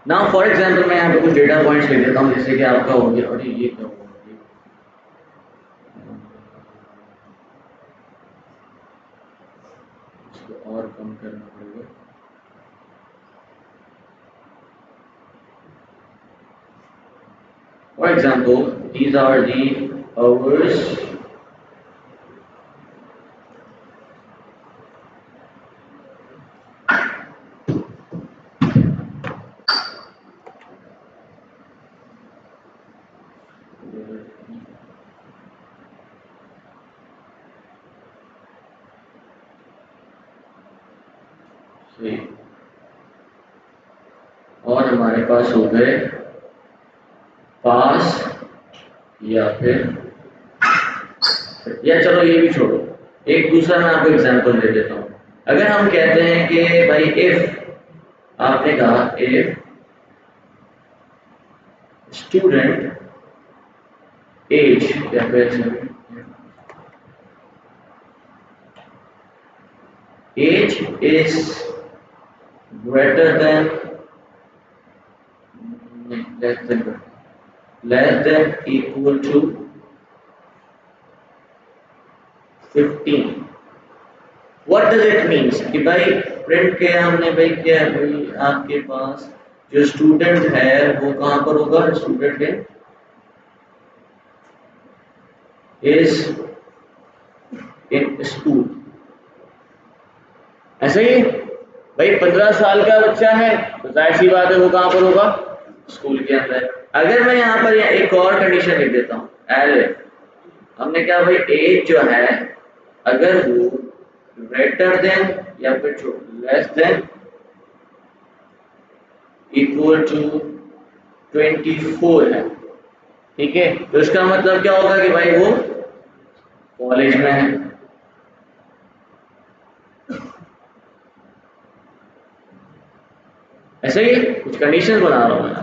ना for example मैं यहाँ पे कुछ डेटा पॉइंट्स लिख देता हूँ, जैसे कि आपका हो गया, और ये क्या होगा, इसको और कम करना पड़ेगा। For example, these are the hours से, और हमारे पास हो गए पास या फिर, या चलो ये भी छोड़ो, एक दूसरा मैं आपको एग्जांपल दे देता हूँ। अगर हम कहते हैं कि भाई इफ, आपने कहा इफ स्टूडेंट एज, या फिर age is greater than, less than equal to 15, what does it means कि भाई प्रिंट किया हमने, भाई क्या है, भाई आपके पास जो स्टूडेंट है वो कहाँ पर होगा, स्टूडेंट इज इन स्कूल। ऐसे ही भाई 15 साल का बच्चा है तो जाहिर सी बात है वो कहाँ पर होगा, स्कूल के अंदर। अगर मैं यहाँ पर एक और कंडीशन लिख देता हूँ, एल, हमने कहा भाई एज जो है अगर वो ग्रेटर देन या फिर जो लेस देन इक्वल टू 24 है, ठीक है, तो इसका मतलब क्या होगा कि भाई वो कॉलेज में है। ऐसे ही कुछ कंडीशन बना रहा हूँ मैं।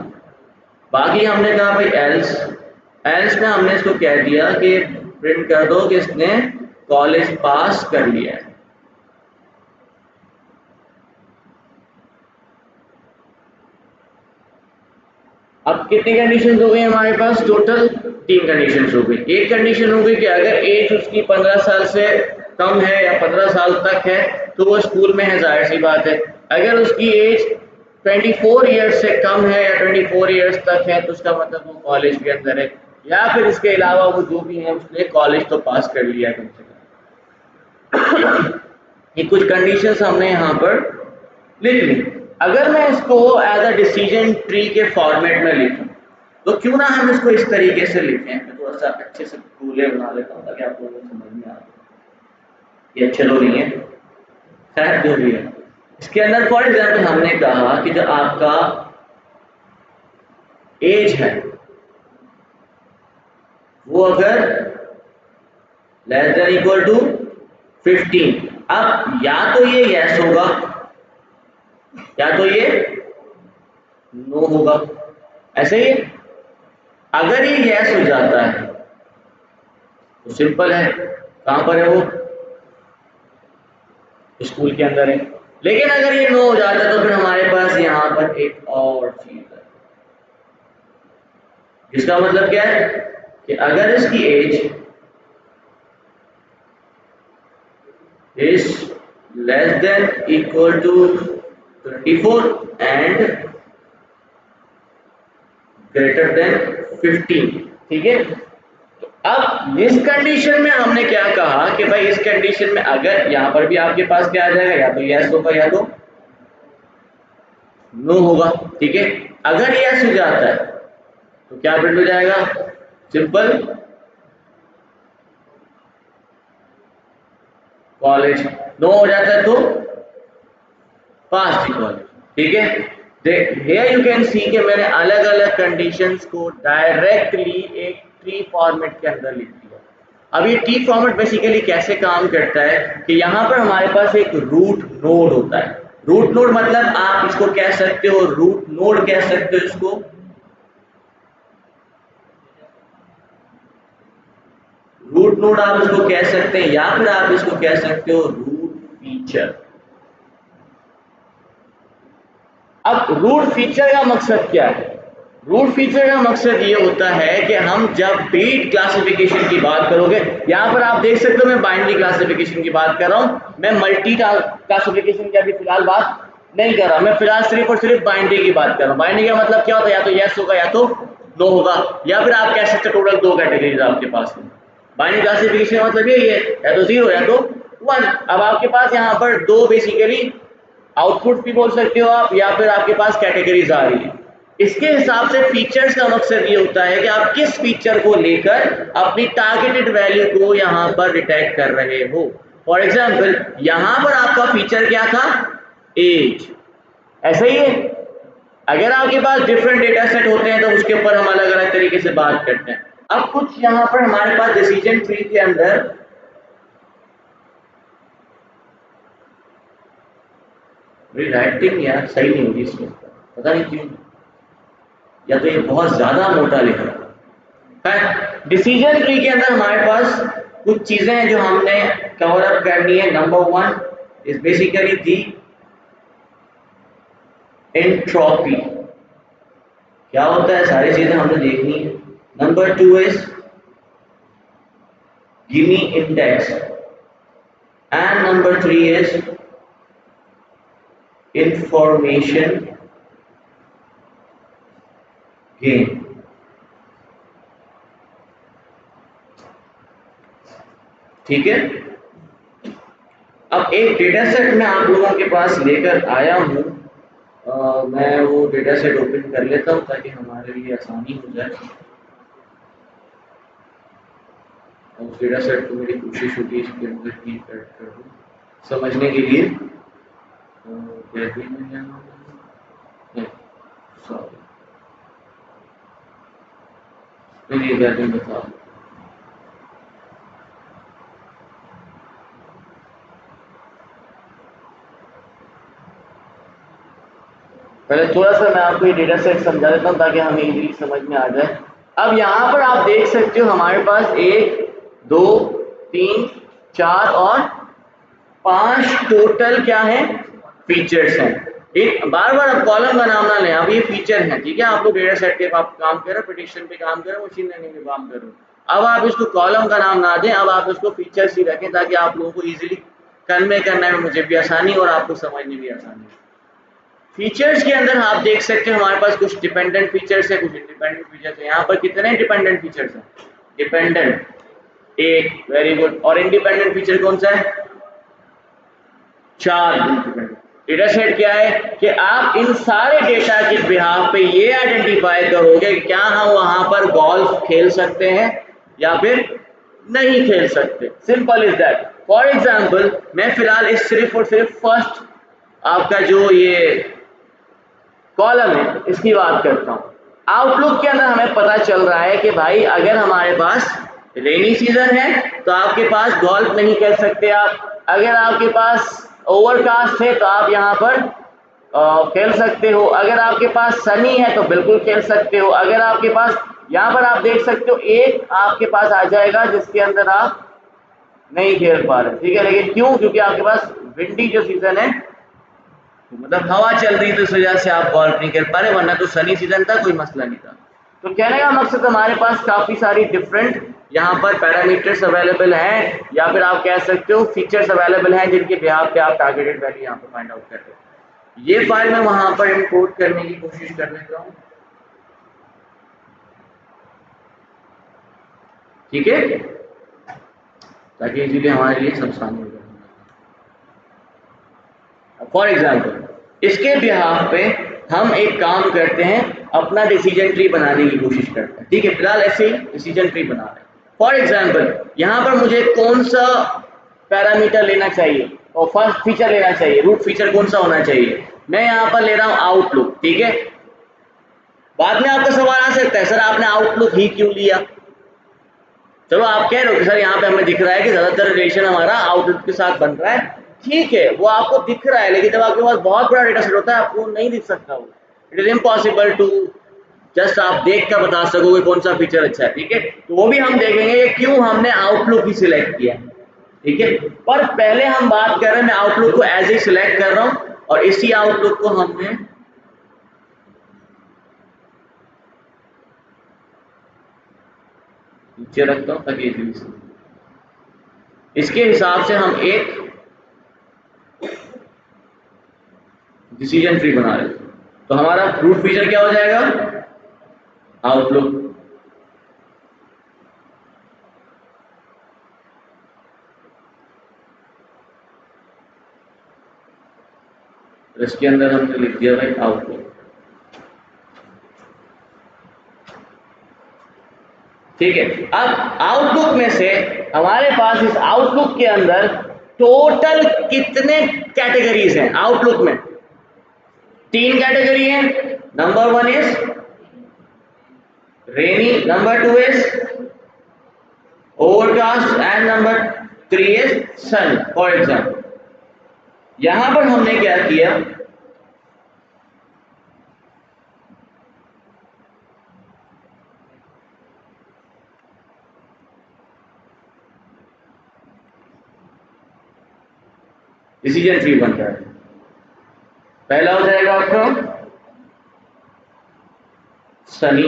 बाकी हमने कहा भाई एल्स, एल्स में हमने इसको कह दिया कि प्रिंट कर दो कि इसने कॉलेज पास कर लिया है। अब कितनी कंडीशन हो गई हमारे पास, टोटल 3 कंडीशन हो गई। एक कंडीशन हो गई कि अगर एज उसकी 15 साल से कम है या 15 साल तक है तो वो स्कूल में है, जाहिर सी बात है। अगर उसकी एज 24 ईयर्स से कम है या 24 ईयर्स तक है तो उसका मतलब वो कॉलेज के अंदर है, या फिर इसके अलावा वो जो भी है उसने कॉलेज तो पास कर लिया कम से कम। ये कुछ कंडीशंस हमने यहाँ पर लिख ली। अगर मैं इसको एज अ डिसीजन ट्री के फॉर्मेट में लिखूं तो क्यों ना हम इसको इस तरीके से लिखें। मैं थोड़ा सा अच्छे से गोले बना लेता हूँ ताकि आप लोगों को समझ में आ जाए। ये अच्छे तो नहीं है, खैर जो भी है। इसके अंदर फॉर एग्जाम्पल हमने कहा कि जो आपका एज है वो अगर लेस देन इक्वल टू 15, अब या तो ये यस होगा या तो ये नो होगा। ऐसे ही अगर ये यस हो जाता है तो सिंपल है, कहां पर है वो, स्कूल के अंदर है। लेकिन अगर ये नो हो जाता है तो फिर हमारे पास यहाँ पर एक और चीज है, जिसका मतलब क्या है कि अगर इसकी age is less than equal to 24 and greater than 15, ठीक है। अब इस कंडीशन में हमने क्या कहा कि भाई इस कंडीशन में अगर यहां पर भी आपके पास क्या आ जाएगा, या तो यस होगा या तो नो होगा, ठीक है। अगर यस हो जाता है तो क्या प्रिंट हो जाएगा, सिंपल कॉलेज। नो हो जाता है तो पास दी कॉलेज, ठीक है। हियर यू कैन सी कि मैंने अलग अलग कंडीशंस को डायरेक्टली एक ट्री फॉर्मेट के अंदर लिख दिया। अब ये ट्री फॉर्मेट बेसिकली कैसे काम करता है कि यहाँ पर हमारे पास एक रूट नोड होता है। रूट नोड मतलब आप इसको कह सकते हो, रूट नोड कह सकते हो इसको, रूट नोड आप इसको कह सकते हैं, या फिर आप इसको कह सकते हो रूट फीचर। अब रूट फीचर का मकसद क्या है? रूट फीचर का मकसद ये होता है कि हम जब भी क्लासिफिकेशन की बात करोगे, यहाँ पर आप देख सकते हो मैं बाइनरी क्लासिफिकेशन की बात कर रहा हूँ, मैं मल्टी क्लासिफिकेशन की अभी फिलहाल बात नहीं कर रहा, मैं फिलहाल सिर्फ और सिर्फ बाइनरी की बात कर रहा हूँ। बाइनरी का मतलब क्या होता है? या तो यस होगा या तो नो होगा, या फिर आप कह सकते हो टोटल 2 कैटेगरीज आपके पास में। बाइनरी क्लासिफिकेशन का मतलब यही है, या तो 0 या तो 1। अब आपके पास यहाँ पर 2 बेसिकली आउटपुट भी बोल सकते हो आप, या फिर आपके पास कैटेगरीज आ रही है। इसके हिसाब से फीचर्स का मकसद ये होता है कि आप किस फीचर को लेकर अपनी टारगेटेड वैल्यू को यहाँ पर डिटेक्ट कर रहे हो। फॉर एग्जाम्पल यहाँ पर आपका फीचर क्या था? एज। ऐसा ही है, अगर आपके पास डिफरेंट डेटा सेट होते हैं तो उसके ऊपर हम अलग अलग तरीके से बात करते हैं। अब कुछ यहाँ पर हमारे पास डिसीजन ट्री के अंदर राइटिंग यार सही नहीं होगी इसमें, पता नहीं क्यों, या तो ये बहुत ज्यादा मोटा लिखा है। डिसीजन ट्री के अंदर हमारे पास कुछ चीजें हैं जो हमने कवर अप करनी है। Number 1 is basically the entropy, क्या होता है सारी चीजें हमने देखनी है। Number 2 is Gini index, and number 3 is information gain. ठीक है, अब एक डेटा सेट मैं आप लोगों के पास लेकर आया हूं, मैं वो डेटा सेट ओपन कर लेता हूं ताकि हमारे लिए आसानी हो जाए। उस डेटा सेट को मेरी कोशिश होगी इसके अंदर ही ऐड कर दूं समझने के लिए। नहीं गैलरी बता, पहले थोड़ा सा मैं आपको ये डेटा सेट समझा देता हूँ ताकि हमें इजीली समझ में आ जाए। अब यहाँ पर आप देख सकते हो हमारे पास 1 2 3 4 और 5 टोटल क्या है? फीचर्स हैं। एक बार बार अब कॉलम का नाम ना लें, अब ये फीचर है, ठीक है। आप लोग डेटा सेट पे आप काम कर रहे हो, प्रेडिक्शन पे काम कर रहे हो, मशीन लर्निंग पे काम कर रहे हो। अब आप इसको कॉलम का नाम ना दें, अब आप इसको फीचर्स ही रखें ताकि आप लोगों को इजीली कन्वे करने में मुझे भी आसानी और आपको समझने भी आसानी हो। फीचर्स के अंदर आप देख सकते हो हमारे पास कुछ डिपेंडेंट फीचर्स है, कुछ इंडिपेंडेंट फीचर्स है। यहाँ पर कितने डिपेंडेंट फीचर्स हैं? Dependent 1, very good. और इंडिपेंडेंट फीचर कौन सा है? 4 इंडिपेंडेंट। डेटा सेट क्या है कि आप इन सारे डेटा के बिहाफ पे ये आइडेंटिफाई करोगे कि क्या हम वहां पर गोल्फ खेल सकते हैं या फिर नहीं खेल सकते। Simple is that. For example मैं फिलहाल इस सिर्फ और सिर्फ फर्स्ट आपका जो ये कॉलम है इसकी बात करता हूँ। आउटलुक के अंदर हमें पता चल रहा है कि भाई अगर हमारे पास रेनी सीजन है तो आपके पास गोल्फ नहीं खेल सकते आप। अगर आपके पास ओवरकास्ट है तो आप यहाँ पर खेल सकते हो। अगर आपके पास सनी है तो बिल्कुल खेल सकते हो। अगर आपके पास यहाँ पर आप देख सकते हो एक आपके पास आ जाएगा जिसके अंदर आप नहीं खेल पा रहे, ठीक है। लेकिन क्यों? क्योंकि आपके पास विंडी जो सीजन है, मतलब हवा चल रही थी, इस वजह से आप गोल्फ नहीं कर पा रहे, वरना तो सनी सीजन था, कोई मसला नहीं था। तो कहने का मकसद हमारे पास काफी सारी डिफरेंट यहाँ पर पैरामीटर्स अवेलेबल हैं, या फिर आप कह सकते हो फीचर्स अवेलेबल हैं जिनके बिहाफ पे आप टारगेटेड वैल्यू यहाँ पर फाइंड आउट कर रहे हो। ये फाइल मैं वहां पर इंपोर्ट करने की कोशिश कर लेता हूँ, ठीक है, ताकि इजीली हमारे लिए सब आसान हो जाए। फॉर एग्जाम्पल इसके बिहाफ पे हम एक काम करते हैं, अपना डिसीजन ट्री बनाने की कोशिश करते हैं, ठीक है। फिलहाल ऐसे ही डिसीजन ट्री बना रहे हैं। फॉर एग्जाम्पल यहाँ पर मुझे कौन सा पैरामीटर लेना चाहिए और फर्स्ट फीचर लेना चाहिए, रूट फीचर कौन सा होना चाहिए? मैं यहाँ पर ले रहा हूँ आउटलुक, ठीक है। बाद में आपका सवाल आ सकता है सर आपने आउटलुक ही क्यों लिया? चलो आप कह रहे हो कि सर यहाँ पे हमें दिख रहा है कि ज्यादातर रिलेशन हमारा आउटलुक के साथ बन रहा है, ठीक है, वो आपको दिख रहा है, लेकिन जब आपके पास बहुत बड़ा डेटा सेट होता है आपको नहीं दिख सकता वो। It is impossible to just आप देख कर बता सकोगे कौन सा फीचर अच्छा है, ठीक है। तो वो भी हम देखेंगे कि क्यों हमने आउटलुक ही सिलेक्ट किया, ठीक है। पर पहले हम बात कर रहे हैं, मैं आउटलुक को एज ए सिलेक्ट कर रहा हूँ और इसी आउटलुक को हमने नीचे रखता हूँ ताकि इजीली से इसके हिसाब से हम एक डिसीजन ट्री बना रहे हैं। तो हमारा रूट फीचर क्या हो जाएगा? आउटलुक। इसके अंदर हमने लिख दिया भाई आउटलुक। ठीक है, अब आउटलुक में से हमारे पास इस आउटलुक के अंदर टोटल कितने कैटेगरीज हैं? आउटलुक में 3 कैटेगरी है। Number 1 is rainy, number 2 is overcast and number 3 is sun. For example यहां पर हमने क्या किया, डिसीजन ट्री बन रहा है। पहला हो जाएगा आपका सनी,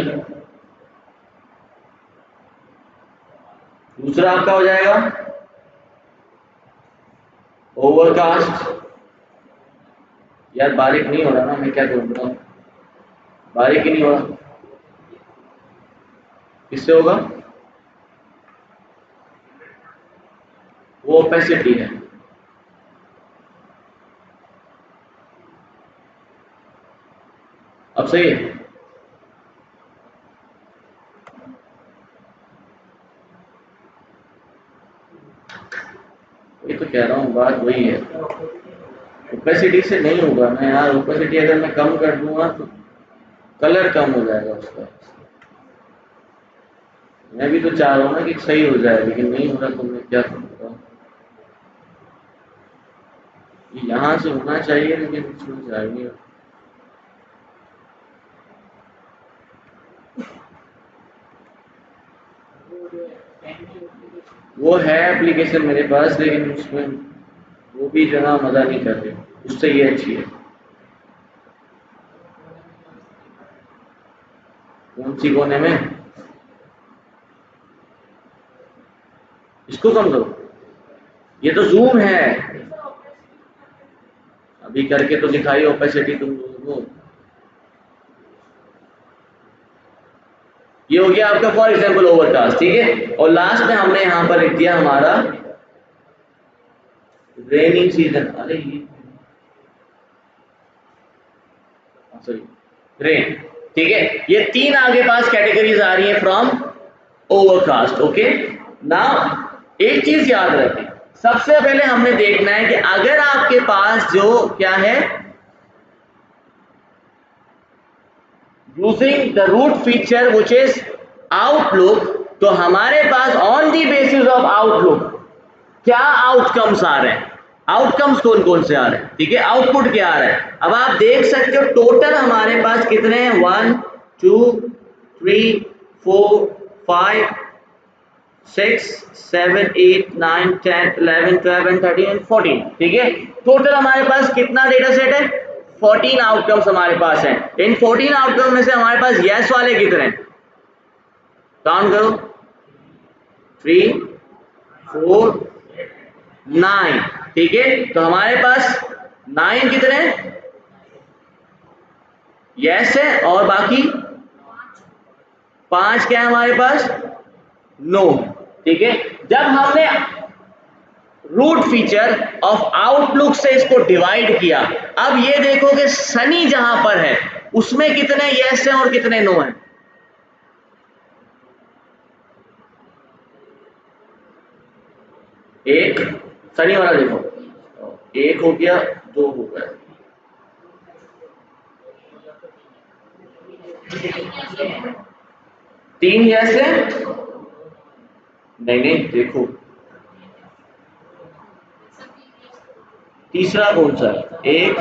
दूसरा आपका हो जाएगा ओवरकास्ट। यार बारीक नहीं हो रहा ना, मैं क्या करूंगा, बारीक ही नहीं हो रहा। किससे होगा? वो ओपेसिटी है। अब सही है। वही तो कह रहा हूँ, बात वही है। ओपेसिटी से नहीं होगा ना यार, ओपेसिटी अगर मैं कम कर दूंगा तो कलर कम हो जाएगा उसका। मैं भी तो चाह रहा हूँ ना कि सही हो जाए, लेकिन नहीं हो रहा तो मैं क्या करूँगा। ये यहाँ से होना चाहिए लेकिन इसमें जाएंगे। वो है एप्लीकेशन मेरे पास, लेकिन उसमें वो भी ज़रा मज़ा नहीं कर रही, उससे ये अच्छी है। कौन सी कोने में? इसको कम करो, ये तो जूम है। अभी करके तो दिखाई ओपेसिटी तुम लोगों को। ये हो गया आपका फॉर एग्जाम्पल ओवरकास्ट, ठीक है। और लास्ट में हमने यहाँ पर लिख दिया हमारा रेनिंग सीजन। अरे ये सॉरी, रेन। ठीक है, ये 3 आगे पास कैटेगरीज आ रही है फ्रॉम ओवरकास्ट। ओके, नाउ एक चीज याद रखें, सबसे पहले हमने देखना है कि अगर आपके पास जो क्या है, using the root feature which is outlook, तो हमारे पास on the basis of outlook क्या आउटकम्स आ रहे हैं, आउटकम्स कौन कौन से आ रहे हैं, ठीक है, आउटपुट क्या आ रहा है। अब आप देख सकते हो टोटल हमारे पास कितने हैं, 1 2 3 4 5 6 7 8 9 10 11 12 and 13 and 14। ठीक है, टोटल हमारे पास कितना डेटा सेट है, 14 आउटकम्स हमारे पास हैं। इन 14 आउटकम में से हमारे पास यस वाले कितने हैं, काउंट करो, 3 4 9। ठीक है, तो हमारे पास 9 कितने यस है और बाकी 5 क्या है हमारे पास, नो। ठीक है, जब हमने रूट फीचर ऑफ आउटलुक से इसको डिवाइड किया, अब ये देखो कि सनी जहां पर है उसमें कितने यस हैं और कितने नो हैं। एक सनी वाला देखो, एक हो गया, 2 हो गया, 3 यस है, नहीं नहीं देखो तीसरा कौन सा है, एक,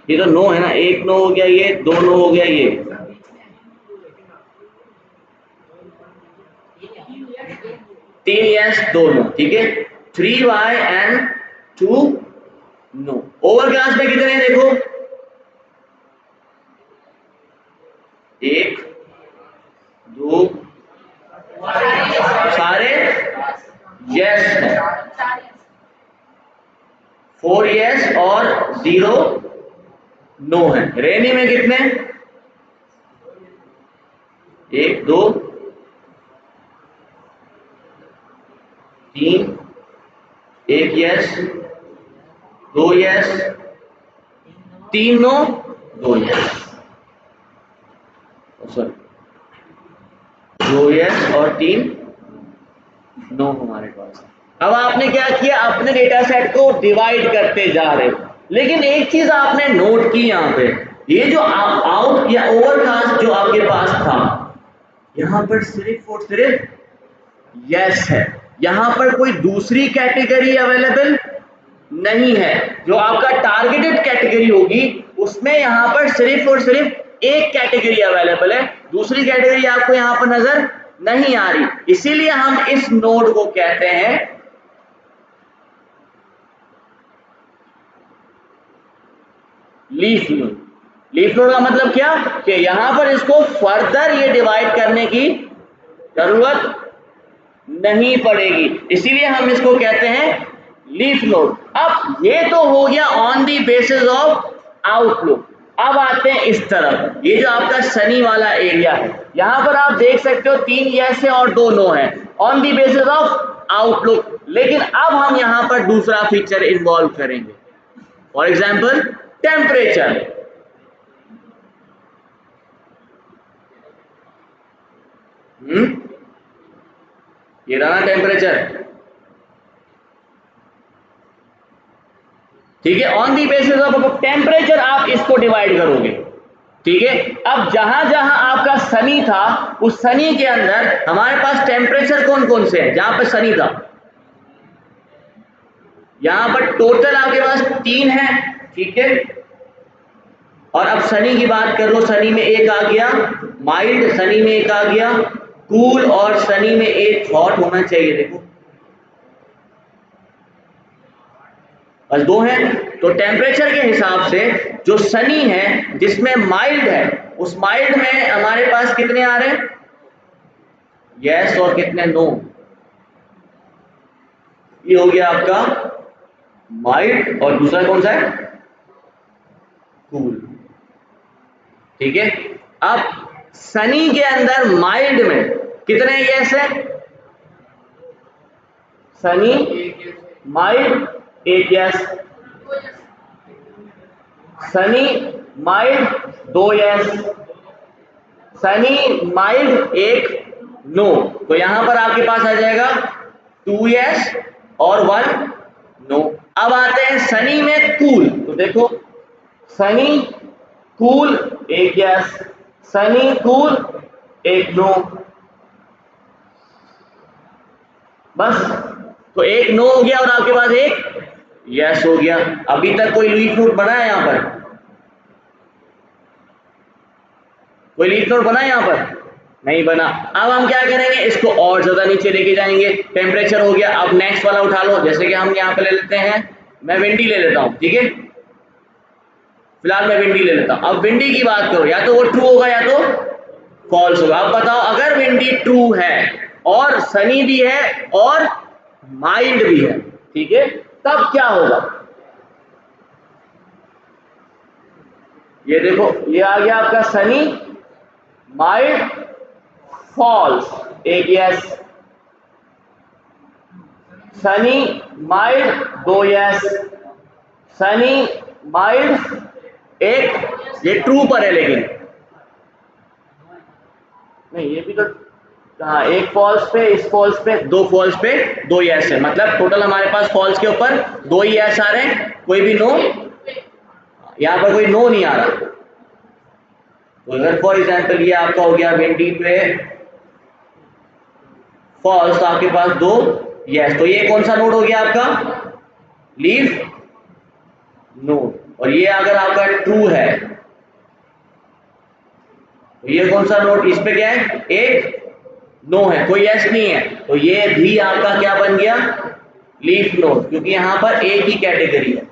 ये तो नो है ना, एक नो हो गया, ये 2 नो हो गया, ये 3 यस 2 नो। ठीक है, 3 वाई एंड 2 नो। ओवरकास्ट में कितने हैं देखो, एक, 4 यस और 0 नो है। रेनी में कितने? 1 2 3, 1 yes, 2 yes, 3 no, 2 yes, sorry 2 yes और 3 नो हमारे पास। अब आपने क्या किया, अपने डेटा सेट को डिवाइड करते जा रहे हो, लेकिन एक चीज आपने नोट की यहाँ पे, ये जो आउट या ओवरकास्ट जो आपके पास था, यहाँ पर सिर्फ और सिर्फ यस है, यहाँ पर कोई दूसरी कैटेगरी अवेलेबल नहीं है। जो आपका टारगेटेड कैटेगरी होगी उसमें यहाँ पर सिर्फ और सिर्फ एक कैटेगरी अवेलेबल है, दूसरी कैटेगरी आपको यहाँ पर नजर नहीं आ रही। इसीलिए हम इस नोड को कहते हैं लीफ नोड। लीफ नोड का मतलब क्या कि यहां पर इसको फर्दर ये डिवाइड करने की जरूरत नहीं पड़ेगी, इसीलिए हम इसको कहते हैं लीफ नोड। अब ये तो हो गया on the basis of outlook. अब आते हैं इस तरफ, ये जो आपका सनी वाला एरिया है, यहां पर आप देख सकते हो 3 यस है और 2 नो है on the basis of outlook. लेकिन अब हम यहां पर दूसरा फीचर इन्वॉल्व करेंगे, फॉर एग्जाम्पल टेम्परेचर। ये रहा टेम्परेचर, ठीक है। On the basis of temperature आप इसको डिवाइड करोगे, ठीक है। अब जहां जहां आपका सनी था, उस सनी के अंदर हमारे पास टेम्परेचर कौन कौन से हैं? जहां पर सनी था, यहां पर टोटल आपके पास 3 है, ठीक है। और अब सनी की बात कर लो, सनी में एक आ गया माइल्ड, सनी में एक आ गया कूल, और सनी में एक हॉट होना चाहिए। देखो बस 2 है। तो टेम्परेचर के हिसाब से जो सनी है जिसमें माइल्ड है, उस माइल्ड में हमारे पास कितने आ रहे हैं? यस और कितने नो? ये हो गया आपका माइल्ड, और दूसरा कौन सा है? कूल, ठीक है। अब सनी के अंदर माइल्ड में कितने यस है? Sunny mild 1 yes, sunny mild 2 yes, sunny mild 1 no. तो यहां पर आपके पास आ जाएगा 2 यस और 1 नो। अब आते हैं सनी में कूल, तो देखो sunny cool 1 yes, sunny cool 1 no, बस। तो 1 नो हो गया और आपके पास 1 यस हो गया। अभी तक कोई लीफ नोड बना है यहां पर? कोई लीफ नोड बना है यहां पर? नहीं बना। अब हम क्या करेंगे, इसको और ज्यादा नीचे लेके जाएंगे। टेम्परेचर हो गया, अब नेक्स्ट वाला उठा लो, जैसे कि हम यहाँ पे ले लेते हैं, मैं विंडी ले लेता हूँ, ठीक है। फिलहाल मैं विंडी ले लेता हूँ। अब विंडी की बात करो, या तो वो ट्रू होगा या तो फॉल्स होगा। अब बताओ, अगर विंडी ट्रू है और सनी भी है और माइल्ड भी है, ठीक है, तब क्या होगा? ये देखो, ये आ गया आपका sunny mild false 1 yes, sunny mild 2 yes, sunny mild 1, ये ट्रू पर है, लेकिन नहीं, ये भी तो हाँ, 1 फॉल्स पे, इस फॉल्स पे, 2 फॉल्स पे 2 यस है, मतलब टोटल हमारे पास फॉल्स के ऊपर 2 ही यस आ रहे हैं, कोई भी नो, यहाँ पर कोई नो नहीं आ रहा। तो अगर फॉर एग्जाम्पल ये आपका हो गया विंडी पे फॉल्स, तो आपके पास 2 यस, तो ये कौन सा नोड हो गया आपका? Leaf node. और ये अगर आपका ट्रू है तो ये कौन सा नोड? इस पे क्या है? 1 नो है, कोई यस नहीं है, तो ये भी आपका क्या बन गया? लीफ नोड, क्योंकि यहां पर एक ही कैटेगरी है।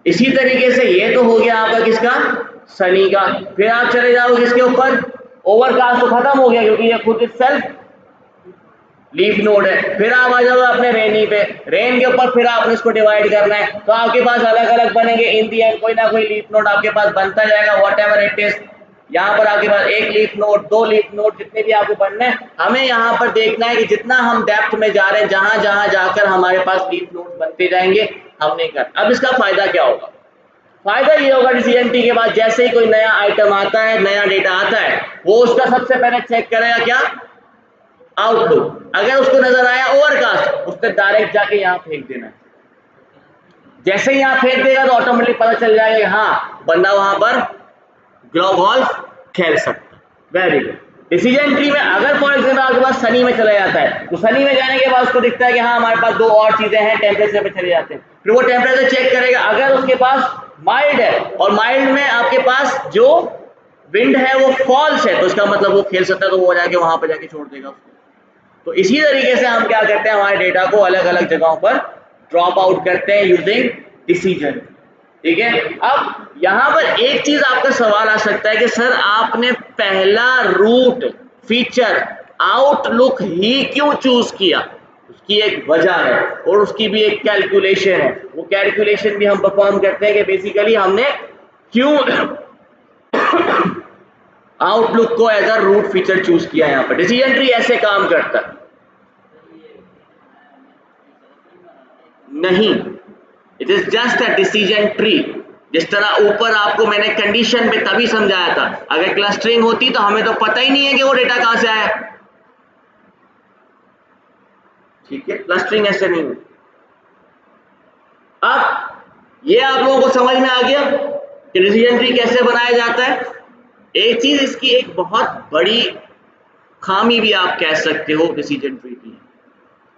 इसी तरीके से ये तो हो गया आपका किसका? सनी का। फिर आप चले जाओ किसके ऊपर? ओवरकास्ट तो खत्म हो गया, क्योंकि ये खुद सेल्फ लीफ नोड है। फिर आप आ जाओगे अपने रेनी पे, रेन के ऊपर फिर आपने इसको डिवाइड करना है, तो आपके पास अलग अलग बनेंगे। इन दी एंड कोई ना कोई लीफ नोड आपके पास बनता जाएगा, वॉट एवर इट इज। यहाँ पर आपके पास एक लीफ नोड, दो लीफ नोड, जितने भी आपको बनना है, हमें यहाँ पर देखना है कि जितना हम डेप्थ में जा रहे हैं, जहां जहां जाकर हमारे पास लीफ नोड बनते जाएंगे, हम नहीं कर। अब इसका फायदा क्या होगा? फायदा ये होगा डिसीजन ट्री के बाद जैसे ही कोई नया आइटम आता है, नया डेटा आता है, वो उसका सबसे पहले चेक करेगा क्या? आउटलुक। अगर उसको नजर आया ओवरकास्ट, उसने डायरेक्ट जाके यहाँ फेंक देना है। जैसे ही यहाँ फेंक देगा तो ऑटोमेटिक पता चल जाएगा हाँ बंदा वहां पर गोल्फ खेल सकता है। Very good. डिसीजन ट्री में अगर फॉर एग्जाम्पल आपके पास सनी में चला जाता है, तो सनी में जाने के बाद उसको दिखता है कि हाँ हमारे पास दो और चीजें हैं, टेम्परेचर पे चले जाते हैं। फिर वो टेम्परेचर चेक करेगा, अगर उसके पास माइल्ड है और माइल्ड में आपके पास जो विंड है वो फॉल्स है, तो उसका मतलब वो खेल सकता है, तो वो जाके वहां पर जाके छोड़ देगा उसको। तो इसी तरीके से हम क्या करते हैं, हमारे डेटा को अलग अलग जगहों पर ड्रॉप आउट करते हैं यूजिंग डिसीजन। ठीक है। अब यहां पर एक चीज आपका सवाल आ सकता है कि सर आपने पहला रूट फीचर आउटलुक ही क्यों चूज किया? उसकी एक वजह है और उसकी भी एक कैलकुलेशन है। वो कैलकुलेशन भी हम परफॉर्म करते हैं कि बेसिकली हमने क्यों आउटलुक को as a root feature choose किया। यहां पर डिसीजन ट्री ऐसे काम करता है। नहीं, it is just a decision tree. जिस तरह ऊपर आपको मैंने कंडीशन पे तभी समझाया था, अगर क्लस्टरिंग होती तो हमें तो पता ही नहीं है कि वो डेटा कहां से आया। ठीक है, क्लस्टरिंग ऐसे नहीं होती। अब ये आप लोगों को समझ में आ गया कि डिसीजन ट्री कैसे बनाया जाता है। एक चीज इसकी एक बहुत बड़ी खामी भी आप कह सकते हो डिसीजन ट्री की,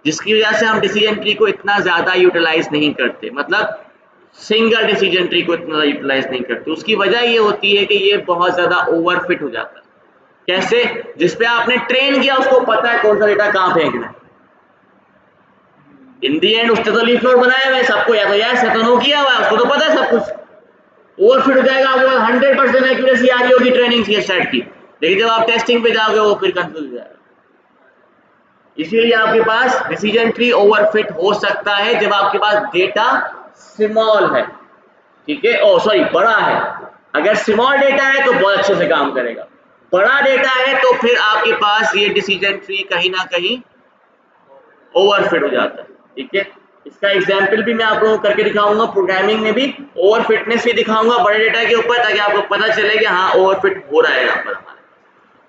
जिसकी वजह से हम डिसीजन ट्री को इतना ज्यादा यूटिलाइज नहीं करते, मतलब सिंगल डिसीजन ट्री को इतना यूटिलाइज नहीं करते। उसकी वजह ये होती है कि ये बहुत ज्यादा ओवरफिट हो जाता है। कैसे? जिसपे आपने ट्रेन किया उसको पता है कौन सा डेटा कहां फेंकना है। इन दी एंड उसने तो लीफ नोड बनाया हुआ है, सबको या तो यस या तो नो किया हुआ है, उसको तो पता है सब कुछ। ओवरफिट हो जाएगा, आपके पास 100% एक्यूरेसी आ रही होगी ट्रेनिंग की सेट की, लेकिन जब आप टेस्टिंग पे जाओगे वो फिर कंफ्यूज हो जाएगा। इसीलिए आपके पास डिसीजन ट्री ओवरफिट हो सकता है जब आपके पास डेटा स्मॉल है। ठीक है, ओ सॉरी बड़ा है। अगर स्मॉल डेटा है तो बहुत अच्छे से काम करेगा, बड़ा डेटा है तो फिर आपके पास ये डिसीजन ट्री कहीं ना कहीं ओवरफिट हो जाता है। ठीक है, इसका एग्जाम्पल भी मैं आप लोगों को करके दिखाऊंगा, प्रोग्रामिंग में भी ओवरफिटनेस भी दिखाऊंगा बड़े डेटा के ऊपर, ताकि आपको पता चले कि हाँ ओवरफिट हो रहा है यहाँ पर हमारे।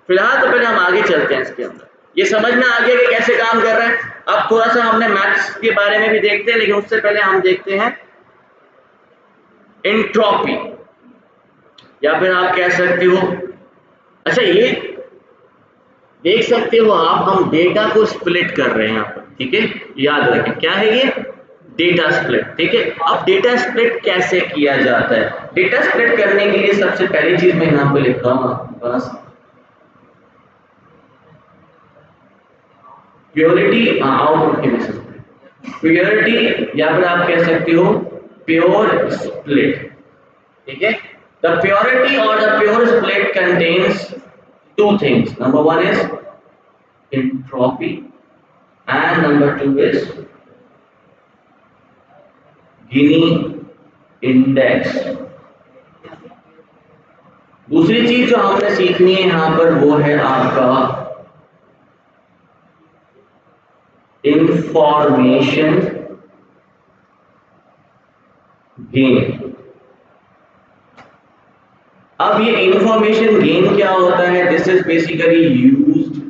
फिलहाल तो पहले हम आगे चलते हैं इसके अंदर, ये समझ में आ गया कि कैसे काम कर रहा है। अब थोड़ा सा हमने मैथ्स के बारे में भी देखते हैं, लेकिन उससे पहले हम देखते हैं एंट्रोपी, या फिर आप कह सकते हो, अच्छा ये देख सकते हो आप, हम डेटा को स्प्लिट कर रहे हैं यहाँ पर। ठीक है, याद रखें क्या है ये, डेटा स्प्लिट। ठीक है, अब डेटा स्प्लिट कैसे किया जाता है? डेटा स्प्लिट करने के लिए सबसे पहली चीज मैं यहाँ पे लिख रहा हूँ आपके पास, प्योरिटी आउटपुट के बेसिस पे, प्योरिटी या फिर आप कह सकते हो प्योर स्प्लिट। ठीक है, द प्योरिटी और the pure split contains two things. Number one is entropy and number two is Gini index. दूसरी चीज जो हमने सीखनी है यहां पर वो है आपका इंफॉर्मेशन गेन। अब ये इंफॉर्मेशन गेन क्या होता है? This is basically used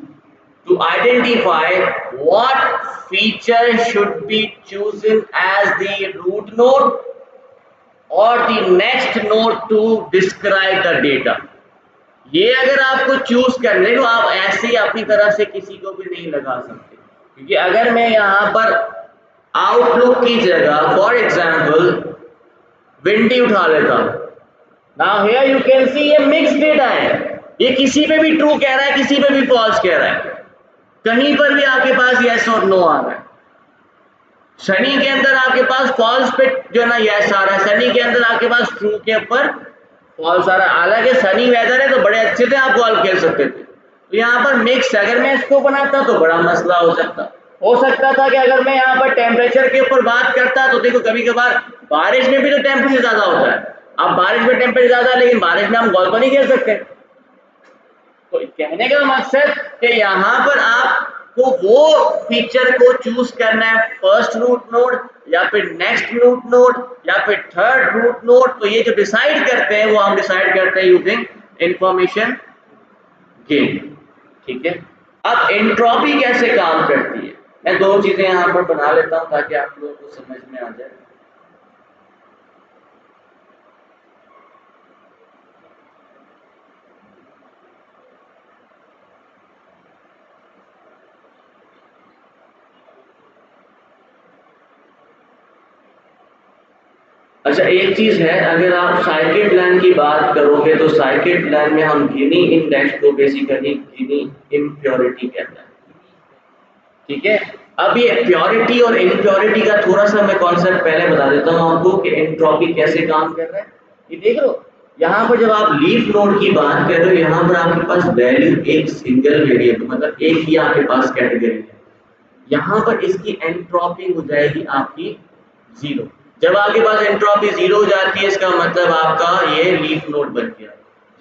to identify what feature should be chosen as the root node or the next node to describe the data. ये अगर आपको चूज करने तो आप ऐसे ही अपनी तरफ से किसी को भी नहीं लगा सकते, क्योंकि अगर मैं यहां पर आउटलुक की जगह फॉर एग्जांपल विंडी उठा लेता हूं, now here you can see ये मिक्स डेटा है, ये किसी पे भी ट्रू कह रहा है, किसी पे भी फॉल्स कह रहा है, कहीं पर भी आपके पास यस और नो आ रहा है। शनि के अंदर आपके पास फॉल्स पे जो है ना यस आ रहा है, शनि के अंदर आपके पास ट्रू के ऊपर फॉल्स आ रहा है। हालांकि शनि वेदर है तो बड़े अच्छे से आप गोल्फ खेल सकते थे, तो तो यहाँ पर मिक्स, अगर मैं इसको बनाता तो बड़ा मसला हो सकता था कि अगर मैं यहाँ पर टेम्परेचर के ऊपर बात करता तो देखो कभी कभार बारिश में भी तो टेम्परेचर ज्यादा होता है। अब बारिश में टेम्परेचर ज्यादा है लेकिन बारिश में हम गोल तो नहीं खेल सकते। तो कहने का मकसद कि यहाँ पर आपको वो फीचर को चूज करना है, फर्स्ट रूट नोड या फिर नेक्स्ट रूट नोड या फिर थर्ड रूट नोड। तो ये जो डिसाइड करते हैं वो हम डिसाइड करते हैं यूजिंग इंफॉर्मेशन गेन। ठीक है, अब एंट्रोपी कैसे काम करती है, मैं दो चीजें यहाँ पर बना लेता हूँ ताकि आप लोगों को समझ में आ जाए। अच्छा, एक चीज है, अगर आप साइकिल प्लान की बात करोगे तो साइकिल प्लान में हम गिनी इंडेक्स को बेसिकली गिनी इम्प्योरिटी कहते हैं। ठीक है, अब ये प्योरिटी और इम्प्योरिटी का थोड़ा सा मैं कॉन्सेप्ट पहले बता देता हूँ आपको कि एंट्रोपी कैसे काम कर रहा है। ये देख लो, यहाँ पर जब आप लीफ नोड की बात कर रहे हो, यहाँ पर आपके पास वैल्यू एक सिंगल वेरिएबल मतलब एक ही आपके पास कैटेगरी है। यहाँ पर इसकी एंट्रोपी हो जाएगी आपकी जीरो। जब आपके पास एंट्रोपी जीरो हो जाती है इसका मतलब आपका ये लीफ नोड बन गया।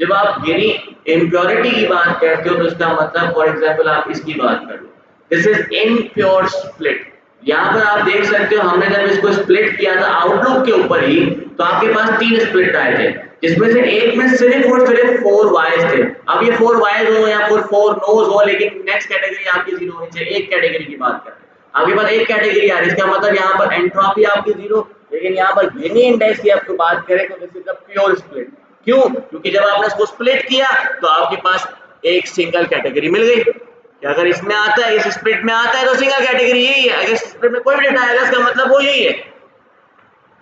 जब आप गिनी इम्प्योरिटी की बात करते हो तो इसका मतलब फॉर एग्जांपल आप इसकी बात कर लो, दिस इज इम्प्योर स्प्लिट। यहाँ पर आप देख सकते हो हमने जब इसको स्प्लिट किया था आउटलुक के ऊपर ही तो आपके पास तीन स्प्लिट आए थे, जिसमें से एक में सिर्फ और सिर्फ 4 वाइज थे। अब ये 4 वाइज हो या फिर 4 नोज हो, लेकिन नेक्स्ट कैटेगरी आपकी जीरो होनी चाहिए। एक कैटेगरी की बात करते हैं, आपके पास एक कैटेगरी आ रही है, इसका मतलब यहाँ पर एंट्रोपी आपकी जीरो। लेकिन यहाँ पर गिनी इंडेक्स की आपको बात करें तो this is the pure split. क्यों? क्योंकि जब आपने इसको स्प्लिट किया तो आपके पास एक सिंगल कैटेगरी मिल गई कि अगर इसमें आता है, इस स्प्लिट में आता है तो सिंगल कैटेगरी यही है, अगर स्प्लिट में कोई भी डेटा आएगा इसका मतलब वो यही है।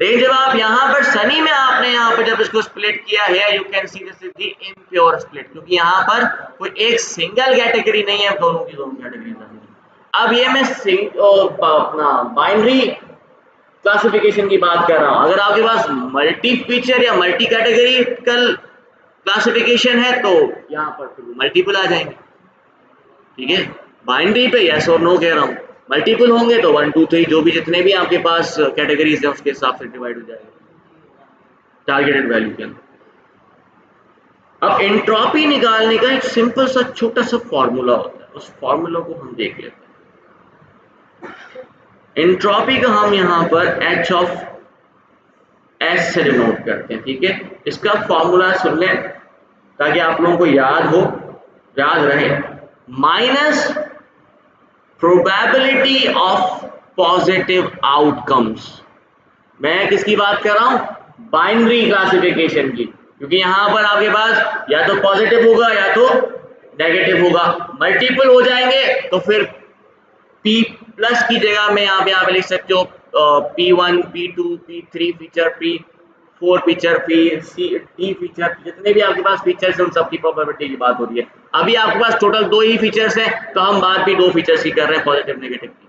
लेकिन जब आप यहाँ पर सनी में आपने यहाँ पर जब इसको स्प्लिट किया है, you can see this is the impure split, क्योंकि यहाँ पर कोई एक सिंगल कैटेगरी नहीं है, दोनों की दोनों कैटेगरी। अब ये मैं अपना बाइनरी क्लासिफिकेशन की बात कर रहा हूँ। अगर आपके पास मल्टी फीचर या मल्टी कैटेगरिकल क्लासिफिकेशन है तो यहाँ पर मल्टीपल आ जाएंगे। ठीक है, बाइनरी पे यस और नो कह रहा हूँ, मल्टीपल होंगे तो 1 2 3 जो भी जितने भी आपके पास कैटेगरीज है उसके हिसाब से डिवाइड हो जाएगा टारगेटेड वैल्यू के अंदर। अब एंट्रोपी निकालने का एक सिंपल सा छोटा सा फॉर्मूला होता है, उस फॉर्मूला को हम देख लेते हैं। एंट्रोपी का हम यहाँ पर H ऑफ S से डिनोट करते हैं। ठीक है, इसका फॉर्मूला सुन लें ताकि आप लोगों को याद रहे, minus probability of positive outcomes. मैं किसकी बात कर रहा हूं? बाइनरी क्लासिफिकेशन की, क्योंकि यहां पर आपके पास या तो पॉजिटिव होगा या तो नेगेटिव होगा। मल्टीपल हो जाएंगे तो फिर P प्लस की जगह में आप यहाँ पे लिख सकते हो P1 P2 P3 feature, P4 feature, P feature, जितने भी आपके पास फीचर्स हैं उन सबकी प्रोबेबिलिटी की बात हो रही है। अभी आपके पास टोटल 2 ही फीचर्स हैं तो हम बात भी 2 फीचर्स की कर रहे हैं, पॉजिटिव नेगेटिव की।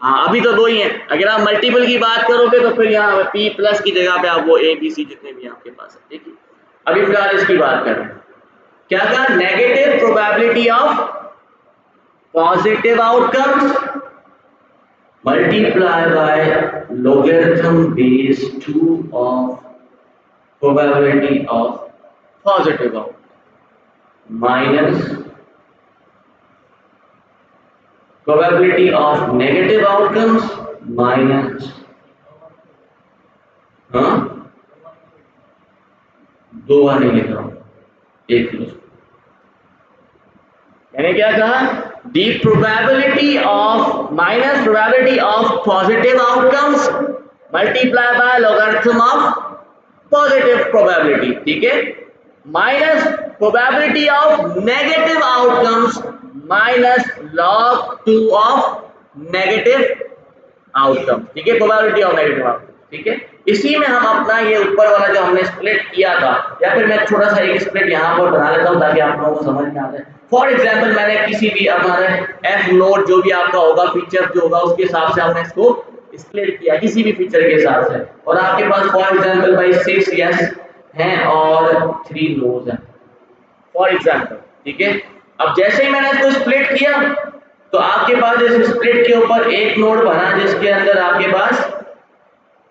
हाँ, अभी तो 2 ही हैं। अगर आप मल्टीपल की बात करोगे तो फिर यहाँ P प्लस की जगह पे आप वो ABC जितने भी आपके पास है। ठीक है, अभी फिलहाल इसकी बात कर रहे हैं। क्या कहा? Negative probability of positive outcomes multiply by logarithm base 2 of probability of positive outcome minus probability of negative outcomes minus दो बार नहीं लिख रहा हूं, एक ही। मैंने क्या कहा? The probability of minus probability of positive outcomes multiply by logarithm of positive probability। ठीक है, minus probability of negative outcomes minus log 2 of negative outcomes। ठीक है, probability of negative outcomes। ठीक है, इसी में हम अपना ये ऊपर वाला जो हमने स्प्लिट किया था, या फिर मैं थोड़ा सा एक स्प्लिट यहाँ पर बना लेता हूँ ताकि आप लोगों को समझ में आ जाए। फॉर एग्जाम्पल मैंने किसी भी हमारे एफ नोट जो भी आपका होगा फीचर जो होगा उसके हिसाब से हमने इसको स्प्लिट किया किसी भी फीचर के हिसाब से, और आपके पास फॉर एग्जाम्पल भाई 6 यस हैं और 3 नोज हैं फॉर एग्जाम्पल। ठीक है, अब जैसे ही मैंने इसको स्प्लिट किया तो आपके पास इस स्प्लिट के ऊपर एक नोड बना जिसके अंदर आपके पास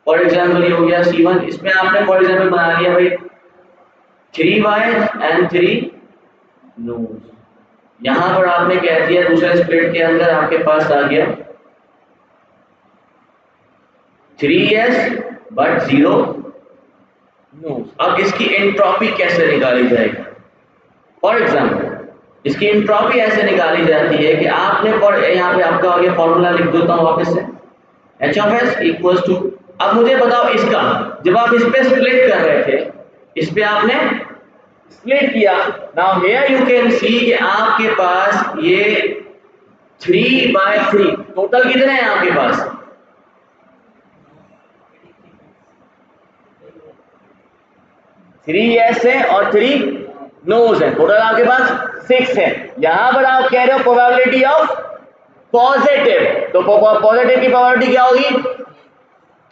फॉर एग्जाम्पल ये हो गया C1, इसमें आपने फॉर एग्जाम्पल बना लिया भाई 3y एंड 3 नोड्स। यहां पर आपने कह दिया दूसरे स्प्लिट के अंदर आपके पास आ गया 3s बट 0 नोड्स। अब इसकी एंट्रोपी कैसे निकाली जाएगी? फॉर एग्जाम्पल इसकी एंट्रोपी ऐसे निकाली जाती है कि आपने फॉर यहाँ पे आपका आगे फॉर्मूला लिख देता हूँ वापस से H of S equals to. अब मुझे बताओ इसका जब आप इस पे स्प्लिट कर रहे थे इस पे आपने स्प्लिट किया, now here you can see कि आपके पास ये 3/3 टोटल कितने हैं आपके पास? 3s है और 3 नोज है, टोटल आपके पास 6 है। यहां पर आप कह रहे हो प्रोबेबिलिटी ऑफ पॉजिटिव, तो पॉजिटिव की प्रोबेबिलिटी क्या होगी?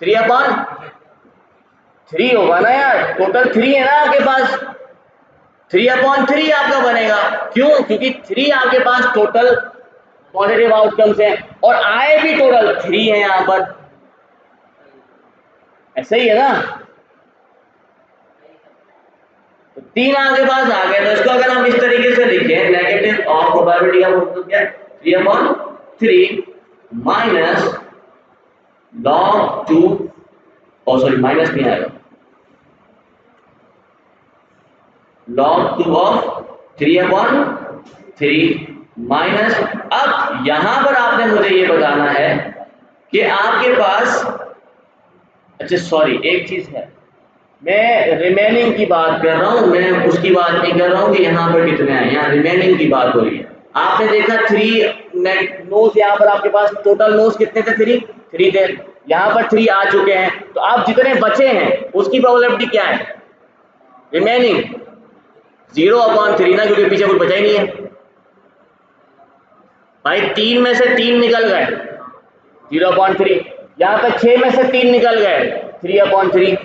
3/3 होगा ना यार, टोटल 3 है ना आपके पास, 3/3 आपका बनेगा। क्यों? क्योंकि 3 आपके पास टोटल पॉजिटिव आउटकम्स हैं और आए भी टोटल 3 है यहां पर, ऐसा ही है ना। तो 3 आपके पास आ गए, तो इसको अगर हम इस तरीके से लिखें नेगेटिव ऑफ प्रोबेबिलिटी का मतलब क्या है? 3/3 माइनस log 2, और सॉरी माइनस नहीं आएगा, log 2 ऑफ 3/3 माइनस। अब यहां पर आपने मुझे ये बताना है कि आपके पास, अच्छा सॉरी एक चीज है, मैं रिमेनिंग की बात कर रहा हूं, मैं उसकी बात नहीं कर रहा हूं कि यहाँ पर कितने आए, यहाँ रिमेनिंग की बात हो रही है। आपने देखा 3 नोज, यहाँ पर आपके पास टोटल नोज कितने थे? 3 थे, यहाँ पर 3 आ चुके हैं, तो आप जितने बचे हैं उसकी प्रोबेबिलिटी क्या है? रिमेनिंग 0/3 ना, क्योंकि पीछे कुछ बचा ही नहीं है भाई। 3 में से 3 निकल गए 0/3, यहाँ पे 6 में से 3 निकल गए 3/3,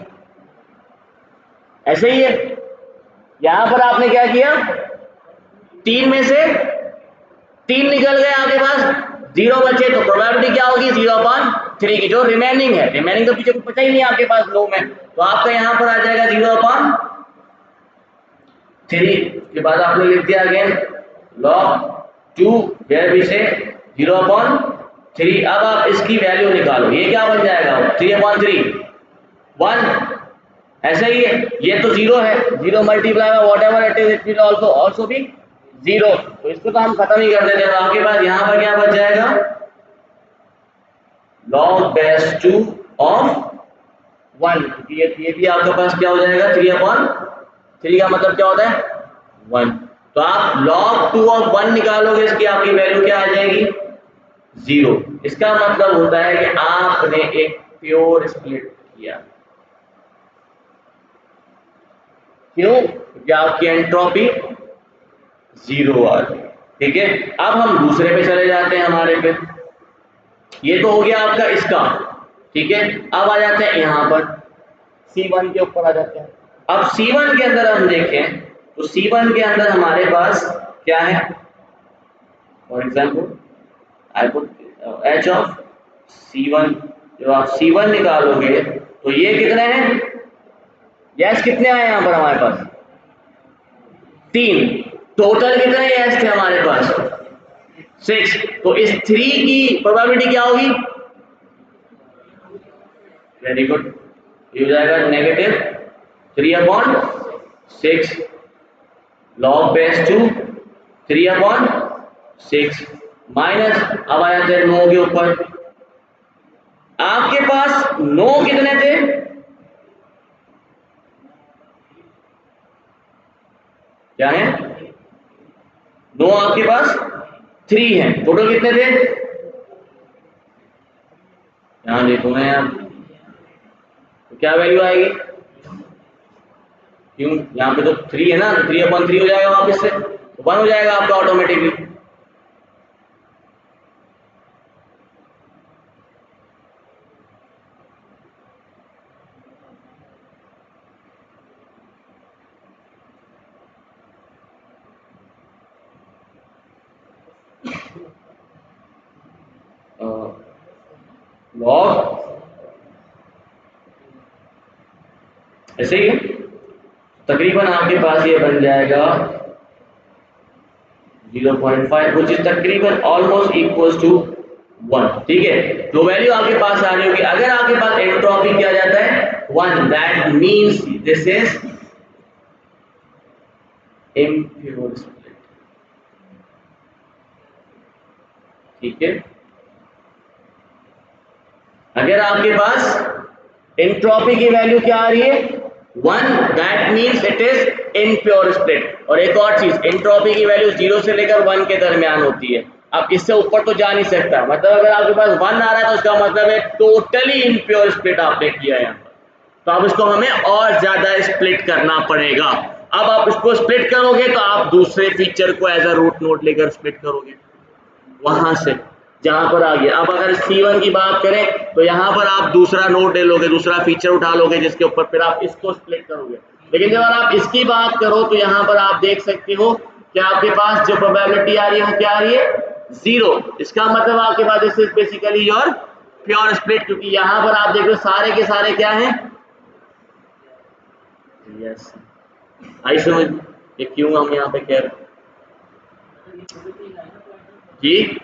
ऐसे ही है। यहां पर आपने क्या किया, 3 में से 3 निकल गए आपके पास, 0 बचे, तो प्रोबेबिलिटी क्या होगी? 0/3 की, जो रिमेनिंग है, रिमेनिंग तो पीछे कुछ बचा ही नहीं आपके पास लो में, तो आपका यहां पर आ जाएगा 0/3 के बाद आपने लिख दिया अगेन log 2 वेयर वी से 0/3। अब आप इसकी वैल्यू निकालो, ये क्या बन जाएगा? 3/3 1, ऐसा ही है, ये तो 0 है, 0 multiply by whatever it is, it will also be 0, तो इसको तो हम खत्म ही कर देते हैं। आपके पास यहां पर क्या बच जाएगा? log बेस 2 ऑफ 1, ये भी आपके पास क्या हो जाएगा? 3/3 का मतलब क्या होता है? 1। तो आप log 2 ऑफ 1 निकालोगे, इसकी आपकी वैल्यू क्या आ जाएगी? 0। इसका मतलब होता है कि आपने एक प्योर स्प्लिट किया। क्यों? क्योंकि आपकी एंट्रोपी 0 आ गई। ठीक है, अब हम दूसरे पे चले जाते हैं हमारे पे। ये तो हो गया आपका इसका, ठीक है। अब आ जाते हैं यहाँ पर C1 के ऊपर आ जाते हैं। अब C1 के अंदर हम देखें तो C1 के अंदर हमारे पास क्या है? For example I put h of C1, जब आप C1 निकालोगे तो ये कितने हैं? यस, कितने आए यहाँ पर हमारे पास? 3। टोटल कितने यस थे हमारे पास? 6। तो इस 3 की प्रोबेबिलिटी क्या होगी? वेरी गुड, ये हो जाएगा -3/6 log बेस 2 3/6 माइनस। अब आ जाते हैं 9 के ऊपर। आपके पास 9 कितने थे? क्या है? 9 आपके पास 3 है, टोटल कितने थे? यहां देखो ना यार, तो क्या वैल्यू आएगी? क्यों, यहाँ पे तो 3 है ना, तो 3/3 हो जाएगा, वापस से 1 हो जाएगा आपका ऑटोमेटिकली। लॉग ऐसे ही है। तकरीबन आपके पास ये बन जाएगा 0.5 which is तकरीबन ऑलमोस्ट इक्वल्स टू 1। ठीक है, तो वैल्यू आपके पास आ रही होगी। अगर आपके पास एंट्रोपी किया जाता है 1, that means this is impure split. ठीक है, अगर आपके पास एंट्रोपी की वैल्यू क्या आ रही है 1, that means it is impure split. और एक और चीज, एंट्रोपी की वैल्यू 0 से लेकर 1 के दरमियान होती है। अब इससे ऊपर तो जा नहीं सकता, मतलब अगर आपके पास 1 आ रहा है तो उसका मतलब है टोटली इम्प्योर स्प्लिट आपने किया है। तो अब इसको हमें और ज्यादा स्प्लिट करना पड़ेगा। अब आप इसको स्प्लिट करोगे तो आप दूसरे फीचर को एज अ रूट नोड लेकर स्प्लिट करोगे वहां से जहां पर आ गया। अब अगर C1 की बात करें तो यहाँ पर आप दूसरा नोड ले लोगे, दूसरा फीचर उठा लोगे जिसके ऊपर फिर आप इसको स्प्लिट करोगे। लेकिन जब आप इसकी बात करो तो यहाँ पर आप देख सकते हो कि आपके पास जो प्रोबेबिलिटी आ रही है वो क्या आ रही है 0। इसका मतलब आपके पास this is basically your pure split, क्योंकि यहाँ पर आप देख रहे हो सारे के सारे क्या हैं। यस, आई समझ ये क्यों हम यहाँ पे कह रहे जी।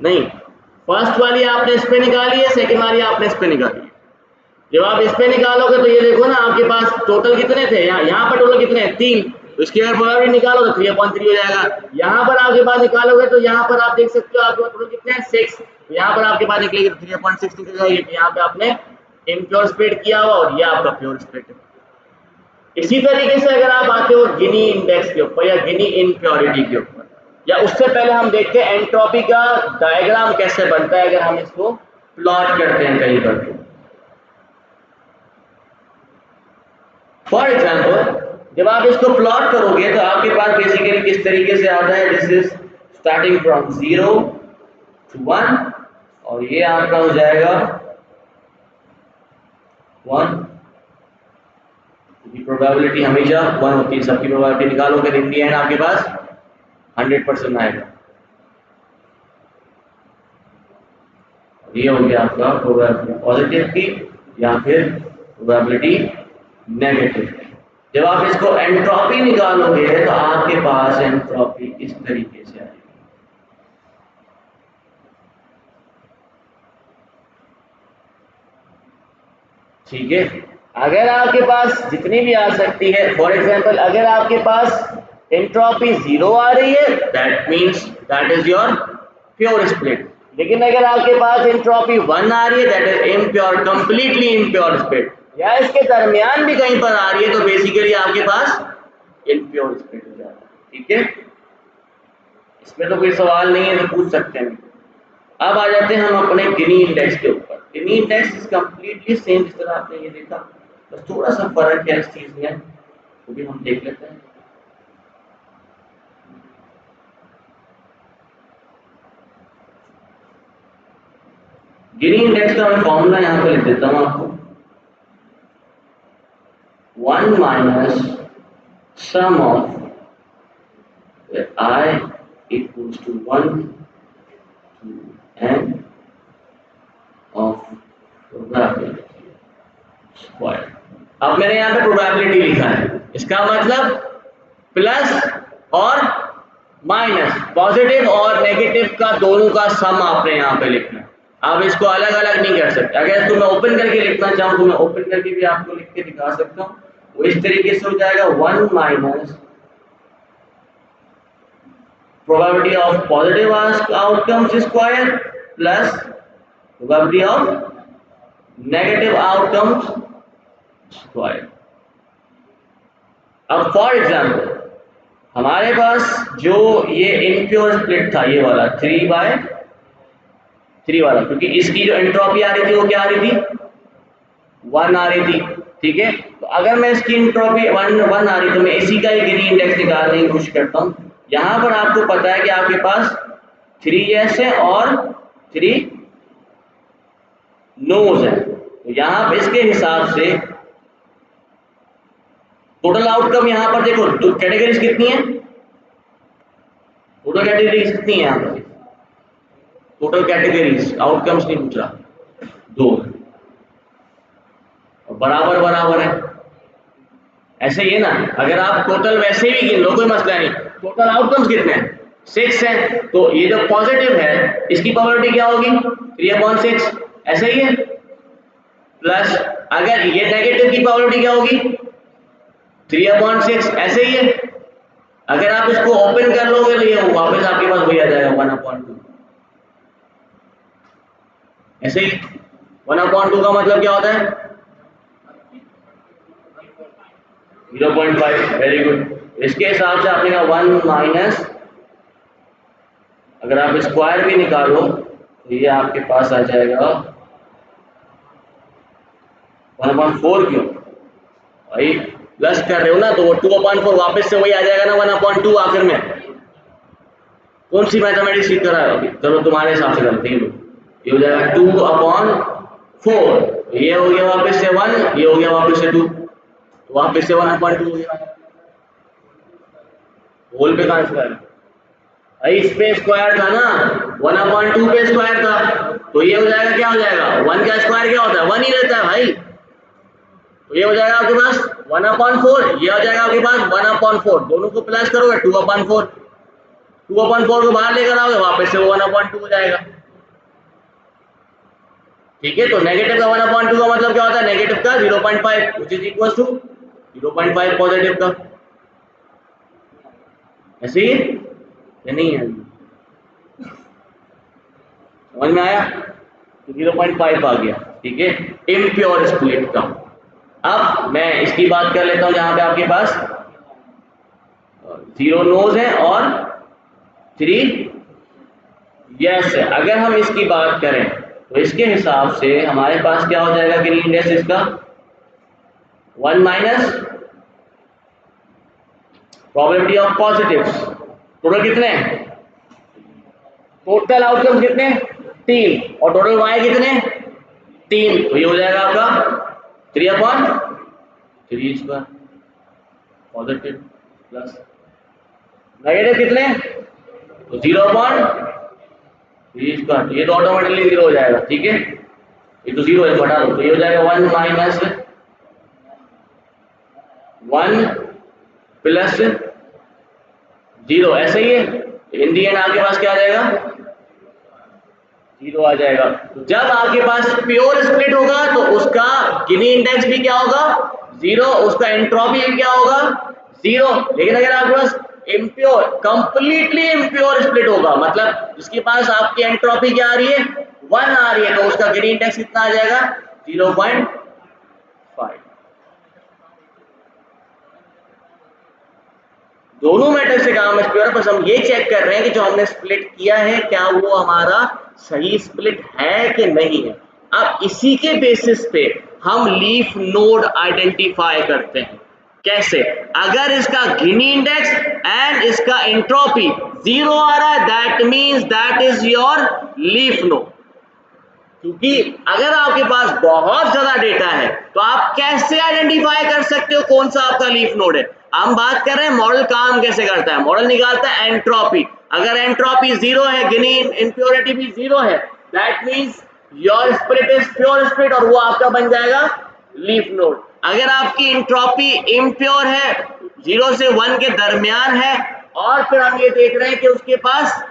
नहीं, फर्स्ट वाली आपने इस पे निकाली है, सेकंड वाली आपने इस पे निकाली है। जब आप इस पे निकालोगे तो ये देखो ना आपके पास टोटल कितने थे, यहाँ पर टोटल कितने हैं 3, तो इसकी अगर प्रोबेबिलिटी निकालो तो 3/3 हो जाएगा। यहाँ पर आपके पास निकालोगे तो यहाँ पर आप देख सकते हो आपके पास टोटल कितने हैं 6, तो यहाँ पर आपके पास निकलेगी 3/6 निकलेगा। यहाँ पे आपने इम्प्योर स्प्लिट किया हुआ और ये आपका प्योर स्प्लिट है। इसी तरीके से अगर आप आते हो गिनी इंडेक्स के ऊपर या गिनी इम्प्योरिटी के ऊपर, या उससे पहले हम देखते हैं एंट्रोपी का डायग्राम कैसे बनता है अगर हम इसको प्लॉट करते हैं कहीं पर। फॉर एग्जाम्पल जब आप इसको प्लॉट करोगे तो आपके पास बेसिकली किस तरीके से आता है, this is starting from 0 to 1 और ये आपका हो जाएगा 1 की प्रोबेबिलिटी हमेशा 1 होती है, सबकी प्रोबेबिलिटी निकालोगे इन दी एंड आपके पास 100% आएगा। ये हो गया आपका प्रोबेबिलिटी पॉजिटिव की या फिर प्रोबेबिलिटी नेगेटिव। जब आप इसको एंट्रोपी निकालोगे तो आपके पास एंट्रोपी इस तरीके से आएगी। ठीक है, अगर आपके पास जितनी भी आ सकती है, फॉर एग्जांपल अगर आपके पास एंट्रोपी 0 आ रही है that means that is your pure split. लेकिन अगर आपके पास एंट्रोपी 1 आ रही है that is impure, completely impure split, या इसके दरमियान भी कहीं पर आ रही है तो बेसिकली आपके पास इम्प्योर स्प्लिट हो जाता है। ठीक है, इसमें तो कोई सवाल नहीं है तो पूछ सकते हैं। अब आ जाते हैं हम अपने गिनी इंडेक्स के ऊपर। Gini index is completely same, जिस तरह आपने ये देखा, बस थोड़ा सा फर्क है इस चीज में, वो भी हम देख लेते हैं। गिनी इंडेक्स का मैं फॉर्मूला यहाँ पे लिख देता हूँ आपको, 1 minus sum of I equals to 1 to n of probability square। अब मैंने यहाँ पे प्रोबेबिलिटी लिखा है, इसका मतलब प्लस और माइनस, पॉजिटिव और नेगेटिव का दोनों का सम आपने यहाँ पे लिखना है। आप इसको अलग अलग नहीं कर सकते। अगर इसको मैं ओपन करके लिखना चाहूँ तो मैं ओपन करके भी आपको लिख के दिखा सकता हूँ। वो इस तरीके से हो जाएगा 1 minus probability of positive outcomes square plus probability of negative outcomes square। अब फॉर एग्जाम्पल हमारे पास जो ये इम्प्योर स्प्लिट था, ये वाला 3/3 वाला, क्योंकि इसकी जो एंट्रोपी आ रही थी वो क्या आ रही थी 1 आ रही थी। ठीक है, तो अगर मैं इसकी एंट्रोपी 1 आ रही तो मैं इसी का ही गिनी इंडेक्स निकालने की कोशिश करता हूँ। यहाँ पर आपको पता है कि आपके पास 3 yes है और 3 नोज है, तो यहाँ पर इसके हिसाब से टोटल आउटकम यहाँ पर देखो तो कैटेगरीज कितनी है टोटल कैटेगरीज कितनी है यहाँ पर? टोटल कैटेगरीज, आउटकम्स नहीं पूछ रहा, 2 और बराबर बराबर है, ऐसे ही है ना। अगर आप टोटल वैसे भी गिन लो कोई मसला नहीं, टोटल आउटकम्स कितने हैं? 6 है, तो ये जो पॉजिटिव है इसकी प्रोबेबिलिटी क्या होगी? 3/6, ऐसे ही है। प्लस अगर ये नेगेटिव की प्रोबेबिलिटी क्या होगी? 3/6, ऐसे ही है। अगर आप इसको ओपन कर लोगे तो ये वापस आपके पास वही आ जाएगा 1/2, ऐसे ही। 1/2 का मतलब क्या होता है? 0.5, वेरी गुड। इसके हिसाब से आपने कहा 1 माइनस, अगर आप स्क्वायर भी निकालो तो ये आपके पास आ जाएगा 1/4। क्यों भाई प्लस कर रहे हो ना, तो वो 2/4 वापस से वही आ जाएगा ना 1/2 आखिर में। कौन सी मैथमेटिक्स सीख कर आए हो अभी? चलो तुम्हारे हिसाब से करते हैं, ये हो जाएगा 2/4, ये हो गया वापस से 1, ये हो गया वापस से 2, तो वापस से 1/2 हो गया। होल पे कहां स्क्वायर? भाई इस पे स्क्वायर था ना, 1/2 पे स्क्वायर था, तो ये हो जाएगा, क्या हो जाएगा? 1 का स्क्वायर क्या होता है? 1 ही रहता है भाई। तो ये हो जाएगा आपके पास 1/4, ये हो जाएगा आपके पास 1/4, दोनों को प्लस करोगे 2/4, 2/4 को बाहर लेकर आओगे वापस से वो 1/2 हो जाएगा। ठीक है, तो नेगेटिव का 1/2 का मतलब क्या होता है? नेगेटिव का 0.5 which is equal to 0.5 positive का, ऐसे ही या नहीं है? समझ में आया? तो 0.5 आ गया, ठीक है, इम्प्योर स्प्लिट का। अब मैं इसकी बात कर लेता हूं जहां पे आपके पास 0 नोज है और 3 यस है। अगर हम इसकी बात करें तो इसके हिसाब से हमारे पास क्या हो जाएगा ग्रीन इंडेक्स इसका? 1 minus probability of positives. Total कितने हैं? टोटल आउटकम कितने? 3, और टोटल वाई कितने? 3, तो ये हो जाएगा आपका 3/3 स्क्वायर, पॉजिटिव प्लस नेगेटिव कितने? तो 0/3 स्क्वायर, तो ये तो ऑटोमेटिकली 0 हो जाएगा, ठीक है, ये तो 0 है, बढ़ा दो, तो ये हो जाएगा 1 माइनस 1 प्लस 0, ऐसे ही है। इन दी एंड आपके पास क्या आ जाएगा? 0 आ जाएगा। जब आपके पास प्योर स्प्लिट होगा तो उसका गिनी इंडेक्स भी क्या होगा? 0, उसका एंट्रोपी भी क्या होगा? 0। लेकिन अगर आपके पास इम्प्योर, कंप्लीटली इम्प्योर स्प्लिट होगा, मतलब जिसके पास आपकी एंट्रोपी क्या आ रही है? 1 आ रही है, तो उसका गिनी इंडेक्स कितना आ जाएगा? 0.5। दोनों मेथड से काम है, बस हम ये चेक कर रहे हैं कि जो हमने स्प्लिट किया है क्या वो हमारा सही स्प्लिट है कि नहीं है। अब इसी के बेसिस पे हम लीफ नोड आइडेंटिफाई करते हैं। कैसे? अगर इसका गिनी इंडेक्स एंड इसका एंट्रोपी 0 आ रहा है, that means that is your leaf node. क्योंकि अगर आपके पास बहुत ज्यादा डेटा है तो आप कैसे आइडेंटिफाई कर सकते हो कौन सा आपका लीफ नोड है? हम बात कर रहे हैं मॉडल काम कैसे करता है। मॉडल निकालता है एंट्रोपी, अगर एंट्रोपी 0 है, गिनी इम्प्योरिटी भी 0 है, that means your split is pure split, और वो आपका बन जाएगा लीफ नोड। अगर आपकी एंट्रोपी इम्प्योर है, 0 से 1 के दरमियान है, और फिर हम ये देख रहे हैं कि उसके पास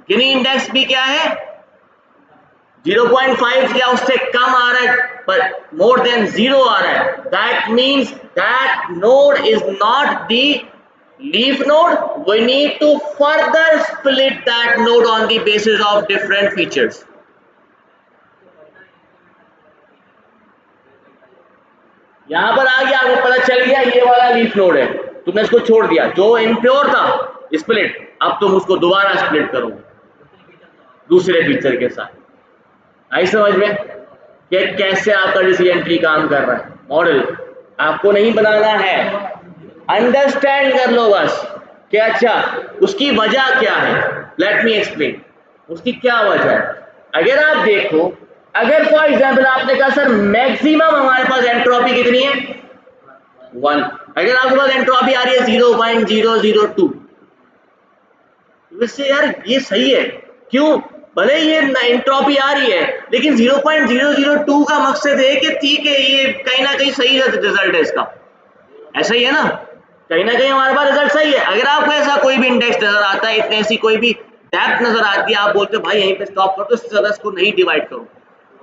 गिनी इंडेक्स भी क्या है? 0.5 या उससे कम आ रहा है, पर मोर देन 0 आ रहा है, that means that node is not the leaf node. We need to further split that node on the basis of different features. यहां पर आ गया, आपको पता चल गया ये वाला लीफ नोड है, तुमने इसको छोड़ दिया, जो इम्प्योर था स्प्लिट, अब तुम उसको दोबारा स्प्लिट करोगे दूसरे फीचर के साथ। आई समझ में कि कैसे आपका डिसीजन ट्री काम कर रहा है? मॉडल आपको नहीं बनाना है, अंडरस्टैंड कर लो बस कि अच्छा उसकी वजह क्या है। लेट मी एक्सप्लेन उसकी क्या वजह है। अगर आप देखो, अगर फॉर एग्जांपल आपने कहा सर मैक्सिमम हमारे पास एंट्रोपी कितनी है? 1। अगर आपके पास एंट्रोपी आ रही है 0.002, वैसे यार ये सही है, क्यों? भले ये एंट्रोपी आ रही है लेकिन 0.002 का मकसद है कि ठीक है ये कहीं ना कहीं सही रिजल्ट है इसका, ऐसा ही है ना, कहीं ना कहीं हमारे पास रिजल्ट सही है। अगर आपको ऐसा कोई भी इंडेक्स नजर आता है, इतनी ऐसी कोई भी डेप्थ नजर आती है, आप बोलते हो भाई यहीं पे स्टॉप कर दो, इससे ज्यादा इसको नहीं डिवाइड करो,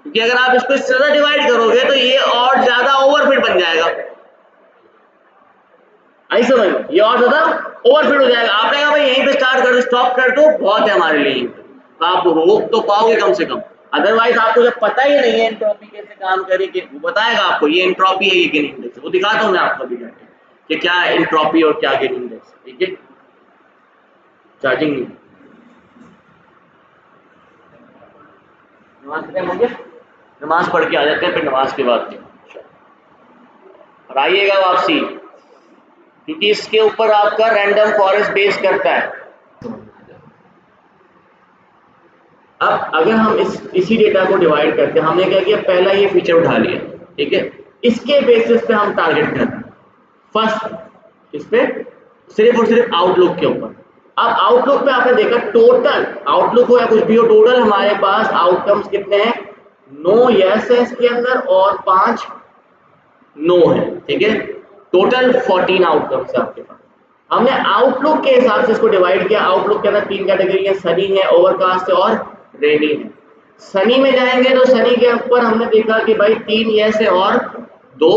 क्योंकि अगर आप इसको इससे ज्यादा डिवाइड करोगे तो ये और ज्यादा ओवरफिट बन जाएगा। आई समझ में, ये और ज्यादा ओवरफिट हो जाएगा। आपने कहा भाई यहीं पे स्टार्ट कर दो, स्टॉप कर दो, बहुत है हमारे लिए, तो आप रोक तो पाओगे कम से कम। अदरवाइज आपको जब पता ही नहीं है एंट्रोपी कैसे काम करेगी, वो बताएगा आपको ये एंट्रोपी है, ये गेन इंडेक्स है, वो दिखाता हूं मैं आपको अभी जाके कि क्या एंट्रोपी और क्या गेन इंडेक्स है। ठीक है, चार्जिंग नहीं, नमाज खत्म हो गया, नमाज पढ़ के आ जाते हैं फिर नमाज के बाद और आइएगा वापसी, क्योंकि इसके ऊपर आपका रैंडम फॉरेस्ट बेस करता है। अब अगर हम इसी डेटा को डिवाइड करते हैं, हमने क्या किया, पहला ये फीचर उठा लिया, ठीक है, इसके बेसिस पे हम टारगेट करते हैं फर्स्ट, इस पे सिर्फ और सिर्फ आउटलुक के ऊपर। अब आउटलुक पे आपने देखा टोटल आउटलुक हो या कुछ भी हो, टोटल हमारे पास आउटकम्स कितने हैं, 9 यस है इसके अंदर और 5 नो है, ठीक है, टोटल 14 आउटकम्स है आपके पास। हमने आउटलुक के हिसाब से इसको डिवाइड किया। आउटलुक के अंदर 3 कैटेगरी है, सनी है, ओवरकास्ट है और रेनी है। सनी में जाएंगे तो सनी के ऊपर हमने देखा कि भाई 3 यस है और 2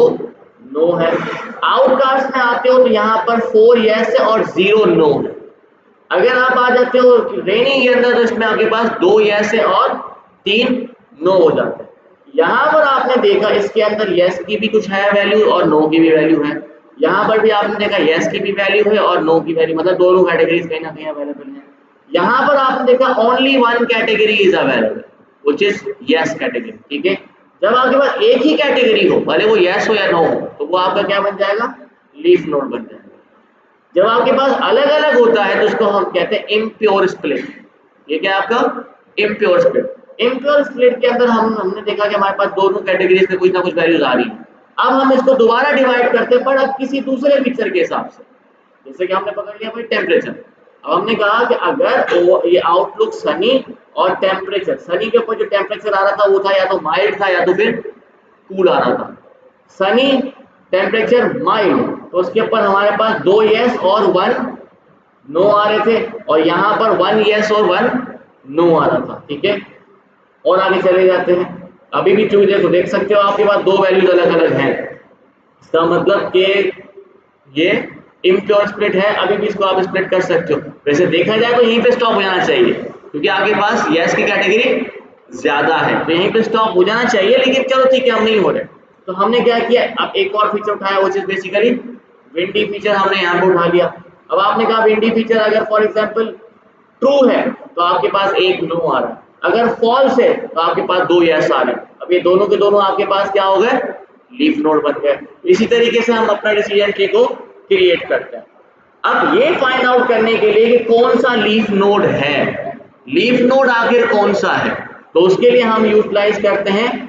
नो है। आउटकास्ट में आते हो तो यहाँ पर 4 यस है और 0 नो है। अगर आप आ जाते हो रेनी के अंदर तो इसमें आपके पास 2 यस है और 3 नो हो जाते हैं। यहाँ पर आपने देखा इसके अंदर यस की भी कुछ है वैल्यू और नो की भी वैल्यू है। यहाँ पर भी आपने देखा यस की भी वैल्यू है और नो की वैल्यू, मतलब दोनों कैटेगरीज कहीं ना कहीं अवेलेबल है। यहाँ पर आपने देखा only one category is available which is yes category, ठीक है। जब आपके पास एक ही कैटेगरी हो, भले वो यस हो या नो हो, तो वो आपका क्या बन जाएगा, लीफ नोड बन जाएगा। जब आपके पास अलग अलग होता है तो उसको हम कहते हैं इम्प्योर स्प्लिट। ये क्या है आपका इम्प्योर स्प्लिट। इम्प्योर स्प्लिट के अंदर हमने देखा कि हमारे पास दोनों कैटेगरीज में कुछ ना कुछ वैल्यूज आ रही है। अब हम इसको दोबारा डिवाइड करते हैं, पर अब किसी दूसरे पिक्चर के हिसाब से। जैसे कि हमने पकड़ लिया भाई टेम्परेचर। अब हमने कहा कि अगर ये आउटलुक सनी और टेम्परेचर, सनी के ऊपर जो टेम्परेचर आ रहा था वो था या तो माइल्ड था या तो फिर कूल आ रहा था। सनी टेम्परेचर माइल्ड, तो उसके ऊपर हमारे पास 2 यस और 1 नो आ रहे थे, और यहाँ पर 1 यस और 1 नो आ रहा था, ठीक है। और आगे चले जाते हैं, अभी भी चूज देखो, देख सकते हो आपके पास 2 वैल्यूज अलग अलग हैं। इसका मतलब कि ये इम्प्योर स्प्लिट है, अभी भी इसको आप स्प्लिट कर सकते हो। वैसे देखा जाए तो यहीं पे स्टॉप हो जाना चाहिए, क्योंकि आपके पास यस की कैटेगरी ज्यादा है, तो यहीं पे स्टॉप हो जाना चाहिए, लेकिन चलो ठीक है, हम नहीं हो रहे। तो हमने क्या किया, अब एक और फीचर उठाया, वो चीज बेसिकली विंडी फीचर हमने यहाँ पे उठा लिया। अब आपने कहा विंडी फीचर अगर फॉर एग्जांपल ट्रू है तो आपके पास एक नो आ रहा है, अगर फॉल्स है तो आपके पास 2 यस आ रहे हैं। अब ये दोनों के दोनों आपके पास क्या हो गए, लीफ नोड बन गए। इसी तरीके से हम अपना डिसीजन ट्री को क्रिएट करते हैं। अब ये फाइंड आउट करने के लिए कि कौन सा लीफ नोड है, लीफ नोड आखिर कौन सा है, तो उसके लिए हम यूटिलाइज करते हैं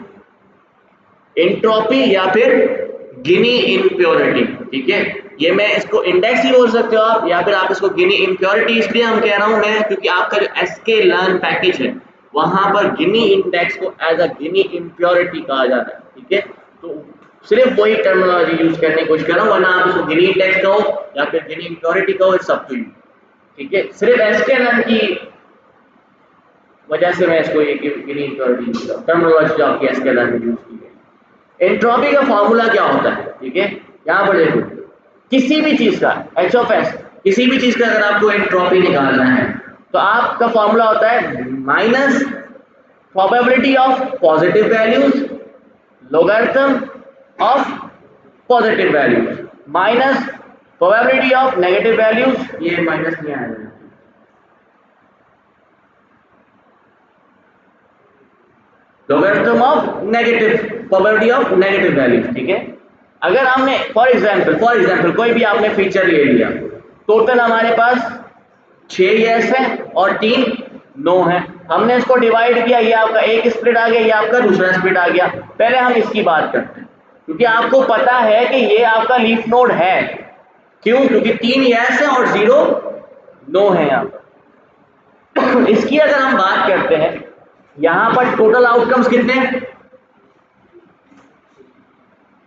एंट्रोपी या फिर गिनी इम्प्योरिटी, ठीक है। ये मैं इसको इंडेक्स ही बोल सकते हो आप, या फिर आप इसको गिनी इम्प्योरिटी इसलिए हम कह रहा हूं मैं क्योंकि आपका जो एसके लर्न पैकेज है वहां पर गिनी इंडेक्स को एज अ गिनी इम्प्योरिटी कहा जाता है, ठीक है। तो सिर्फ वही टर्मिनोलॉजी यूज करने की कोशिश कर रहा हूं, वरना आप इसको गिनी इंडेक्स कहो या फिर गिनी इम्प्योरिटी कहो, इट्स अप टू यू, ठीक है। सिर्फ एसके लर्न की वजह से मैं इसको गिनी इम्प्योरिटी यूज कर रहा हूं, टर्मिनोलॉजी जो आपकी एसके लर्न में यूज की है। एंट्रोपी का फॉर्मूला क्या होता है, ठीक है, यहाँ पर देखो, किसी भी चीज का एच ऑफ एस, किसी भी चीज का अगर आपको एंट्रोपी निकालना है तो आपका फॉर्मूला होता है minus probability of positive values logarithm of positive values minus probability of negative values, ये माइनस में आएगा, logarithm of negative probability of negative values, ठीक है। अगर हमने फॉर एग्जांपल कोई भी आपने फीचर ले लिया, टोटल हमारे पास 6 यस है और 3 नो है, हमने इसको डिवाइड किया, ये आपका एक स्प्लिट आ गया, ये आपका दूसरा स्प्लिट आ गया। पहले हम इसकी बात करते हैं, क्योंकि आपको पता है कि ये आपका लीफ नोड है, क्यों, क्योंकि 3 यस है और 0 नो है यहाँ पर। इसकी अगर हम बात करते हैं, यहां पर टोटल आउटकम्स कितने हैं?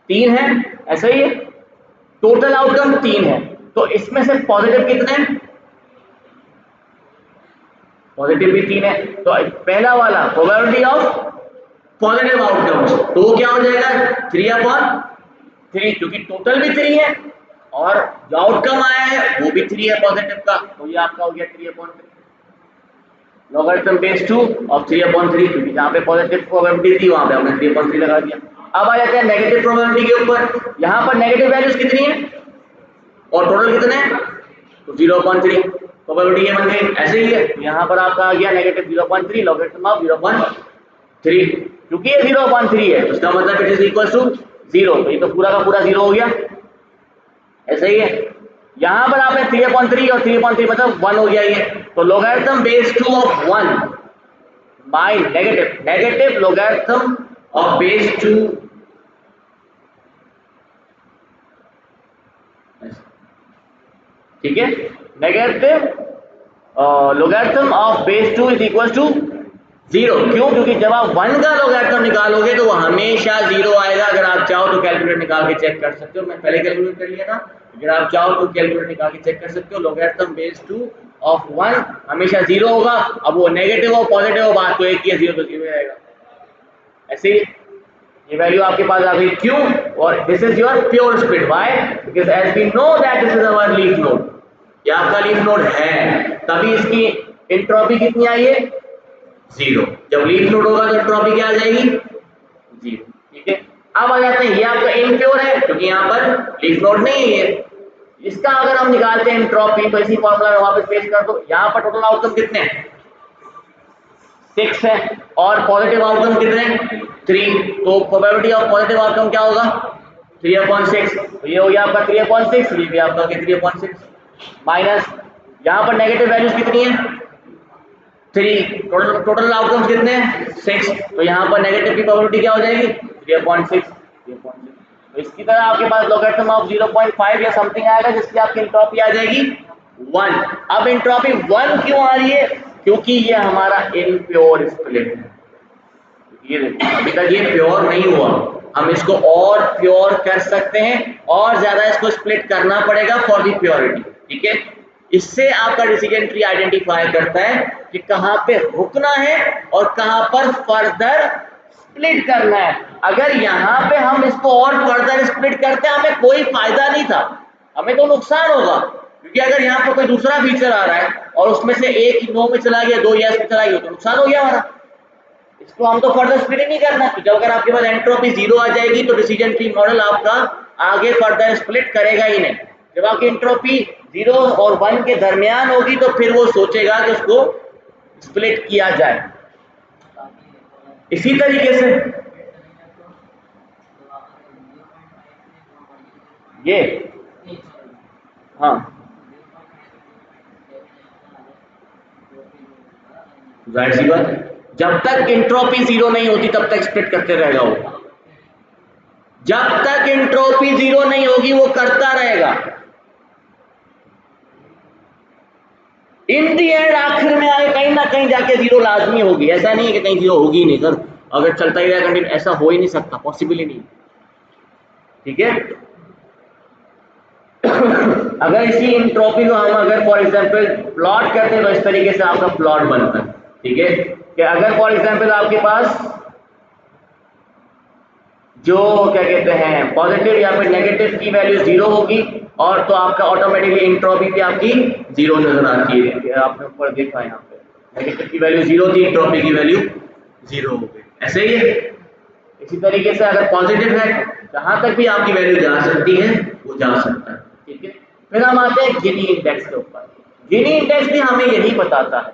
3 है, ऐसा ही है, टोटल आउटकम 3 है। तो इसमें से पॉजिटिव कितने हैं? पॉजिटिव भी 3 है। तो पहला वाला प्रोबेबिलिटी ऑफ पॉजिटिव आउटकम्स, तो वो क्या हो जाएगा? 3/3, क्योंकि टोटल भी 3 है और जो आउटकम आया है वो भी 3 है पॉजिटिव का, तो ये आपका हो गया 3/3। लॉगरिथम बेस 2 ऑफ 3/3, क्योंकि जहाँ पे पॉजिटिव प्रोबेबिलिटी थी वहां पे हमने 3/3 लगा दिया। अब आ जाते हैं नेगेटिव प्रोबेबिलिटी के ऊपर। यहाँ पर नेगेटिव वैल्यूज कितनी है और टोटल कितने हैं? तो 0/3 प्रोबेबिलिटी ये बन गई। ऐसे ही है, यहाँ पर आपका आ गया नेगेटिव 0/3 लॉगरिथम ऑफ 0/3, क्योंकि ये 0/3 है उसका मतलब इट इज इक्वल टू 0, तो ये तो पूरा का पूरा 0 हो गया। ऐसे ही है, यहाँ पर आपने 3/3 और 3/3 मतलब 1 हो गया ये, तो logarithm base 2 of 1 by negative logarithm of base 2, ठीक है, negative logarithm of base 2 is equal to 0। क्यों? क्योंकि जब आप 1 का लॉगरिथम निकालोगे तो वो हमेशा 0 आएगा। अगर आप चाहो तो कैलकुलेटर निकाल के चेक कर सकते हो, मैं पहले कैलकुलेट कर लिया था, अगर आप चाहो तो कैलकुलेटर निकाल के चेक कर सकते हो। लॉगरिथम बेस 2 ऑफ 1 हमेशा 0 होगा। अब वो नेगेटिव हो पॉजिटिव हो बात तो एक ही है, 0 तो 0 आएगा। ऐसे ही ये वैल्यू आपके पास आ गई। क्यों? और this is your pure split, why? Because as we know that this is our leaf node, ये आपका लीफ नोड है, तभी इसकी एंट्रोपी कितनी आई है? 0। जब लीफ नोड होगा तो एंट्रोपी क्या आ जाएगी? 0, ठीक है। अब आ जाते हैं, ये आपका इम्प्योर है क्योंकि यहाँ पर लीफ नोड नहीं है ये। इसका अगर हम निकालते हैं एंट्रोपी तो इसी फॉर्मूला में वापस पेश कर दो। यहाँ पर टोटल आउटकम कितने हैं? 6 है और पॉजिटिव आउटकम कितने? 3, तो प्रोबेबिलिटी ऑफ पॉजिटिव आउटकम क्या होगा? 3/6, तो ये हो गया आपका 3/6, ये भी आपका 3/6 माइनस यहाँ पर नेगेटिव वैल्यूज कितनी है? 3, टोटल आउटकम्स कितने हैं? 6, तो यहाँ पर नेगेटिव की प्रोबेबिलिटी क्या हो जाएगी? 3/6। तो इसकी तरह आपके पास लॉगरिथम ऑफ 0.5 या समथिंग आएगा जिसकी आपकी एंट्रोपी आ जाएगी 1। अब एंट्रोपी 1 क्यों आ रही है? क्योंकि ये हमारा इम्प्योर स्प्लिट है। ये देखो अभी तक ये प्योर नहीं हुआ, हम इसको और प्योर कर सकते हैं और ज्यादा इसको स्प्लिट करना पड़ेगा फॉर द प्योरिटी, ठीक है। इससे आपका डिसीजन ट्री आइडेंटिफाई करता है कि कहां पे रुकना है और कहां पर फर्दर स्प्लिट करना है। अगर यहाँ पे हम इसको और फर्दर स्प्लिट करते हैं हमें कोई फायदा नहीं था, हमें तो नुकसान होगा, क्योंकि अगर यहाँ पर कोई दूसरा फीचर आ रहा है और उसमें से एक नो में चला गया, 2 यस में चला गया तो नुकसान हो गया हमारा। इसको हम तो फर्दर स्प्लिट नहीं करना, तो जब अगर आपके पास एंट्रोपी 0 आ जाएगी तो डिसीजन ट्री मॉडल आपका आगे फर्दर स्प्लिट करेगा ही नहीं। जब आपकी एंट्रोपी 0 और 1 के दरमियान होगी तो फिर वो सोचेगा कि उसको स्प्लिट किया जाए। इसी तरीके से ये, हाँ जाहिर सी बात है, जब तक एंट्रोपी 0 नहीं होती तब तक स्प्लिट करते रहेगा वो, जब तक एंट्रोपी 0 नहीं होगी वो करता रहेगा। इन दी एंड आखिर में आगे कहीं ना कहीं जाके 0 लाजमी होगी, ऐसा नहीं है कि कहीं 0 होगी ही नहीं सर, अगर चलता ही रहेगा कंटिन्यू, ऐसा हो ही नहीं सकता, पॉसिबल ही नहीं, ठीक है। अगर इसी एंट्रोपी को हम अगर फॉर एग्जांपल प्लॉट करते हैं तो इस तरीके से आपका प्लॉट बनता है, ठीक है, कि अगर फॉर एग्जांपल आपके पास जो क्या कहते हैं पॉजिटिव या फिर नेगेटिव की वैल्यू 0 होगी और तो आपका ऑटोमेटिकली एंट्रोपी भी आपकी 0 नजर आती है। आपने ऊपर देखा है, यहाँ पे नेगेटिव की वैल्यू 0 थी, एंट्रोपी की वैल्यू 0 हो गई। ऐसे ही है, इसी तरीके से अगर पॉजिटिव है जहां तक भी आपकी वैल्यू जा सकती है वो जा सकता है, ठीक है। फिर हम आते हैं गिनी इंडेक्स के ऊपर। गिनी इंडेक्स भी हमें यही बताता है,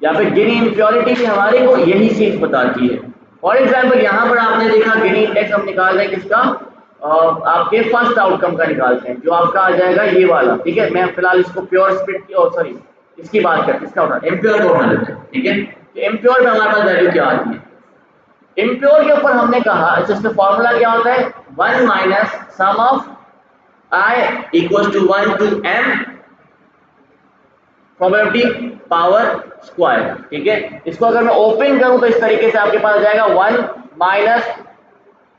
या फिर गिनी इम्प्योरिटी भी हमारे को यही चीज बताती है। फॉर एग्जाम्पल यहाँ पर आपने देखा गिनी इंडेक्स हम निकाल रहे हैं किसका, आपके फर्स्ट आउटकम का निकालते हैं जो आपका आ जाएगा ये वाला, ठीक है। मैं फिलहाल इसको प्योर स्प्लिट की और सॉरी इसकी बात करते हैं, इसका उठा इम्प्योर को उठा लेते हैं, ठीक है। तो इम्प्योर में हमारे पास वैल्यू क्या आती है? इम्प्योर के ऊपर हमने कहा इसका फॉर्मूला क्या होता है, 1 minus sum of i equal to 1 to m probability power square. ठीक है, इसको अगर मैं ओपन करूं तो इस तरीके से आपके पास आ जाएगा 1 minus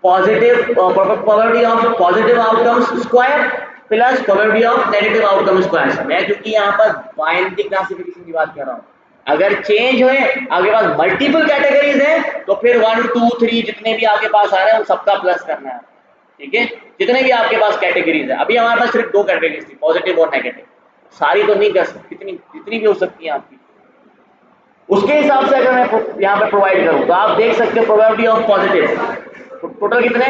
positive probability of positive outcomes square plus probability of negative outcome square. मैं क्योंकि यहाँ पर बाइनरी क्लासिफिकेशन की बात कर रहा हूँ, अगर चेंज हुए आपके पास मल्टीपल कैटेगरीज है तो फिर 1 2 3 जितने भी आपके पास आ रहे हैं उन सबका प्लस करना है। ठीक है, जितने भी आपके पास कैटेगरीज है, अभी हमारे पास सिर्फ 2 कैटेगरीज थी, पॉजिटिव और नेगेटिव, सारी तो नहीं कर सकती, जितनी भी हो सकती है आपकी, उसके हिसाब से अगर मैं यहाँ पे प्रोवाइड करूँ तो आप देख सकते हो प्रोबेबिलिटी ऑफ पॉजिटिव टोटल कितने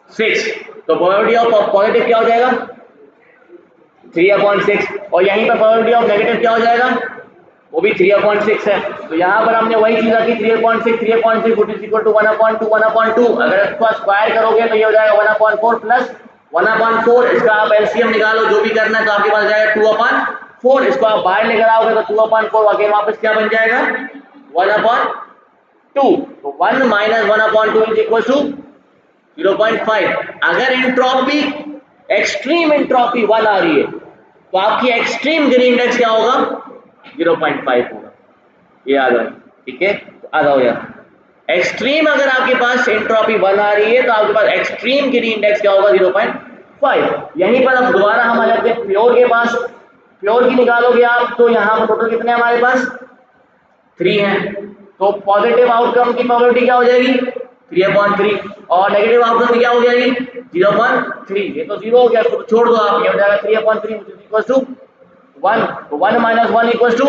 6, तो प्रोबेबिलिटी ऑफ पॉजिटिव क्या हो जाएगा 3/6 और यहीं पर प्रोबेबिलिटी ऑफ नेगेटिव क्या हो जाएगा वो भी 3/6 है। तो यहाँ पर हमने वही चीज रखी 3/6 which is equal to 1/2 अगर इसको स्क्वायर करोगे तो ये हो जाएगा 1/4 प्लस 1/4, इसका आप एलसीएम निकालो जो भी करना है तो आपके पास जाएगा 2/4, इसको आप बाहर लेकर आओगे तो 2/4 अगेन वापस क्या बन जाएगा 1/2, तो 1 माइनस 1/2 इज इक्वल टू 0.5। अगर एंट्रोपी एक्सट्रीम एंट्रोपी 1 आ रही है तो आपकी एक्सट्रीम ग्रीन इंडेक्स क्या होगा 0.5 होगा, ये आ जाओ। ठीक है, तो आ जाओ यार, एक्सट्रीम अगर आपके पास एंट्रोपी 1 आ रही है तो आपके पास एक्सट्रीम ग्रीन इंडेक्स क्या होगा 0.5। यहीं पर अब दोबारा हम आ जाते हैं प्योर के पास, प्योर की निकालोगे आप तो यहाँ पर टोटल कितने हमारे पास 3 है, तो पॉजिटिव आउटकम की प्रोबेबिलिटी क्या हो जाएगी 3/3 और नेगेटिव आउटकम की क्या हो जाएगी 0.3, ये तो 0 हो गया, तो छोड़ दो आप, ये हो जाएगा 3/3 इक्वल टू 1, तो 1 माइनस 1 इक्वल टू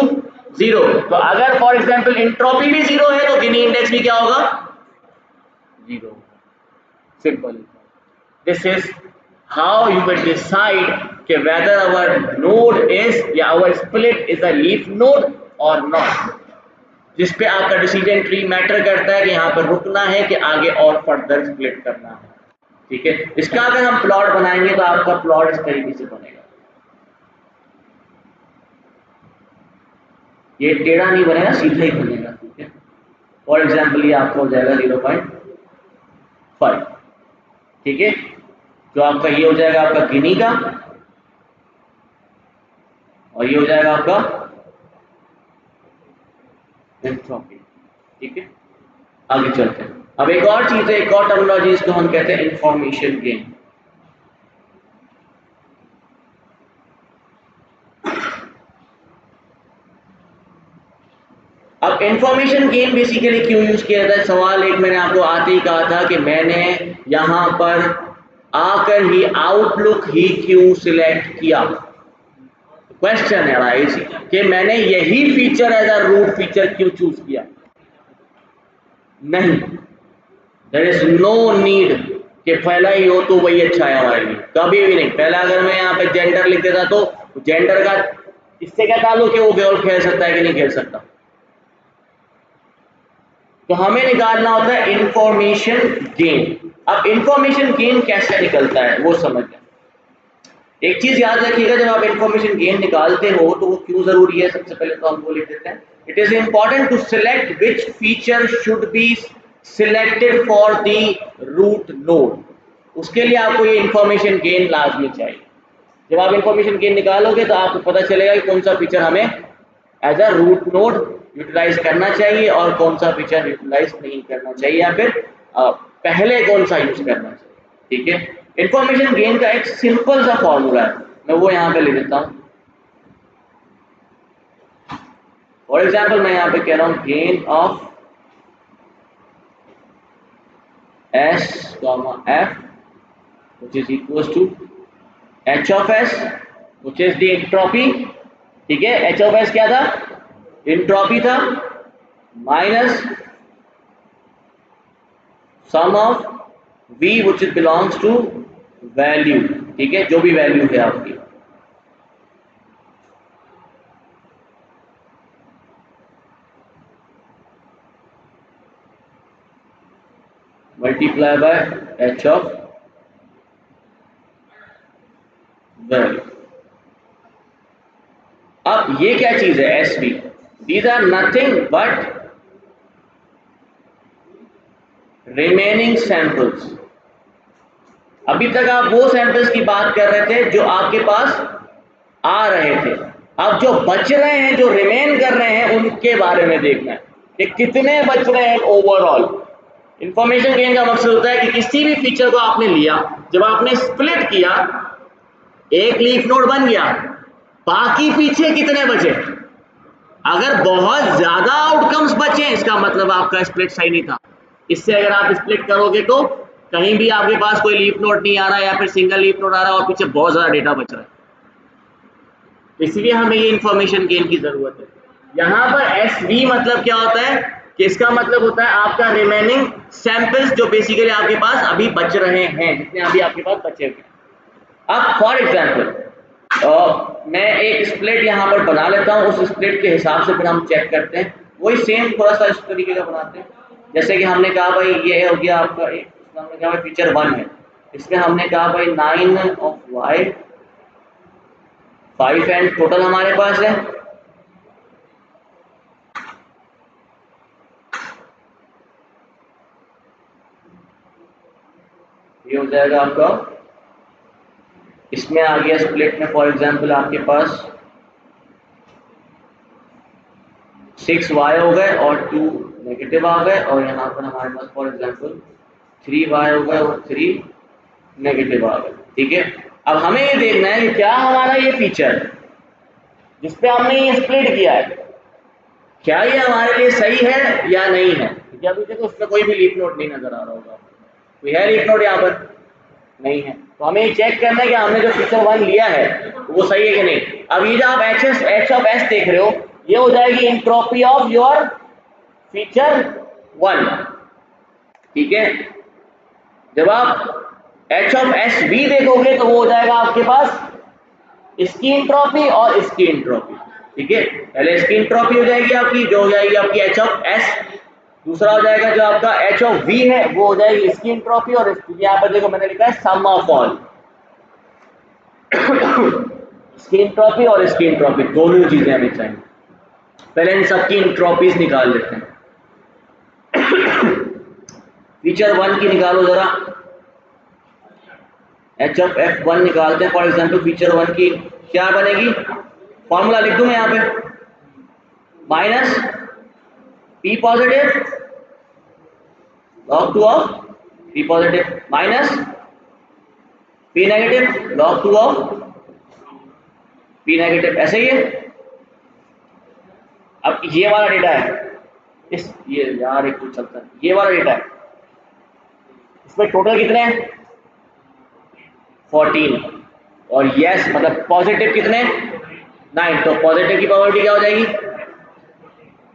0। तो अगर फॉर एग्जांपल एंट्रोपी भी 0 है तो गिनी इंडेक्स भी क्या होगा 0, simple. This is how you will decide कि whether our node is या our split is a leaf node or not, जिस पे आपका डिसीजन ट्री मैटर करता है कि यहाँ पर रुकना है कि आगे और फर्दर स्प्लिट करना है। ठीक है, इसका अगर हम प्लॉट बनाएंगे तो आपका प्लॉट इस तरीके से बनेगा, ये टेढ़ा नहीं बनेगा, सीधा ही बनेगा। ठीक है, फॉर एग्जाम्पल ये आपका हो जाएगा 0.5। ठीक है, जो आपका ये हो जाएगा आपका गिनी का और ये हो जाएगा आपका एंट्रोपी। ठीक है, आगे चलते हैं। अब एक और चीज है, एक और टर्मिनोलॉजी, इसको हम कहते हैं इंफॉर्मेशन गेन। अब इंफॉर्मेशन गेन बेसिकली क्यों यूज किया जाता है, सवाल एक मैंने आपको आते ही कहा था कि मैंने यहां पर आकर ही आउटलुक ही क्यों सिलेक्ट किया। क्वेश्चन है राइज कि मैंने यही feature as a root feature क्यों चूज किया। नहीं, देयर इज नो नीड कि पहला ही हो तो वही अच्छा है हमारे लिए, कभी भी नहीं। पहला अगर मैं यहाँ पे जेंडर लिख देता तो जेंडर का इससे क्या ताल्लुक है वो गोल्फ खेल सकता है कि नहीं खेल सकता। तो हमें निकालना होता है इंफॉर्मेशन गेन। अब इंफॉर्मेशन गेन कैसे निकलता है वो समझ लें। एक चीज याद रखिएगा, जब आप इंफॉर्मेशन गेन निकालते हो तो वो क्यों जरूरी है, सबसे पहले तो हम वो लिख देते हैं। It is important to select which feature should be selected for the root node. उसके लिए आपको ये इंफॉर्मेशन गेन लाजमी चाहिए। जब आप इंफॉर्मेशन गेन निकालोगे तो आपको पता चलेगा कि कौन सा फीचर हमें as a root node utilise करना चाहिए और कौन सा फीचर यूटिलाइज नहीं करना चाहिए, या फिर पहले कौन सा यूज करना चाहिए। ठीक है, इंफॉर्मेशन गेन का एक सिंपल सा फॉर्मूला है, मैं वो यहाँ पे लिख देता हूँ। फॉर एग्जाम्पल मैं यहाँ पे कह रहा हूँ gain of S, F which is equals to H of S which is the entropy। ठीक है, H of S क्या था, एंट्रोपी था, minus sum of V which belongs to value. ठीक है, जो भी वैल्यू है आपकी, multiply by H of value. अब ये क्या चीज है SV, these are nothing but remaining samples. अभी तक आप वो सैंपल्स की बात कर रहे थे जो आपके पास आ रहे थे, अब जो बच रहे हैं, जो रिमेन कर रहे हैं, उनके बारे में देखना है कि कितने बच रहे हैं ओवरऑल। इंफॉर्मेशन गेन का मकसद होता है कि किसी भी फीचर को आपने लिया, जब आपने स्प्लिट किया, एक लीफ नोड बन गया, बाकी पीछे कितने बचे। अगर बहुत ज्यादा आउटकम्स बचे, इसका मतलब आपका स्प्लिट सही नहीं था। इससे अगर आप स्प्लिट करोगे तो कहीं भी आपके पास कोई लीफ नोड नहीं आ रहा है, या फिर सिंगल लीफ नोड आ रहा है और पीछे बहुत ज्यादा डेटा बच रहा है। इसलिए हमें ये इंफॉर्मेशन गेन की जरूरत है। यहाँ पर SV मतलब क्या होता है कि इसका मतलब होता है आपका रिमेनिंग सैंपल्स, जो बेसिकली आपके पास अभी बच रहे हैं, जितने अभी आपके पास बचे हुए। अब फॉर एग्जांपल मैं एक स्प्लिट यहाँ पर बना लेता हूँ, उस स्प्लिट के हिसाब से फिर हम चेक करते हैं। वही सेम थोड़ा सा इस तरीके का बनाते हैं। जैसे कि हमने कहा भाई ये हो गया आपका, हमने कहा भाई फीचर 1 है, इसमें हमने कहा भाई 9 ऑफ y 5 एंड टोटल हमारे पास है। ये हो जाएगा आपका, इसमें आ गया स्प्लिट में फॉर एग्जांपल आपके पास 6y हो गए और 2 नेगेटिव आ गए, और यहाँ पर हमारे पास फॉर एग्जांपल 3y हो गए और 3 नेगेटिव आ गए। ठीक है, अब हमें ये देखना है कि क्या हमारा ये फीचर जिसपे हमने ये स्प्लिट किया है, क्या ये हमारे लिए सही है या नहीं है। क्योंकि अभी देखो उसमें कोई भी लीफ नोड नहीं नजर आ रहा होगा, कोई है लीफ नोड यहाँ पर नहीं है, तो हमें ये चेक करना है कि हमने जो फीचर 1 लिया है वो सही है कि नहीं। अब ये जो आप H ऑफ S देख रहे हो, ये हो जाएगी एंट्रोपी ऑफ योर फीचर 1। ठीक है, जब आप H ऑफ S भी देखोगे तो वो हो जाएगा आपके पास इसकी एंट्रोपी और इसकी एंट्रोपी। ठीक है, पहले इसकी एंट्रोपी हो जाएगी आपकी, जो हो जाएगी आपकी H ऑफ S। दूसरा हो जाएगा जो आपका H ऑफ V है, वो हो जाएगी इसकी एंट्रोपी, और यहाँ पर देखो मैंने लिखा है सम ऑफ ऑल। इसकी एंट्रोपी और इसकी एंट्रोपी दोनों चीजें हमें चाहिए। पहले इन सबकी एंट्रोपीज निकाल लेते हैं। फीचर 1 की निकालो जरा, H ऑफ F1 निकालते हैं। फॉर एग्जांपल फीचर 1 की क्या बनेगी, फॉर्मूला लिख दूं मैं यहाँ पे, minus P positive log 2 of P positive minus P negative log 2 of P negative. ऐसे ही है। अब ये वाला डेटा है, ये यार एक कुछ चलता है, ये वाला डेटा है, इसमें टोटल कितने हैं 14, और यस मतलब पॉजिटिव कितने 9, तो पॉजिटिव की प्रोबेबिलिटी क्या हो जाएगी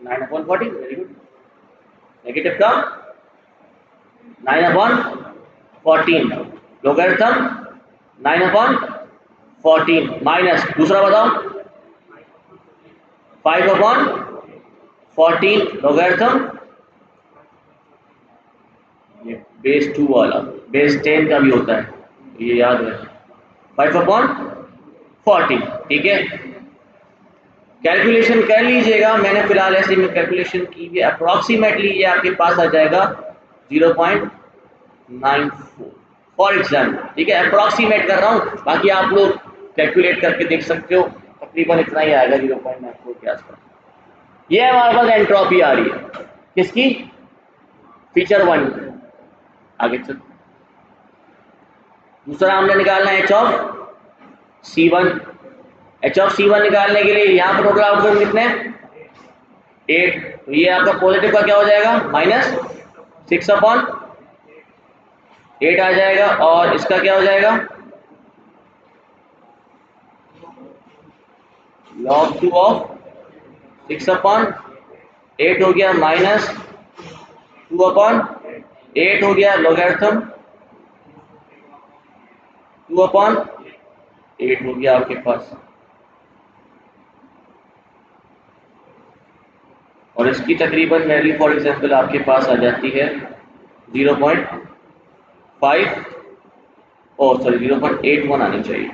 9/14। Very good. नेगेटिव का 9/14, लोगरिथम 9/14 माइनस दूसरा बताओ 5/14 लोगरिथम, ये बेस 2 वाला, बेस 10 का भी होता है, ये याद रखें 5/14। ठीक है, कैलकुलेशन कर लीजिएगा, मैंने फिलहाल ऐसे में कैलकुलेशन की है, अप्रोक्सीमेटली ये आपके पास आ जाएगा 0.94 फॉर एग्जाम्पल। ठीक है, अप्रोक्सीमेट कर रहा हूँ, बाकी आप लोग कैलकुलेट करके देख सकते हो, तकरीबन इतना ही आएगा 0.94 के आसपास। ये हमारे पास एंट्रोपी आ रही है किसकी, फीचर 1। आगे चल, दूसरा हमने निकालना है H of C1। H of C1 निकालने के लिए यहाँ पर टोटल आउटपुट कितने 8, तो ये आपका पॉजिटिव का क्या हो जाएगा -6/8 आ जाएगा, और इसका क्या हो जाएगा log 2 ऑफ 6/8 हो गया, -2/8 हो गया, लोगरिथम 2/8 हो गया आपके पास, और इसकी तकरीबन वैल्यू फॉर एग्जांपल आपके पास आ जाती है 0.5 और सॉरी 0.81 आनी चाहिए।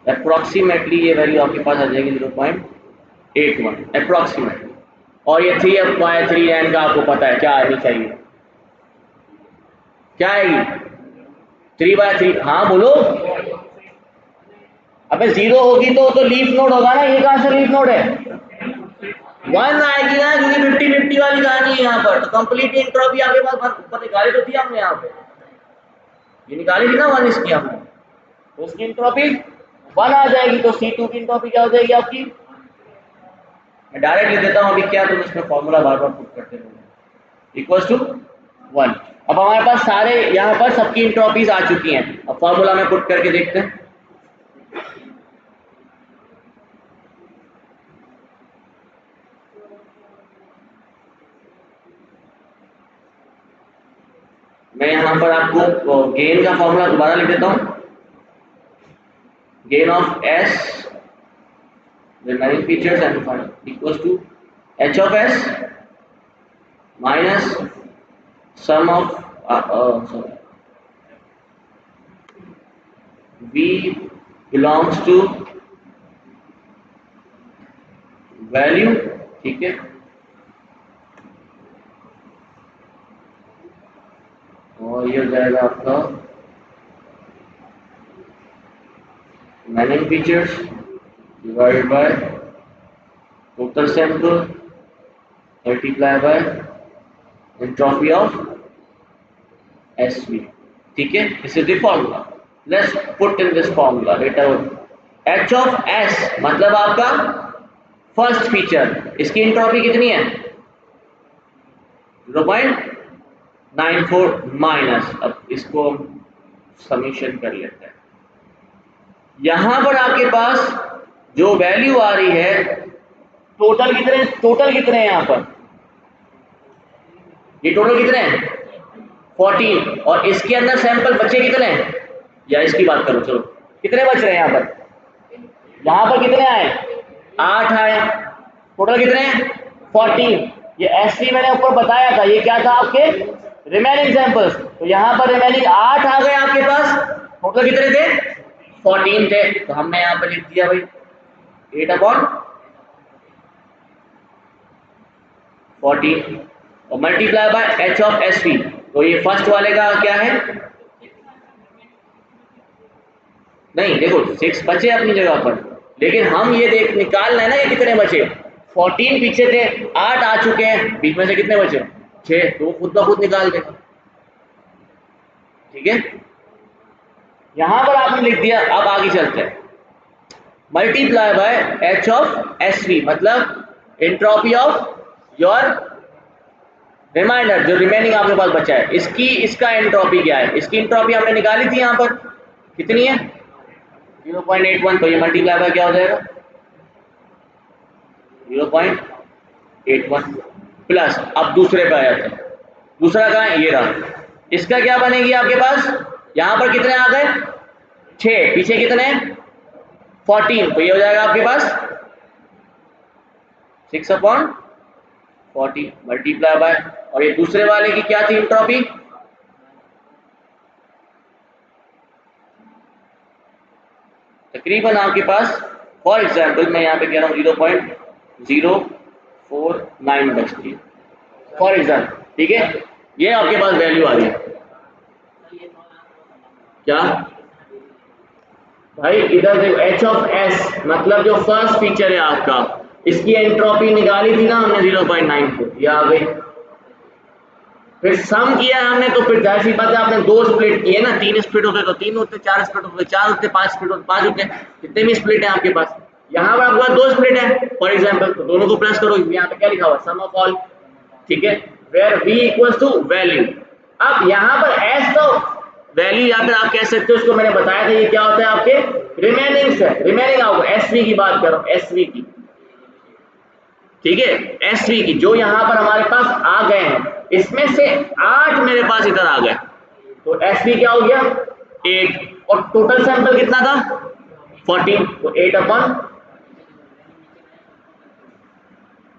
अप्रोक्सीमेटली ये वैल्यू आपके पास आ जाएगी 0.81 अप्रोक्सीमेटली। और ये 3/3 एन का आपको पता है क्या आनी चाहिए, क्या आएगी 3/3। हाँ बोलो अबे 0 होगी तो लीफ नोड होगा ना, ये कहां से लीफ नोड है? 1 आएगी ना, क्योंकि 50-50 वाली कहानी है यहाँ पर। तो कंप्लीट एंट्रोपी आपके पास ऊपर निकाली तो थी हमने, यहाँ पे ये निकाली थी ना 1 इसकी हमने, तो इसकी एंट्रोपी 1 आ जाएगी। तो C2 की एंट्रोपी क्या हो जाएगी आपकी? मैं डायरेक्ट लिख देता हूँ अभी, क्या तुम इसमें फॉर्मूला बार बार पुट करते रहोगे, इक्वल्स टू 1। अब हमारे पास सारे यहाँ पर सबकी एंट्रोपीज आ चुकी हैं। अब फॉर्मूला में पुट करके देखते हैं। मैं यहाँ पर आपको गेन का फॉर्मूला दोबारा लिख देता हूँ। Gain of S remaining features and equals to H of S minus sum of sorry, V belongs to value, ठीक है। और ये हो जाएगा आपका remaining features divided by total sample multiply by entropy of SV, ठीक है। This is the formula. Let's put in this formula later on. H of S मतलब आपका फर्स्ट फीचर, इसकी एंट्रोपी कितनी है? 0.94 माइनस, अब इसको समीशन कर लेते हैं। यहां पर आपके पास जो वैल्यू आ रही है, टोटल कितने हैं यहाँ पर? ये टोटल कितने हैं? 14। और इसके अंदर सैंपल बचे कितने हैं? या इसकी बात करो, चलो कितने बच रहे हैं यहाँ पर? यहाँ पर कितने आए? 8 आए। टोटल कितने हैं? 14। ये SV मैंने ऊपर बताया था, ये क्या था आपके रिमेनिंग सैंपल्स। तो यहाँ पर रिमेनिंग 8 आ गए आपके पास। टोटल कितने थे? 14 थे। तो हमने यहाँ पर लिख दिया भाई 8/14 और multiply by H of SV। तो ये फर्स्ट वाले का क्या है? नहीं देखो 6 बचे अपनी जगह पर, लेकिन हम ये देख निकालना है ना ये कितने बचे। 14 पीछे थे, 8 आ चुके हैं, बीच में से कितने बचे? 6। तो वो खुद ब खुद निकाल देगा, ठीक है। यहां पर आपने लिख दिया। अब आगे चलते हैं। Multiply by H of SV मतलब एंट्रोपी ऑफ योर रिमाइंडर, जो रिमेनिंग आपके पास बचा है, इसका एंट्रोपी क्या है? इसकी एंट्रोपी हमने निकाली थी यहाँ पर, कितनी है? 0.81। तो ये मल्टीप्लाई बाय क्या हो जाएगा? 0.81 प्लस। अब दूसरे पे आ जाते हैं। दूसरा कहाँ है? ये रहा। इसका क्या बनेगी आपके पास? यहां पर कितने आ गए? 6। पीछे कितने? 14। तो ये हो जाएगा आपके पास 6/14 मल्टीप्लाई बाय। और ये दूसरे वाले की क्या थी एंट्रोपी? तकरीबन आपके पास, फॉर एग्जाम्पल मैं यहाँ पे कह रहा हूँ 0.049 बचती है फॉर एग्जाम्पल, ठीक है। ये आपके पास वैल्यू आ रही है। क्या भाई? इधर देखो H of S मतलब जो फर्स्ट फीचर है आपका, इसकी एंट्रोपी निकाली थी ना हमने 0.94, ये आ गई। फिर सम किया हमने, तो फिर जाहिर सी बात है आपने 2 स्प्लिट किए ना, 3 स्प्लिट होते तो 3 होते, 4 स्प्लिट होते 4 होते, 5 स्प्लिट होते 5 होते, कितने भी स्प्लिट है आपके पास। यहाँ पर आपके पास 2 स्प्लिट है फॉर एग्जाम्पल, तो दोनों को प्लस करो। यहाँ पे क्या लिखा हुआ? सम ऑफ ऑल, ठीक है, where V equals to value. अब यहाँ पर S तो वैल्यू, या फिर आप कह सकते हो, उसको मैंने बताया था ये क्या होता है आपके रिमेनिंग है। रिमेनिंग आओ SV की बात करो, SV की, ठीक है, SV की, जो यहाँ पर हमारे पास आ गए हैं, इसमें से 8 मेरे पास इधर आ गए। तो SV क्या हो गया? 8। और टोटल सैंपल कितना था? 14। तो 8/,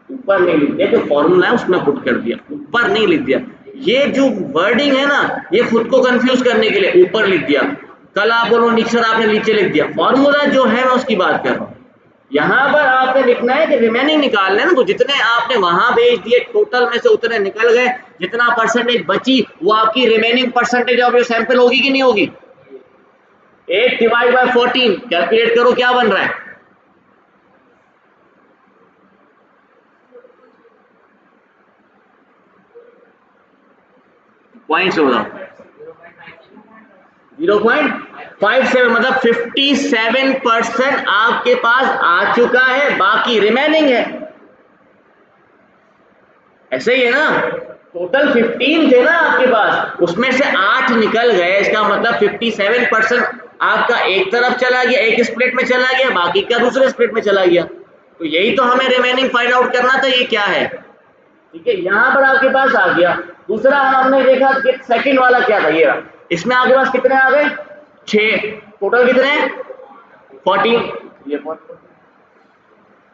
ऊपर नहीं लिख दिया, जो फॉर्मूला है उसमें पुट कर दिया, ऊपर नहीं लिख दिया। ये जो वर्डिंग है ना, ये खुद को कंफ्यूज करने के लिए ऊपर लिख दिया। कल आप बोलो निक्सर, आपने नीचे लिख दिया। फॉर्मूला जो है मैं उसकी बात कर रहा हूँ। यहाँ पर आपने लिखना है कि रिमेनिंग निकालना है ना, तो जितने आपने वहां भेज दिए टोटल में से उतने निकल गए, जितना परसेंटेज बची वो आपकी remaining percentage of your sample होगी कि नहीं होगी? 8 डिवाइड बाय 14 कैलकुलेट करो क्या बन रहा है। पॉइंट से बताओ। 0.57 मतलब 57% आपके पास आ चुका है, बाकी रिमेनिंग है। ऐसे ही है ना, टोटल 15 थे ना आपके पास, उसमें से 8 निकल गए, इसका मतलब 57% आपका एक तरफ चला गया, एक स्प्लिट में चला गया, बाकी का दूसरे स्प्लिट में चला गया। तो यही तो हमें रिमेनिंग फाइंड आउट करना था, ये क्या है। ठीक है, यहां पर आपके पास आ गया। दूसरा हमने देखा कि सेकंड वाला क्या था, ये इसमें आपके पास कितने आ गए, 6, टोटल कितने 14। ये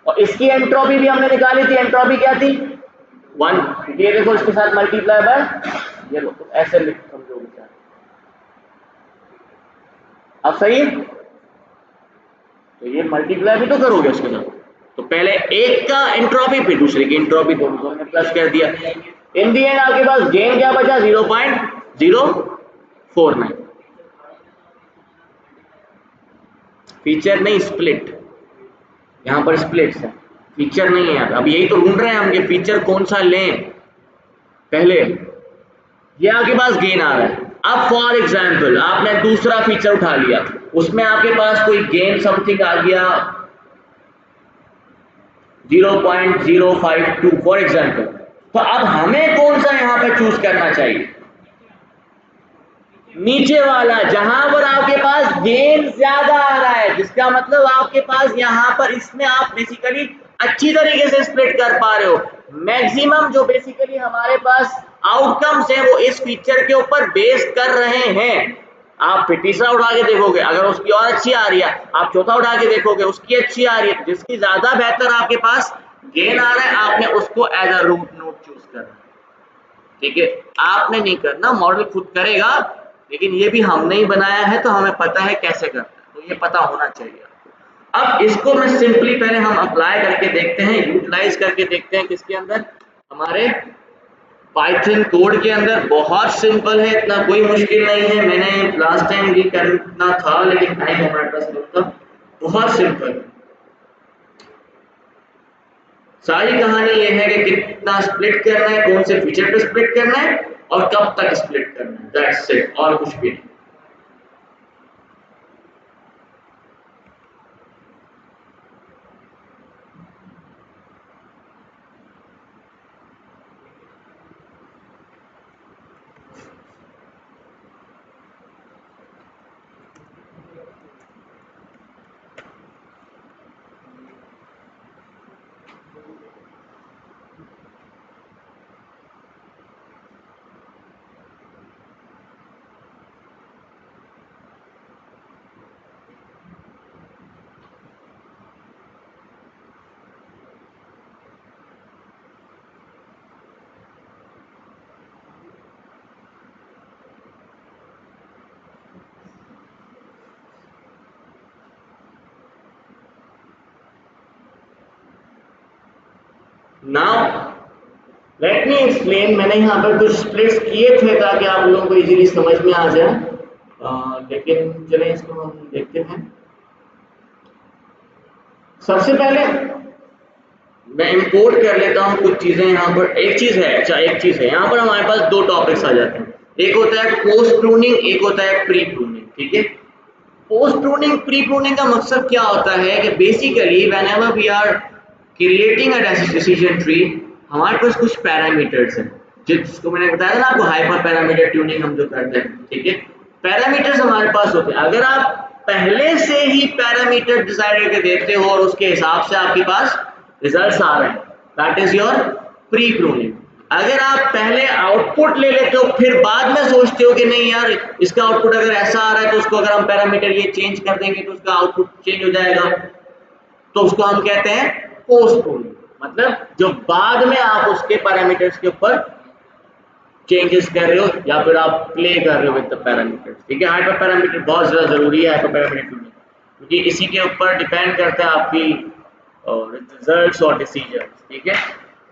और इसकी एंट्रोपी भी हमने निकाली थी, एंट्रोपी क्या थी 1। ये देखो इसके साथ मल्टीप्लाई बाय, ये लो ऐसे लिख समझोगे क्या, अब सही है। तो ये मल्टीप्लाई भी तो करोगे उसके साथ, तो पहले एक का एंट्रोपी फिर दूसरे की एंट्रोपी, दोनों को हमने प्लस कर दिया। इन दी एंड आपके पास गेन क्या बचा 0.049। फीचर नहीं स्प्लिट, यहां पर स्प्लिट्स है, फीचर नहीं है यार। अब यही तो ढूंढ रहे हैं हम कि फीचर कौन सा लें। पहले ये आपके पास गेन आ रहा है, अब फॉर एग्जांपल आपने दूसरा फीचर उठा लिया, उसमें आपके पास कोई गेन समथिंग आ गया 0.052 फॉर एग्जांपल। तो अब हमें कौन सा यहां पे चूज करना चाहिए, नीचे वाला जहां पर आपके पास गेन ज्यादा आ रहा है, जिसका मतलब आपके पास यहां पर इसमें आप बेसिकली अच्छी तरीके से स्प्लिट कर पा रहे हो। मैक्सिमम जो बेसिकली हमारे पास आउटकम्स हैं वो इस फीचर के ऊपर बेस कर रहे हैं। आप फिर तीसरा उठा के देखोगे, अगर उसकी और अच्छी आ रही है, आप चौथा उठा के देखोगे उसकी अच्छी आ रही है, जिसकी ज्यादा बेहतर आपके पास गेन आ रहा है आपने उसको as a root node choose करना है। ठीक है, आपने नहीं करना, मॉडल खुद करेगा, लेकिन ये भी हमने ही बनाया है तो हमें पता है कैसे करना है, तो ये पता होना चाहिए आपको। अब इसको मैं सिंपली पहले हम अप्लाई करके देखते हैं, यूटिलाइज करके देखते हैं किसके अंदर, हमारे पाइथन कोड के अंदर। बहुत सिंपल है, इतना कोई मुश्किल नहीं है, मैंने लास्ट टाइम भी करना था लेकिन टाइम हमारे पास नहीं था। बहुत सिंपल है, सारी कहानी ये है कि कितना स्प्लिट करना है, कौन से फीचर पे स्प्लिट करना है और कब तक स्प्लिट करना है, दैट्स इट, और कुछ भी नहीं। नाउ लेट मी एक्सप्लेन, मैंने यहाँ पर कुछ स्प्लिट्स किए थे ताकि आप लोगों को इजीली समझ में आ जाए, लेकिन चलें इसको हम देखते हैं। सबसे पहले मैं इंपोर्ट कर लेता हूँ कुछ चीजें यहाँ पर। एक चीज है, अच्छा एक चीज है, यहाँ पर हमारे पास दो टॉपिक्स आ जाते हैं, एक होता है पोस्ट प्रूनिंग, एक होता है प्री प्रूनिंग। ठीक है, पोस्ट प्रूनिंग प्री प्रूनिंग का मकसद क्या होता है कि basically whenever we are creating a decision tree, हमारे पास कुछ पैरामीटर्स हैं, जिसको मैंने बताया था ना आपको, हाइपर पैरामीटर ट्यूनिंग हम जो करते हैं। ठीक है, पैरामीटर्स हमारे पास होते हैं, अगर आप पहले से ही पैरामीटर डिसाइड करके देते हो और उसके हिसाब से आपके पास रिजल्ट्स आ रहे हैं, that is your pre pruning. अगर आप पहले आउटपुट ले लेते हो फिर बाद में सोचते हो कि नहीं यार इसका आउटपुट अगर ऐसा आ रहा है तो उसको अगर हम पैरामीटर ये चेंज कर देंगे तो उसका आउटपुट चेंज हो जाएगा, तो उसको हम कहते हैं पोस्ट प्रूनिंग। मतलब जो बाद में आप उसके पैरामीटर्स के ऊपर चेंजेस कर रहे हो या फिर आप प्ले कर रहे हो विद द पैरामीटर्स। ठीक है, हाइपर पैरामीटर बहुत ज्यादा जरूरी है, हाइपर पैरामीटर में, क्योंकि इसी के ऊपर डिपेंड करता है आपकी रिजल्ट्स और डिसीजन। ठीक है,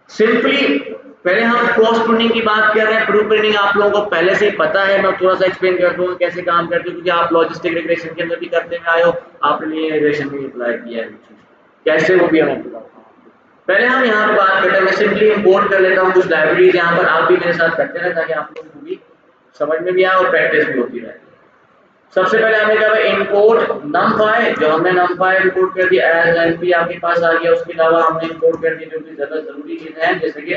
सिंपली पहले हम क्रॉस प्रूनिंग की बात कर रहे हैं। प्रू प्रूनिंग आप लोगों को पहले से ही पता है, मैं थोड़ा सा एक्सप्लेन कर दूंगा कैसे काम करती है, क्योंकि आप लॉजिस्टिक रिग्रेशन के अंदर भी करते हुए आए हो, आपने ये रिग्रेशन भी अप्लाई किया है, कैसे वो भी हम बताता हूँ। पहले हम यहाँ पर बात करते हैं, मैं सिंपली इंपोर्ट कर लेता हूँ कुछ लाइब्रेरीज यहाँ पर, आप भी मेरे साथ करते रहे ताकि आप लोगों को भी समझ में भी आए और प्रैक्टिस भी होती रहे। सबसे पहले हमें क्या है, इंपोर्ट numpy, जो हमने numpy इंपोर्ट कर दिया, एज np आपके पास आ गया। उसके अलावा हमने इंपोर्ट कर दिया जो कि ज्यादा जरूरी चीजें हैं, जैसे कि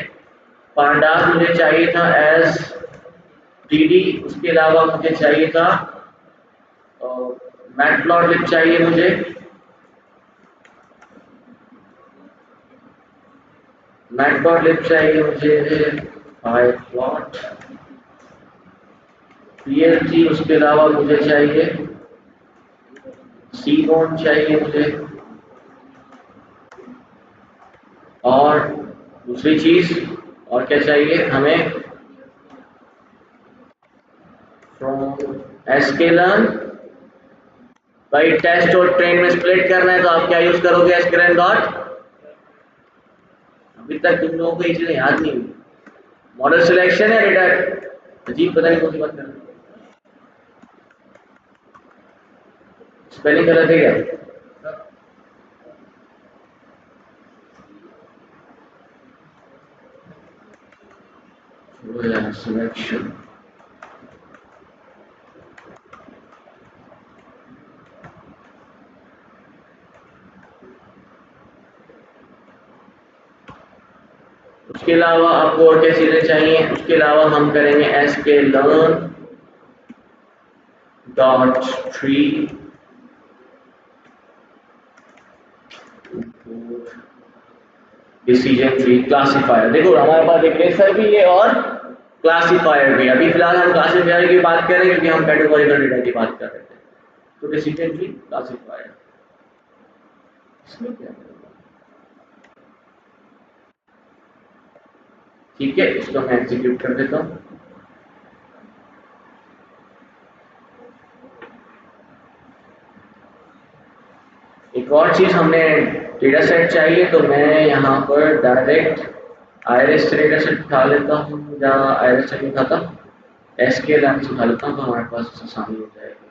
pandas मुझे चाहिए था एज dd, उसके अलावा मुझे चाहिए था मैटप्लॉटलिब चाहिए मुझे, मैटप्लॉटलिब चाहिए मुझे, pyplot plg, उसके अलावा मुझे चाहिए cbone चाहिए मुझे, और दूसरी चीज और क्या चाहिए हमें, फ्रॉम sklearn। भाई टेस्ट और ट्रेन में स्प्लिट करना है तो आप क्या यूज करोगे, sklearn डॉट। अभी तक तुम लोगों को ये चीजें याद नहीं हुई। मॉडल सिलेक्शन है बेटा, अजीब पता नहीं कौन सी बात कर रहे हो, स्पेलिंग गलत है क्या? सिलेक्शन उसके अलावा आपको और क्या चीजें चाहिए, उसके अलावा हम करेंगे sklearn dot tree decision tree classifier. देखो हमारे पास एक रेसर भी है और क्लासिफायर भी। अभी फिलहाल हम क्लासिफायर की बात कर रहे हैं क्योंकि हम कैटेगोरिकल डेटा की बात कर रहे थे। तो डिसीजन ट्री क्लासिफायर, इसमें क्या है? ठीक है, इसको मैं एग्जीक्यूट कर देता हूँ। एक और चीज हमने डेटा सेट चाहिए, तो मैं यहाँ पर डायरेक्ट आईआरएस से डेटा सेट उठा लेता हूँ, या आईआरएस से उठाता हूँ, एसक्यूएल से उठा लेता हूँ, तो हमारे पास आसानी हो जाएगी।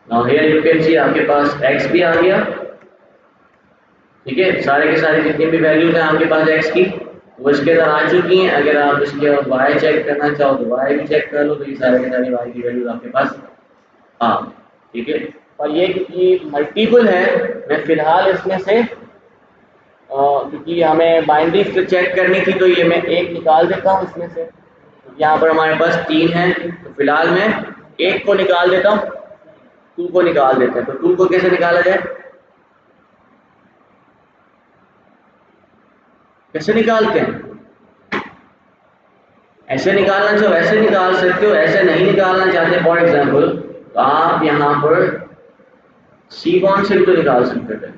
Now here you can see आपके पास x भी आ गया, ठीक है, सारे के सारे जितनी भी वैल्यूज हैं आपके पास x की वो इसके अंदर आ चुकी हैं। अगर आप इसके y चेक करना चाहो तो y भी चेक कर लो, तो ये सारे के सारे y की वैल्यूज आपके पास आ, ठीक है। और ये मल्टीपल है, मैं फिलहाल इसमें से क्योंकि हमें बाइनरी चेक करनी थी तो ये मैं एक निकाल देता हूँ इसमें से। यहाँ पर हमारे पास 3 है, तो फिलहाल मैं एक को निकाल देता हूँ, 2 को निकाल देते हैं। तो 2 को कैसे निकाला जाए, कैसे निकालते हैं, ऐसे निकालना चाहो वैसे निकाल सकते हो, ऐसे नहीं निकालना चाहते फॉर एग्जांपल तो आप यहाँ पर cbond से भी तो निकाल सकते थे।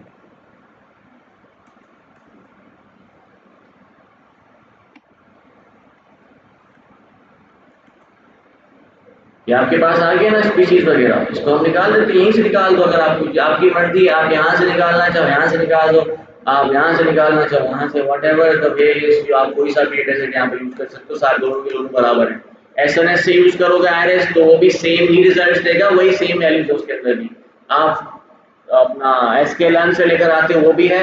ये आपके पास आ गया ना स्पीशीज वगैरह, इसको हम निकाल देते हैं, यहीं से निकाल दो। अगर आपकी मर्जी, आप यहाँ से निकालना चाहो यहाँ से निकाल दो, आप यहाँ से निकालना चाहो यहाँ से, what ever the way is, जो आप कोई सा भी डेटा सेट यहाँ पे यूज कर सकते हो, सारे दोनों के दोनों बराबर है। एसएनएस से यूज करोगे आईआरएस तो वो भी सेम ही रिजल्ट देगा, वही सेम वैल्यूज उसके अंदर भी। आप अपना sklearn से लेकर आते हो वो भी है।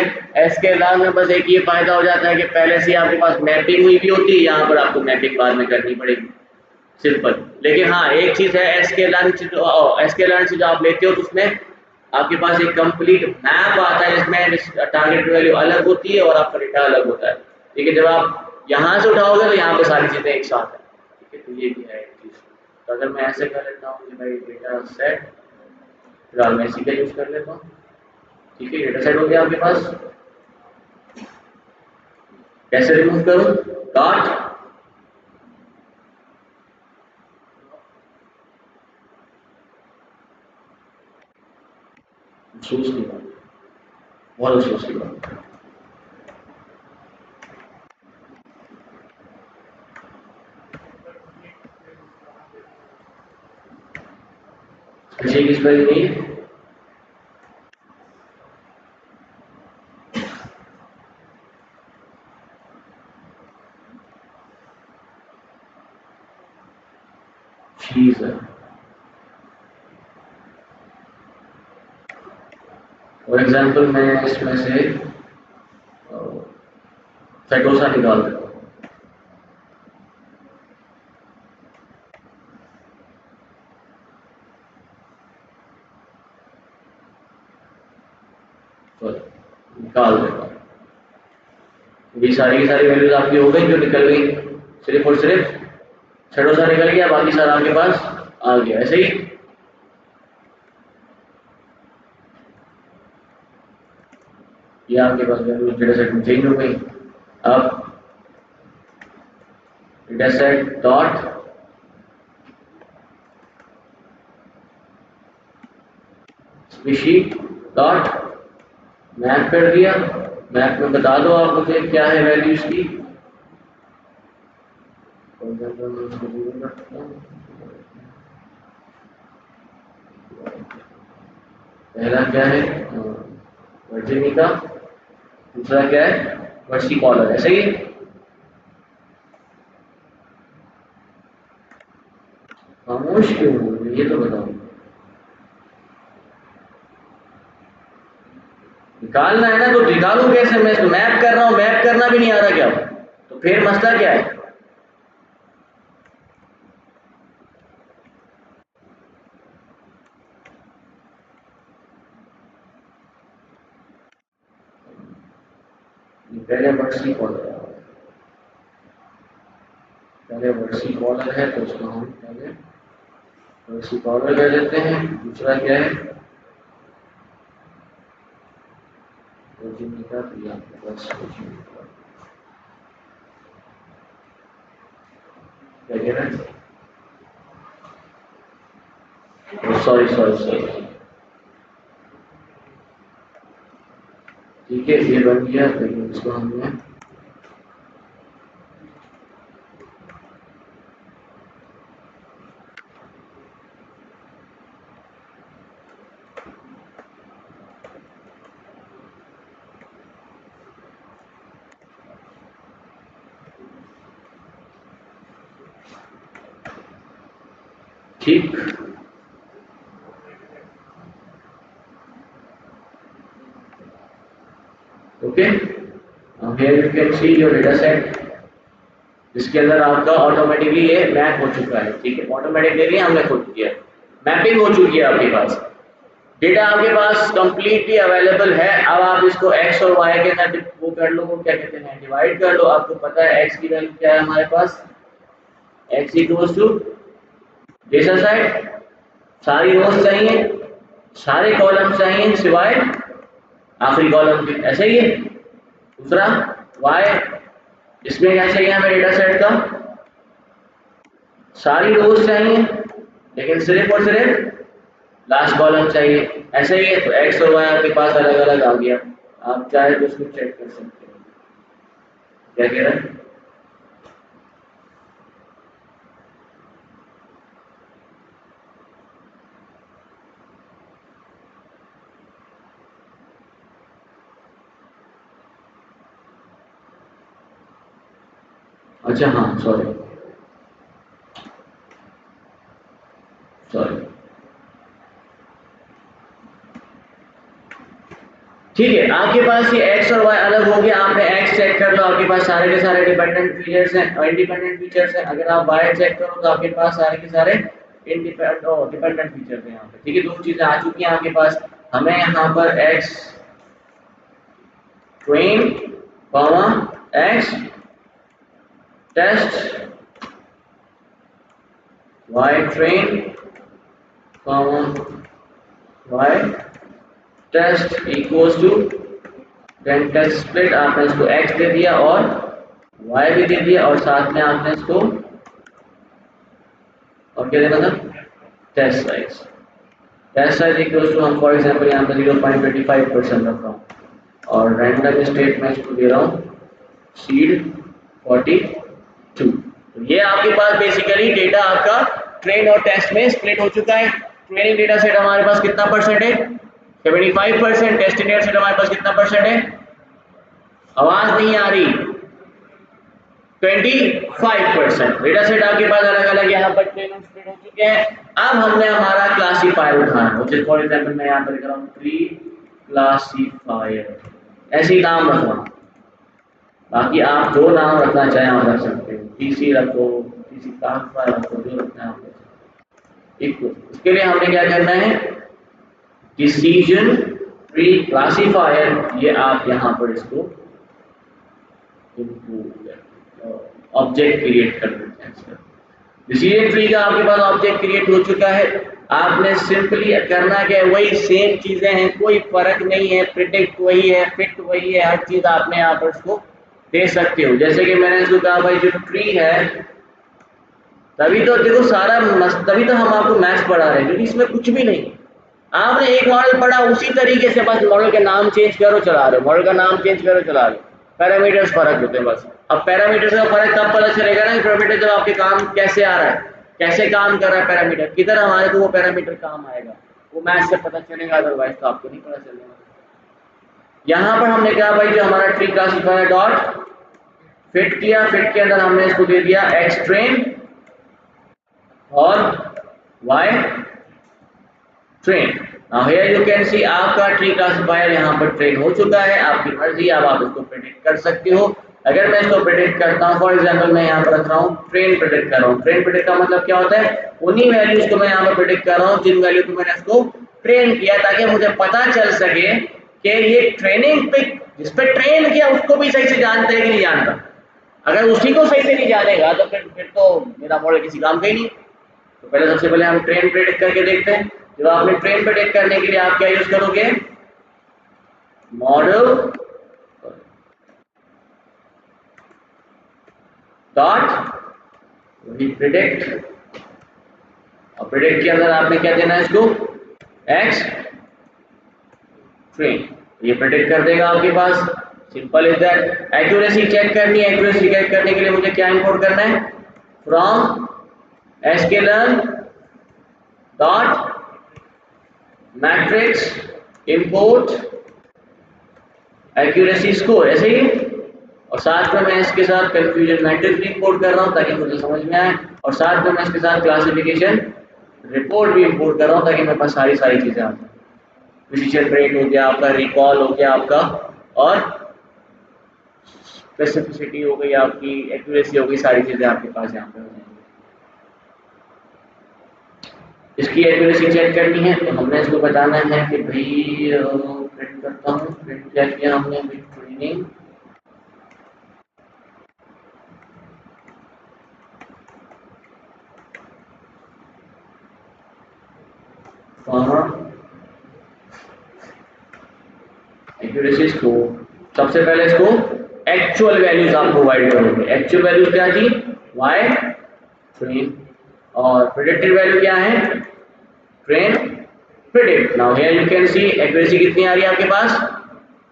sklearn में बस एक ये फायदा हो जाता है कि पहले से आपके पास मैपिंग हुई भी होती है, यहाँ पर आपको मैपिंग बाद में करनी पड़ेगी, सिंपल। लेकिन हाँ एक चीज है, sklearn से जो आप लेते हो तो उसमें आपके पास एक कंप्लीट मैप आता है जिसमें टारगेट वैल्यू अलग होती है और आपका डेटा अलग होता है। ठीक है, जब आप यहाँ से उठाओगे तो यहाँ पे सारी चीजें एक साथ है। ठीक है, तो ये भी है एक चीज। तो अगर मैं ऐसे कर लेता हूँ कि भाई डेटा सेट, फिलहाल मैं इसी का यूज कर लेता हूँ। ठीक है, डेटा सेट हो गया आपके पास। कैसे रिमूव करूँ, डॉट अफसोस की बात, बहुत अफसोस की बात। किसी की स्पेलिंग नहीं है? चीज है। फॉर एग्जाम्पल मैं इसमें से फेटोसा निकाल देता हूँ। निकाल देता हूँ। ये सारी की सारी वैल्यूज आपकी हो गई जो निकल गई, सिर्फ और सिर्फ फेटोसा निकल गया, बाकी सारा आपके पास आ गया, ऐसे ही। ये आपके पास वैल्यू डेटा सेट में चेंज हो गई। अब data set dot species dot map कर दिया। मैप में बता दो आप मुझे क्या है वैल्यू इसकी। पहला क्या है वर्जिनी का, दूसरा क्या है वर्सी कॉलर, ऐसे ही। खामोश क्यों हो रही है ये तो बताओ। निकालना है ना तो निकालू कैसे, मैं तो मैप कर रहा हूँ, मैप करना भी नहीं आ रहा क्या, तो फिर मसला क्या है। पहले वर्सी कॉलर, पहले वर्सी कॉलर है तो उसको हम पहले वर्सी कॉलर कर देते हैं। दूसरा क्या है वर्जिनी का, तो ये आपके पास वर्जिनी का क्या कह रहे हैं, सॉरी सॉरी सॉरी, ठीक है ये बन गया, लेकिन इसको हमने ठीक। Okay, here you can see your data set, इसके अंदर आपका ऑटोमेटिकली ये मैप हो चुका है, ठीक है, ऑटोमेटिकली हमने खुद किया, मैपिंग हो चुकी है आपके पास, डेटा आपके पास कंप्लीटली अवेलेबल है। अब आप इसको x और y के अंदर वो कर लो, वो क्या कहते हैं डिवाइड कर लो। आपको पता है x की वैल्यू क्या है हमारे पास, x equals to data set, सारी रोज चाहिए, सारे कॉलम चाहिए सिवाय आखिरी कॉलम के, ऐसे ही है। दूसरा y, इसमें क्या चाहिए हमें डेटा सेट का, सारी रोज चाहिए लेकिन सिर्फ और सिर्फ लास्ट कॉलम चाहिए, ऐसे ही है। तो x और y आपके पास अलग अलग आ गया, आप चाहे तो उसको चेक कर सकते हैं। क्या कह रहा है, अच्छा हाँ सॉरी सॉरी, ठीक है। आपके पास ये x और y अलग हो गया, आपने x चेक कर लो, आपके पास सारे के सारे डिपेंडेंट फीचर्स हैं और इंडिपेंडेंट फीचर्स हैं। अगर आप y चेक करो तो आपके पास सारे के सारे डिपेंडेंट फीचर्स हैं यहाँ पे, ठीक है। दो चीजें आ चुकी हैं आपके पास, हमें यहाँ पर x train comma x test, y train comma y test equals to then test split, आपने इसको x दे दिया और y भी दे दिया और साथ में आपने इसको और क्या देना था test size, test size equals to, हम फॉर एग्जांपल यहाँ पे 0.25% रख रहा हूँ और रैंडम स्टेट में इसको दे रहा हूँ सीड 42। तो ये आपके पास बेसिकली डेटा आपका ट्रेन और टेस्ट में स्प्लिट हो चुका है। ट्रेनिंग डेटा सेट हमारे पास कितना परसेंट है? 75%। टेस्ट डेटा सेट हमारे पास कितना परसेंट है? आवाज नहीं आ रही। 25%। डेटा सेट आपके पास अलग अलग यहाँ पर ट्रेन और स्प्लिट हो चुके हैं। अब हमने हमारा क्लासीफायर उठाना है। फॉर एग्जाम्पल मैं यहाँ पर लिख रहा हूँ ट्री क्लासीफायर, ऐसे ही नाम रखना। बाकी आप जो नाम रखना चाहें आप रख सकते हो, टीसी रखो, टीसी क्लासीफायर रखो, जो रखना है आप रख सकते हो। ठीक है, इसके लिए हमने क्या करना है? डिसीजन ट्री क्लासीफायर, ये आप यहाँ पर इसको ऑब्जेक्ट क्रिएट कर देते हैं। डिसीजन ट्री का आपके पास ऑब्जेक्ट क्रिएट हो चुका है। आपने सिंपली करना क्या है? वही सेम चीजें हैं, कोई फर्क नहीं है। प्रिडिक्ट वही है, फिट वही है, हर चीज आपने यहाँ पर इसको दे सकते हो। जैसे कि मैंने इसको कहा भाई जो ट्री है, तभी तो देखो सारा तभी तो हम आपको मैथ्स पढ़ा रहे हैं, क्योंकि इसमें कुछ भी नहीं। आपने एक मॉडल पढ़ा, उसी तरीके से बस मॉडल के नाम चेंज करो चला रहे हो, मॉडल का नाम चेंज करो चला रहे हो। पैरामीटर्स फर्क होते हैं बस। अब पैरामीटर्स का फर्क तब पता चलेगा ना कि पैरामीटर जब आपके काम कैसे आ रहा है, कैसे काम कर रहा है पैरामीटर, किधर हमारे को वो पैरामीटर काम आएगा, वो मैथ से पता चलेगा, अदरवाइज तो आपको नहीं पता चलेगा। यहाँ पर हमने कहा भाई जो हमारा ट्री क्लासिफायर डॉट फिट किया, फिट के अंदर हमने इसको दे दिया एक्स ट्रेन और Y train. Now here you can see आपका ट्री क्लासिफायर यहाँ पर ट्रेन हो चुका है। आपकी मर्जी, अब आप इसको प्रेडिक्ट कर सकते हो। अगर मैं इसको प्रेडिक्ट करता हूँ, फॉर एग्जांपल मैं यहाँ पर रख रहा हूँ ट्रेन प्रेडिक्ट कर रहा हूँ। ट्रेन प्रेडिक्ट का मतलब क्या होता है? उन्हीं वैल्यूज को मैं यहाँ पर प्रेडिक्ट कर रहा हूँ जिन वैल्यू को मैंने इसको ट्रेन किया, ताकि मुझे पता चल सके कि ये ट्रेनिंग पे जिस पे ट्रेन किया उसको भी सही से जानता है कि नहीं जानता। अगर उसी को सही से नहीं जानेगा तो फिर तो मेरा मॉडल किसी काम का ही नहीं। तो पहले सबसे पहले हम ट्रेन प्रेडिक्ट करके देखते हैं। जब आपने ट्रेन प्रेडिक्ट करने के लिए आप क्या यूज करोगे? मॉडल डॉट प्रेडिक्ट, और प्रेडिक्ट के अंदर आपने क्या देना है इसको? X train. ये प्रेडिक्ट कर देगा आपके पास। Simple is that. Accuracy check करनी है, एक्यूरेसी चेक करने के लिए मुझे क्या इंपोर्ट करना है? From sklearn dot matrix import accuracy score, ऐसे ही। और साथ में मैं इसके साथ कंफ्यूजन मैट्रिक्स भी इंपोर्ट कर रहा हूँ ताकि मुझे समझ में आए, और साथ में मैं इसके साथ क्लासिफिकेशन रिपोर्ट भी इंपोर्ट कर रहा हूँ ताकि मेरे पास सारी चीजें आ जाए। प्रिसिजन रेट हो गया आपका, रिकॉल हो गया आपका, और स्पेसिफिसिटी हो गई आपकी, एक्यूरेसी हो गई, सारी चीजें आपके पास यहाँ पे हो जाएंगी। इसकी एक्यूरेसी चेक करनी है तो हमने इसको बताना है कि भाई प्रिंट करता हूँ, प्रिंट क्या किया हमने? Training accuracy score. सबसे पहले इसको एक्चुअल वैल्यूज आप प्रोवाइड करोगे। एक्चुअल वैल्यूज क्या थी? वाई ट्रेन, और प्रेडिक्टेड वैल्यू क्या है? Train predict. Now here you can see accuracy कितनी आ रही है आपके पास?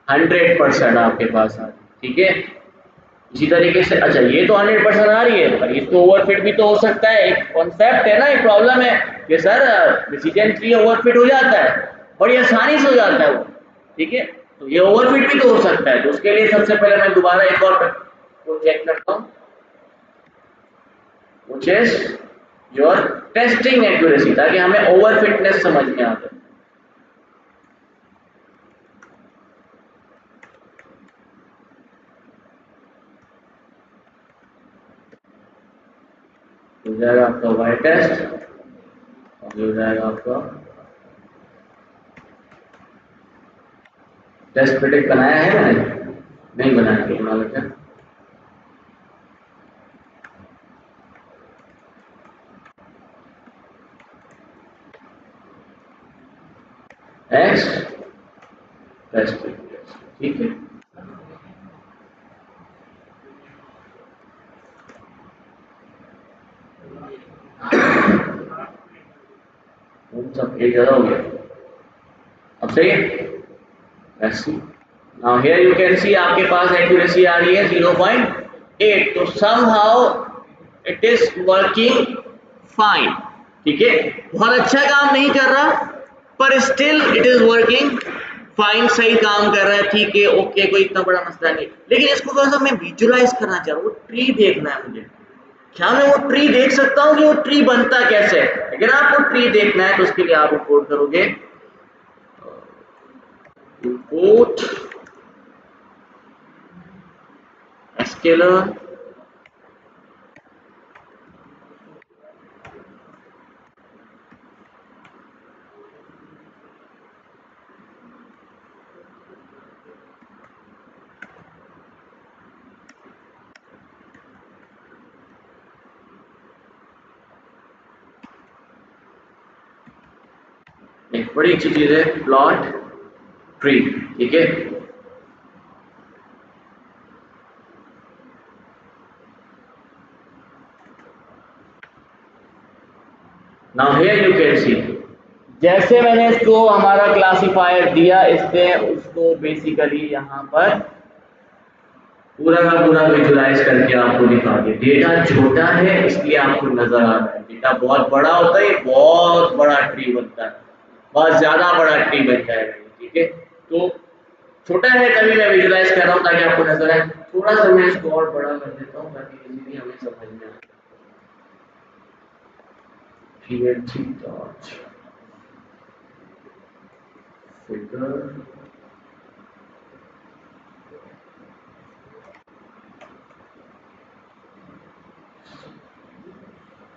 100% आपके पास आ रही है। ठीक है, इसी तरीके से अच्छा ये तो 100% आ रही है, पर इसको ओवरफिट भी तो हो सकता है। एक कॉन्सेप्ट है ना, एक प्रॉब्लम है कि सर डिसीजन ट्री ओवरफिट हो जाता है, बड़ी आसानी से हो जाता है वो। ठीक है, तो ये ओवरफिट भी तो हो सकता है। तो उसके लिए सबसे पहले मैं दोबारा एक और को चेक करता हूँ, which is your testing accuracy, ताकि हमें ओवरफिटनेस समझ में आ जाए। हो जाएगा आपका वाई टेस्ट, और हो जाएगा आपका टेस्ट प्रेडिक्ट। बनाया है मैंने? नहीं बनाया, तो बना लेते हैं। एक्स टेस्ट, ठीक है। सब एक ज़्यादा हो गया, अब सही है। Let's see, now here you can see आपके पास एक्यूरेसी आ रही है 0.8, तो somehow it is working fine. ठीक है, बहुत अच्छा काम नहीं कर रहा पर still it is working fine, सही काम कर रहा है, ठीक है, ओके, कोई इतना बड़ा मसला नहीं। लेकिन इसको थोड़ा सा मैं विजुलाइज करना चाह रहा हूँ, वो ट्री देखना है मुझे। क्या मैं वो ट्री देख सकता हूँ कि वो ट्री बनता कैसे है? अगर आपको ट्री देखना है तो उसके लिए आप इंपोर्ट करोगे, इंपोर्ट स्केलर, एक बड़ी अच्छी चीज है प्लॉट ट्री। ठीक है, now here you can see, जैसे मैंने इसको हमारा क्लासिफायर दिया, इसने उसको बेसिकली यहाँ पर पूरा का पूरा विजुलाइज करके आपको दिखा दिया। डेटा छोटा है इसलिए आपको नजर आ रहा है, डेटा बहुत बड़ा होता है, ये बहुत बड़ा ट्री बनता है, बहुत ज्यादा बड़ा ट्री बन जाएगा। ठीक है, तो छोटा है तभी मैं विजुलाइज कर रहा हूँ ताकि आपको नजर आए। थोड़ा सा मैं इसको और बड़ा कर देता हूँ ताकि इजीली हमें समझ में आए। PNG dot figure,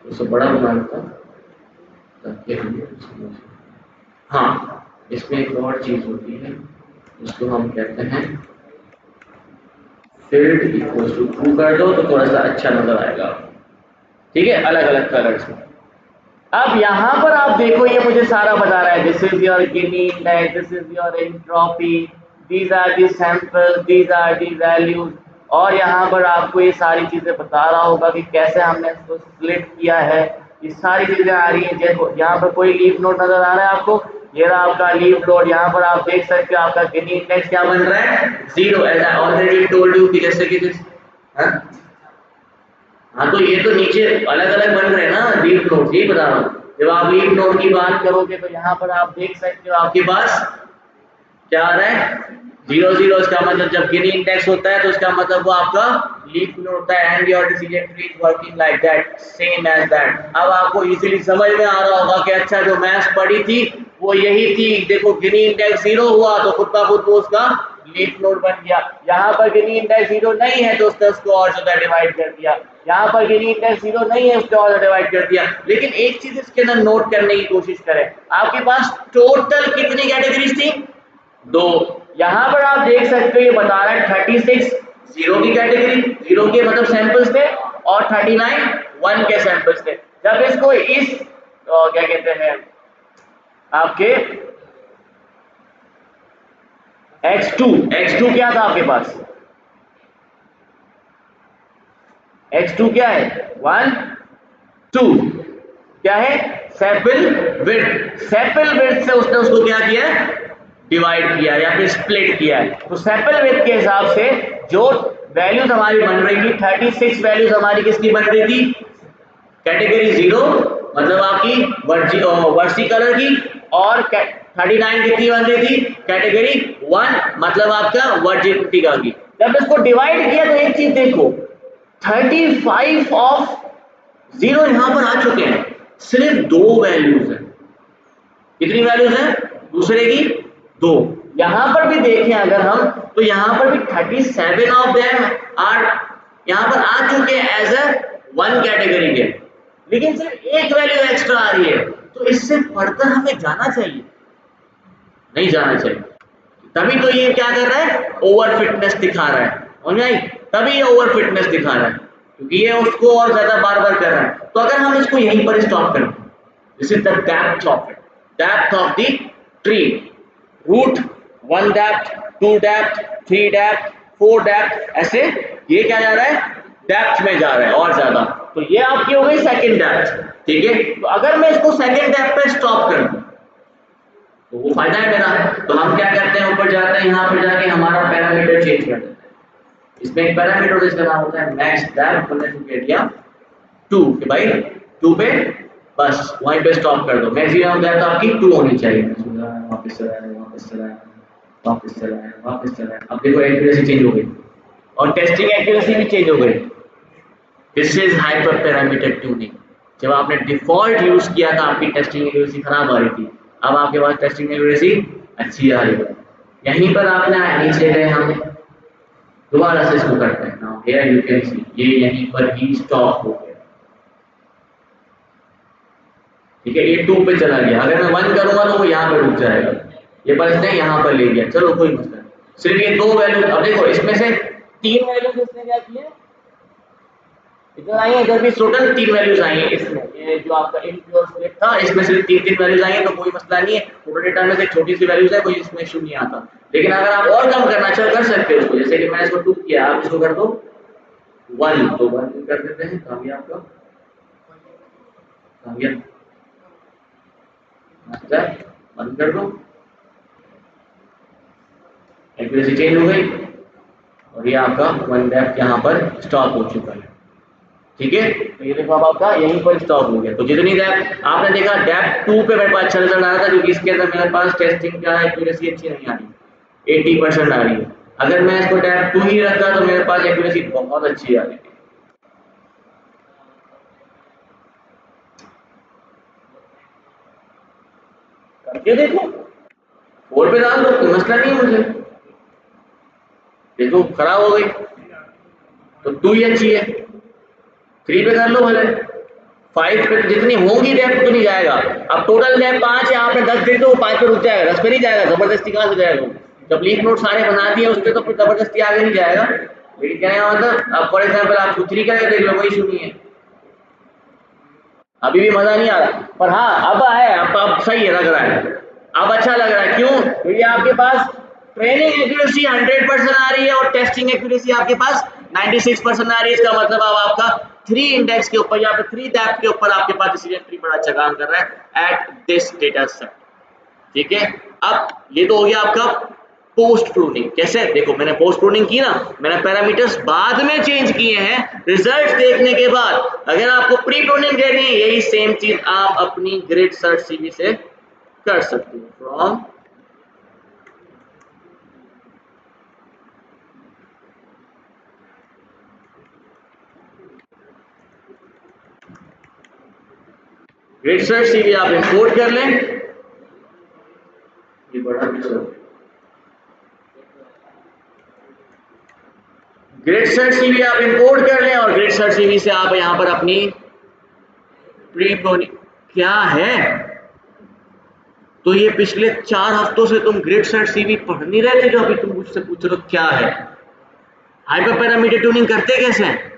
उसे बड़ा बना लेता हूँ ताकि हमें समझ। हाँ, इसमें एक और चीज होती है, इसको हम कहते हैं फील्ड इक्वल्स टू ट्रू कर दो तो थोड़ा सा अच्छा नजर आएगा। ठीक है, अलग अलग कलर्स में। अब यहाँ पर आप देखो, ये मुझे सारा बता रहा है, this is your Gini index, this is your entropy, these are the samples, these are the values, और यहाँ पर आपको ये सारी चीजें बता रहा होगा कि कैसे हमने इसको स्प्लिट किया है। ये सारी चीजें आ रही हैं। देखो यहाँ पर कोई लीफ नोड नजर आ रहा है आपको, ये रहा आपका लीफ नोड। यहाँ पर आप देख सकते हो आपका गिनी इंडेक्स क्या बन रहा है, 0, as I already told you कि जैसे कि हाँ, तो ये तो नीचे अलग अलग बन रहे हैं ना लीफ नोड, यही बता रहा हूँ। जब आप लीफ नोड की बात करोगे तो यहाँ पर आप देख सकते हो आपके पास क्या आ रहा है, 0 0। इसका मतलब जब गिनी इंडेक्स होता है तो इसका मतलब वो आपका लीफ नोड होता है, and your decision tree is working like that, same as that. अब आपको इजीली समझ में आ रहा होगा कि अच्छा जो मैथ्स पढ़ी थी वो यही थी। देखो गिनी इंडेक्स 0 हुआ तो खुद का खुद वो उसका लीफ नोड बन गया। यहाँ पर गिनी इंडेक्स 0 नहीं है तो उसको और ज्यादा डिवाइड कर दिया। यहाँ पर गिनी इंडेक्स 0 नहीं है, उसको और डिवाइड कर दिया। लेकिन एक चीज इसके अंदर नोट करने की कोशिश करें, आपके पास टोटल कितनी कैटेगरीज थी, 2। यहाँ पर आप देख सकते हो ये बता रहा है 36 जीरो की कैटेगरी, जीरो के मतलब सैंपल्स थे, और 39 1 के सैंपल्स थे। जब इसको इस क्या कहते हैं आपके x2 क्या था आपके पास, x2 क्या है, 1 2 क्या है, सैंपल विड्थ। सैंपल विड्थ से उसने उसको क्या किया, डिवाइड किया या फिर स्प्लिट किया है। तो सैंपल विड्थ के हिसाब से जो वैल्यूज हमारी बन रही थी, 36 वैल्यूज हमारी किसकी बन रही थी, कैटेगरी 0 मतलब आपकी वर्सी कलर की, और 39 कितनी बन रही थी, कैटेगरी 1 मतलब आपका वर्जिनिटी की। जब इसको डिवाइड किया तो एक चीज देखो, 35 ऑफ 0 यहां पर आ चुके हैं, सिर्फ 2 वैल्यूज है। कितनी वैल्यूज है, दूसरे की 2। यहां पर भी देखें अगर हम, तो यहां पर भी 37 ऑफ देम आर यहां पर आ चुके हैं एज अ 1 कैटेगरी के, लेकिन सिर्फ एक वैल्यू एक्स्ट्रा आ रही है। तो इससे पढ़कर हमें जाना चाहिए, नहीं जाना चाहिए। तभी तो ये क्या कर रहा है, ओवर फिटनेस दिखा रहा है, और नहीं तभी ये ओवर फिटनेस दिखा रहा है क्योंकि ये उसको और ज्यादा बार बार कर रहा है। तो अगर हम इसको यहीं पर स्टॉप करें, this is the depth of it, depth of the tree, root 1 depth, 2 depth, 3 depth, 4 depth, ऐसे ये क्या जा रहा है, डेप्थ में जा रहा है और ज्यादा, तो ये आपकी हो गई सेकंड डेप्थ। ठीक है, तो अगर मैं इसको सेकंड डेप्थ पे स्टॉप कर दूं तो वो फायदा है मेरा। तो हम क्या करते हैं, ऊपर जाते हैं, यहाँ पर जाके हमारा पैरामीटर चेंज कर देते हैं। इसमें एक पैरामीटर होता है, इसका नाम होता है मैक्स डेप्थ। हमने कह दिया 2 कि भाई 2 पे बस वहीं पे स्टॉप कर दो। मैक्सिमम डेप्थ आपकी 2 होनी चाहिए। वापस चला है, वापस चला है, वापस चला है, वापस चला है। अब देखो एक्यूरेसी चेंज हो गई और टेस्टिंग एक्यूरेसी भी चेंज हो गई। This is hyper parameter tuning. जब आपने डिफॉल्ट यूज किया था आपकी टेस्टिंग एक्यूरेसी खराब आ रही थी, अब आपके पास टेस्टिंग एक्यूरेसी अच्छी आ रही है। यहीं पर आपने नीचे गए, हम दोबारा से इसको करते हैं। Now here you can see ये यहीं पर ही स्टॉप हो गया। ठीक है, ये 2 पे चला गया। अगर मैं 1 करूंगा तो वो यहाँ पे रुक जाएगा। ये बस ने यहाँ पर ले गया, चलो कोई मसला नहीं। सिर्फ ये 2 वैल्यू, अब देखो इसमें से 3 वैल्यू इसने क्या किया, इधर आई है, इधर भी टोटल 3 वैल्यूज आई हैं। इसमें ये जो आपका इनप्योर स्लिप था, इसमें सिर्फ 3 वैल्यूज आई हैं, तो कोई मसला नहीं है। टोटल डेटा में से छोटी सी वैल्यूज है, कोई इसमें इशू नहीं आता। लेकिन अगर आप और कम करना चाहो कर सकते हो उसको, जैसे कि मैंने इसको 2 किया, आप इसको कर दो 1, तो 1 कर देते हैं। कामयाब का कामयाब अच्छा, 1 कर दो, एक्यूरेसी चेंज हो गई और ये आपका 1 डेप्थ यहाँ पर स्टॉप हो चुका है। ठीक है, तो ये देखो अब आपका यहीं पर स्टॉप हो गया। तो जितनी डेप्थ आपने देखा, डेप्थ 2 पे मेरे पास अच्छा रिजल्ट आ रहा था, क्योंकि इसके अंदर मेरे पास टेस्टिंग का एक्यूरेसी अच्छी नहीं आ रही, 80% आ रही है। अगर मैं इसको डेप्थ 2 ही रखा तो मेरे पास एक्यूरेसी बहुत अच्छी आ रही थी। करके देखो, 4 पे डाल दो, कोई मसला नहीं है मुझे। देखो खराब हो गई तो 2 ही अच्छी है, 3 पे कर लो भले, 5 पे जितनी होगी डेप्थ उतनी जाएगा। अब टोटल डेप्थ 5 है, आपने 10 दे दो, 5 पे रुक जाएगा, 10 पे नहीं जाएगा। जबरदस्ती कहाँ से जाएगा वो? जब लीफ नोट सारे बना दिए उसके तो फिर जबरदस्ती आगे नहीं जाएगा। लेकिन कहने का मतलब, अब फॉर एग्जाम्पल आप 3 करके देख लो, कोई इशू नहीं है। अभी भी मजा नहीं आ रहा, पर हाँ अब है, अब सही है, लग रहा है, अब अच्छा लग रहा है। क्यों? क्योंकि आपके पास ट्रेनिंग एक्यूरेसी 100% आ रही है और टेस्टिंग एक्यूरेसी आपके पास 96% आ रही है। इसका मतलब अब आपका 3 इंडेक्स के ऊपर या फिर 3 डेप्थ के ऊपर आपके पास डिसीजन ट्री बड़ा अच्छा काम कर रहा है एट दिस डेटा सेट। ठीक है, अब ये तो हो गया आपका पोस्ट प्रूनिंग। कैसे? देखो मैंने पोस्ट प्रूनिंग की ना, मैंने पैरामीटर्स बाद में चेंज किए हैं रिजल्ट देखने के बाद। अगर आपको प्री प्रूनिंग करनी है, यही सेम चीज आप अपनी ग्रिड सर्च सीवी से कर सकते हो। फ्रॉम ग्रिड सर्च सीवी आप इंपोर्ट कर लें, ये बड़ा पिक्चर, ग्रिड सर्च सीवी आप इंपोर्ट कर लें और ग्रिड सर्च सीवी से आप यहां पर अपनी प्री प्रूनिंग क्या है। तो ये पिछले 4 हफ्तों से तुम ग्रिड सर्च सीवी पढ़ नहीं रहे थे, जो अभी तुम मुझसे पूछ रहे हो क्या है। हाइपर पैरामीटर ट्यूनिंग करते कैसे हैं?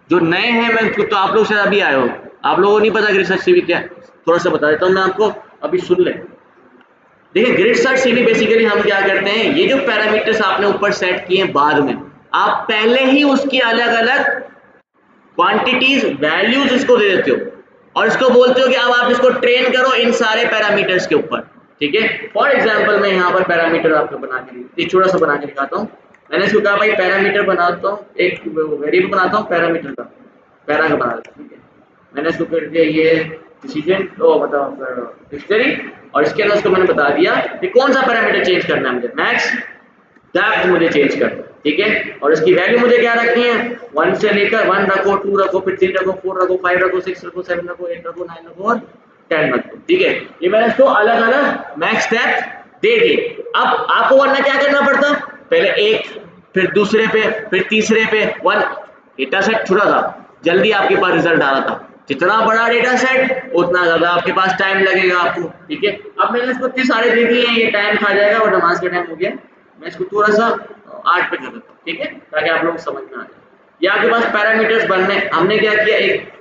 जो नए हैं, मैं तो आप लोग शायद अभी आए हो, आप लोगों को नहीं पता ग्रिड सर्च सीवी क्या है। थोड़ा सा बता देता हूं मैं आपको, अभी सुन ले। देखिए ग्रिड सर्च सीवी बेसिकली हम क्या करते हैं, ये जो पैरामीटर्स आपने ऊपर सेट किए हैं बाद में, आप पहले ही उसकी अलग अलग क्वांटिटीज वैल्यूज इसको दे देते हो और इसको बोलते हो कि अब आप इसको ट्रेन करो इन सारे पैरामीटर्स के ऊपर। ठीक है, फॉर एग्जांपल मैं यहाँ पर पैरामीटर आपको बना के एक छोटा सा बना के दिखाता हूँ। मैंने इसको कहा भाई पैरामीटर बनाता हूँ, एक वेरिएबल बनाता हूँ पैरामीटर का, पैरा का बना देता हूँ। ठीक है, मैंने इसको कर दिया ये डिसीजन मतलब डिक्शनरी, और इसके अंदर उसको मैंने बता दिया कि कौन सा पैरामीटर चेंज करना है मुझे, मैक्स डेप्थ मुझे चेंज करना है। ठीक है, और इसकी वैल्यू मुझे क्या रखनी है, 1 से लेकर 1 रखो, 2 रखो, फिर 3 रखो, 4 रखो, 5 रखो, 6 रखो, 7 रखो, 8 रखो, 9 रखो और 10 रखो। ठीक है, ये मैंने इसको अलग अलग मैक्स डेप्थ दे दी। अब आपको वरना क्या करना पड़ता, पहले एक, फिर दूसरे पे, फिर तीसरे पे 1। डेटा सेट छोटा था, जल्दी आपके पास रिजल्ट आ रहा था। जितना बड़ा डेटा सेट उतना ज्यादा आपके पास टाइम लगेगा आपको। ठीक है, अब मैंने इसको इतने सारे दे दिए हैं, ये टाइम खा जाएगा और नमाज का टाइम हो गया। मैं इसको थोड़ा सा 8 पे कर देता हूँ। ठीक है, ताकि आप लोगों को समझ में आ जाए। ये आपके पास पैरामीटर्स बनने, हमने क्या किया, एक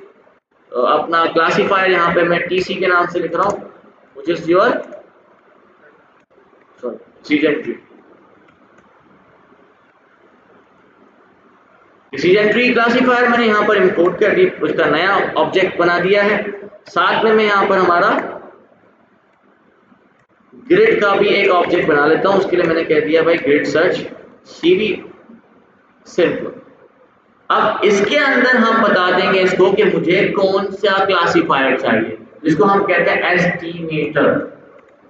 अपना क्लासीफायर यहाँ पे मैं टीसी के नाम से लिख रहा हूँ, which is your sorry season tree. Decision tree classifier मैंने यहाँ पर इंपोर्ट कर दी, उसका नया ऑब्जेक्ट बना दिया है। साथ में मैं यहाँ पर हमारा ग्रिड का भी एक ऑब्जेक्ट बना लेता हूँ। उसके लिए मैंने कह दिया भाई ग्रिड सर्च सीवी सिंपल। अब इसके अंदर हम बता देंगे इसको कि मुझे कौन सा क्लासीफायर चाहिए, जिसको हम कहते हैं एस्टीमेटर,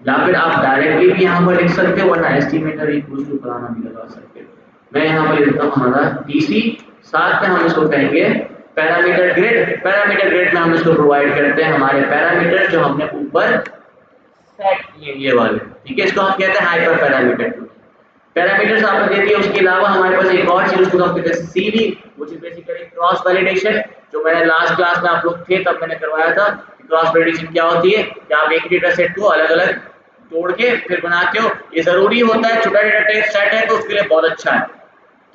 या फिर आप डायरेक्टली भी यहाँ पर लिख सकते हो, वरना एस्टीमेटर इक्वल टू फलाना भी लगा सकते हो। मैं यहाँ पर लिखता हूँ हमारा टीसी, साथ में हम इसको कहेंगे पैरामीटर ग्रिड। पैरामीटर ग्रिड में हम इसको प्रोवाइड करते हैं हमारे पैरामीटर जो हमने ऊपर सेट किए ये वाले, ठीक है। इसको हम कहते हैं हाइपर पैरामीटर। पैरामीटर्स आपने दे दिए, उसके अलावा हमारे पास एक और चीज उसको हम कहते हैं CV, which is basically cross validation, जो मैंने लास्ट क्लास में आप लोग थे तब मैंने करवाया था। क्रॉस वैलिडेशन क्या होती है कि आप एक डेटा सेट को अलग अलग तोड़ के फिर बनाते हो। ये जरूरी होता है, छोटा डेटा सेट है तो उसके लिए बहुत अच्छा है,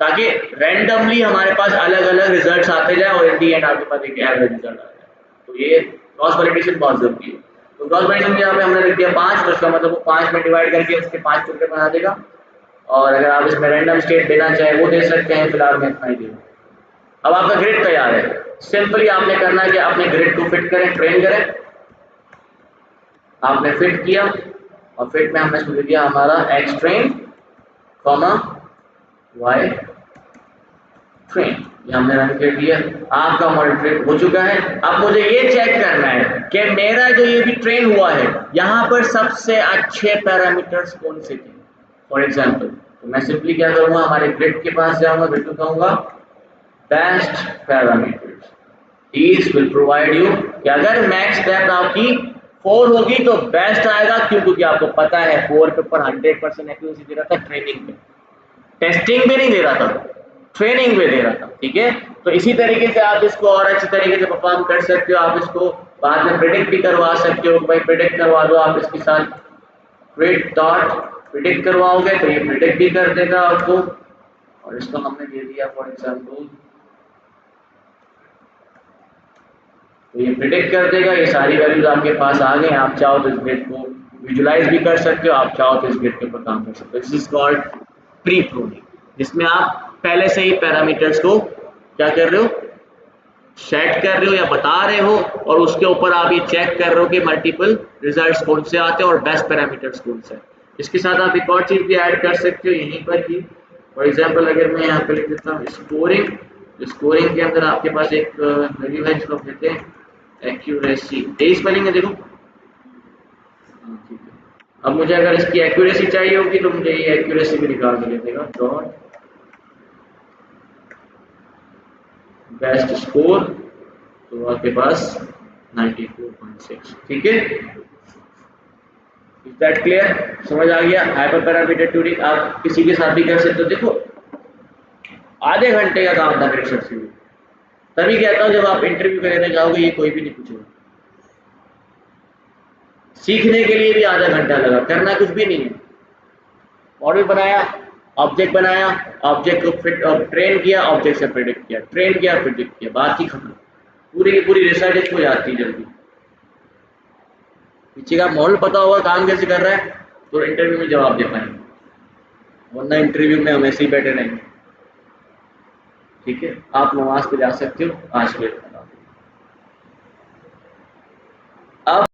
ताकि रैंडमली हमारे पास अलग अलग रिजल्ट्स आते जाए और इन दी एंड आपके पास एक एवरेज रिजल्ट आ जाए। तो ये क्रॉस वैलिडेशन बहुत जरूरी है। तो क्रॉस वैलिडेशन यहाँ पे हमने लिख दिया 5, तो इसका मतलब वो 5 में डिवाइड करके उसके 5 टुकड़े बना देगा। और अगर आप इसमें रैंडम स्टेट देना चाहें वो दे सकते हैं, फिलहाल मैं इतना ही दूंगा। अब आपका ग्रिड तैयार है। सिंपली आपने करना है कि आपने ग्रिड को फिट करें, ट्रेन करें। आपने फिट किया और फिट में हमने इसको दे दिया हमारा X train comma Y train, ये हमने रन कर दिया। आपका मॉडल ट्रेन हो चुका है। अब मुझे ये चेक करना है कि मेरा जो ये भी ट्रेन हुआ है यहाँ पर सबसे अच्छे पैरामीटर्स कौन से थे। फॉर एग्जाम्पल तो मैं सिंपली क्या करूंगा, हमारे ग्रिड के पास जाऊंगा, ग्रिड को कहूंगा best parameters, these will provide you कि अगर मैक्स डेप्थ आपकी 4 होगी तो बेस्ट आएगा। क्यों? क्योंकि आपको पता है 4 के ऊपर 100% एक्यूरेसी दे रहा था ट्रेनिंग में, टेस्टिंग भी नहीं दे रहा था, ट्रेनिंग में दे रहा था, ठीक है। तो इसी तरीके से आप इसको और अच्छी तरीके से परफॉर्म कर सकते हो। आप इसको बाद में प्रिडिक्ट भी करवा सकते हो, भाई प्रिडिक्ट करवा दो आप इसके साथ ग्रिड डॉट प्रिडिक्ट करवाओगे तो ये प्रिडिक्ट भी कर देगा आपको। और इसको हमने दे दिया फॉर एग्जाम्पल, तो ये प्रिडिक्ट कर देगा। ये सारी वैल्यूज आपके पास आ गए। आप चाहो तो इस ग्रिड को विजुलाइज भी कर सकते हो, आप चाहो तो इस ग्रिड के ऊपर काम कर सकते हो। This is called pre pruning, जिसमें आप पहले से ही पैरामीटर्स को क्या कर रहे हो, सेट कर रहे हो या बता रहे हो, और उसके ऊपर आप ये चेक कर रहे हो कि मल्टीपल रिजल्ट्स कौन से आते हैं और बेस्ट पैरामीटर्स कौन से हैं। इसके साथ आप एक और चीज भी ऐड कर सकते हो यहीं पर ही। फॉर एग्जांपल अगर मैं यहाँ पे लिख देता हूँ स्कोरिंग, स्कोरिंग के अंदर आपके पास एक वैल्यू है जिसको कहते हैं एक्यूरेसी। यही स्पेलिंग है देखो, ठीक है। अब मुझे अगर इसकी एक्यूरेसी चाहिए होगी तो मुझे ये एक्यूरेसी भी निकाल के दे देगा, डॉट बेस्ट स्कोर, तो आपके पास 94.6, ठीक है। Is that clear? समझ आ गया? हाइपर पैरामीटर ट्यूनिंग आप किसी के साथ भी कर सकते हो। देखो आधे घंटे का काम था मेरे सर से, तभी कहता हूँ जब आप इंटरव्यू करने जाओगे ये कोई भी नहीं पूछेगा। सीखने के लिए भी आधा घंटा लगा, करना कुछ भी नहीं है। मॉडल बनाया, ऑब्जेक्ट बनाया, ऑब्जेक्ट को फिट ट्रेन किया, ऑब्जेक्ट से प्रेडिक्ट किया, ट्रेन किया, प्रेडिक्ट किया, बात ही खत्म। पूरी की पूरी रिसर्च हो जाती है जल्दी। पीछे का मॉडल पता होगा काम कैसे कर रहा है तो इंटरव्यू में जवाब दे पाएंगे, वरना इंटरव्यू में हम ऐसे ही बैठे रहेंगे, ठीक है। आप नमाज पे जा सकते हो आज के। अब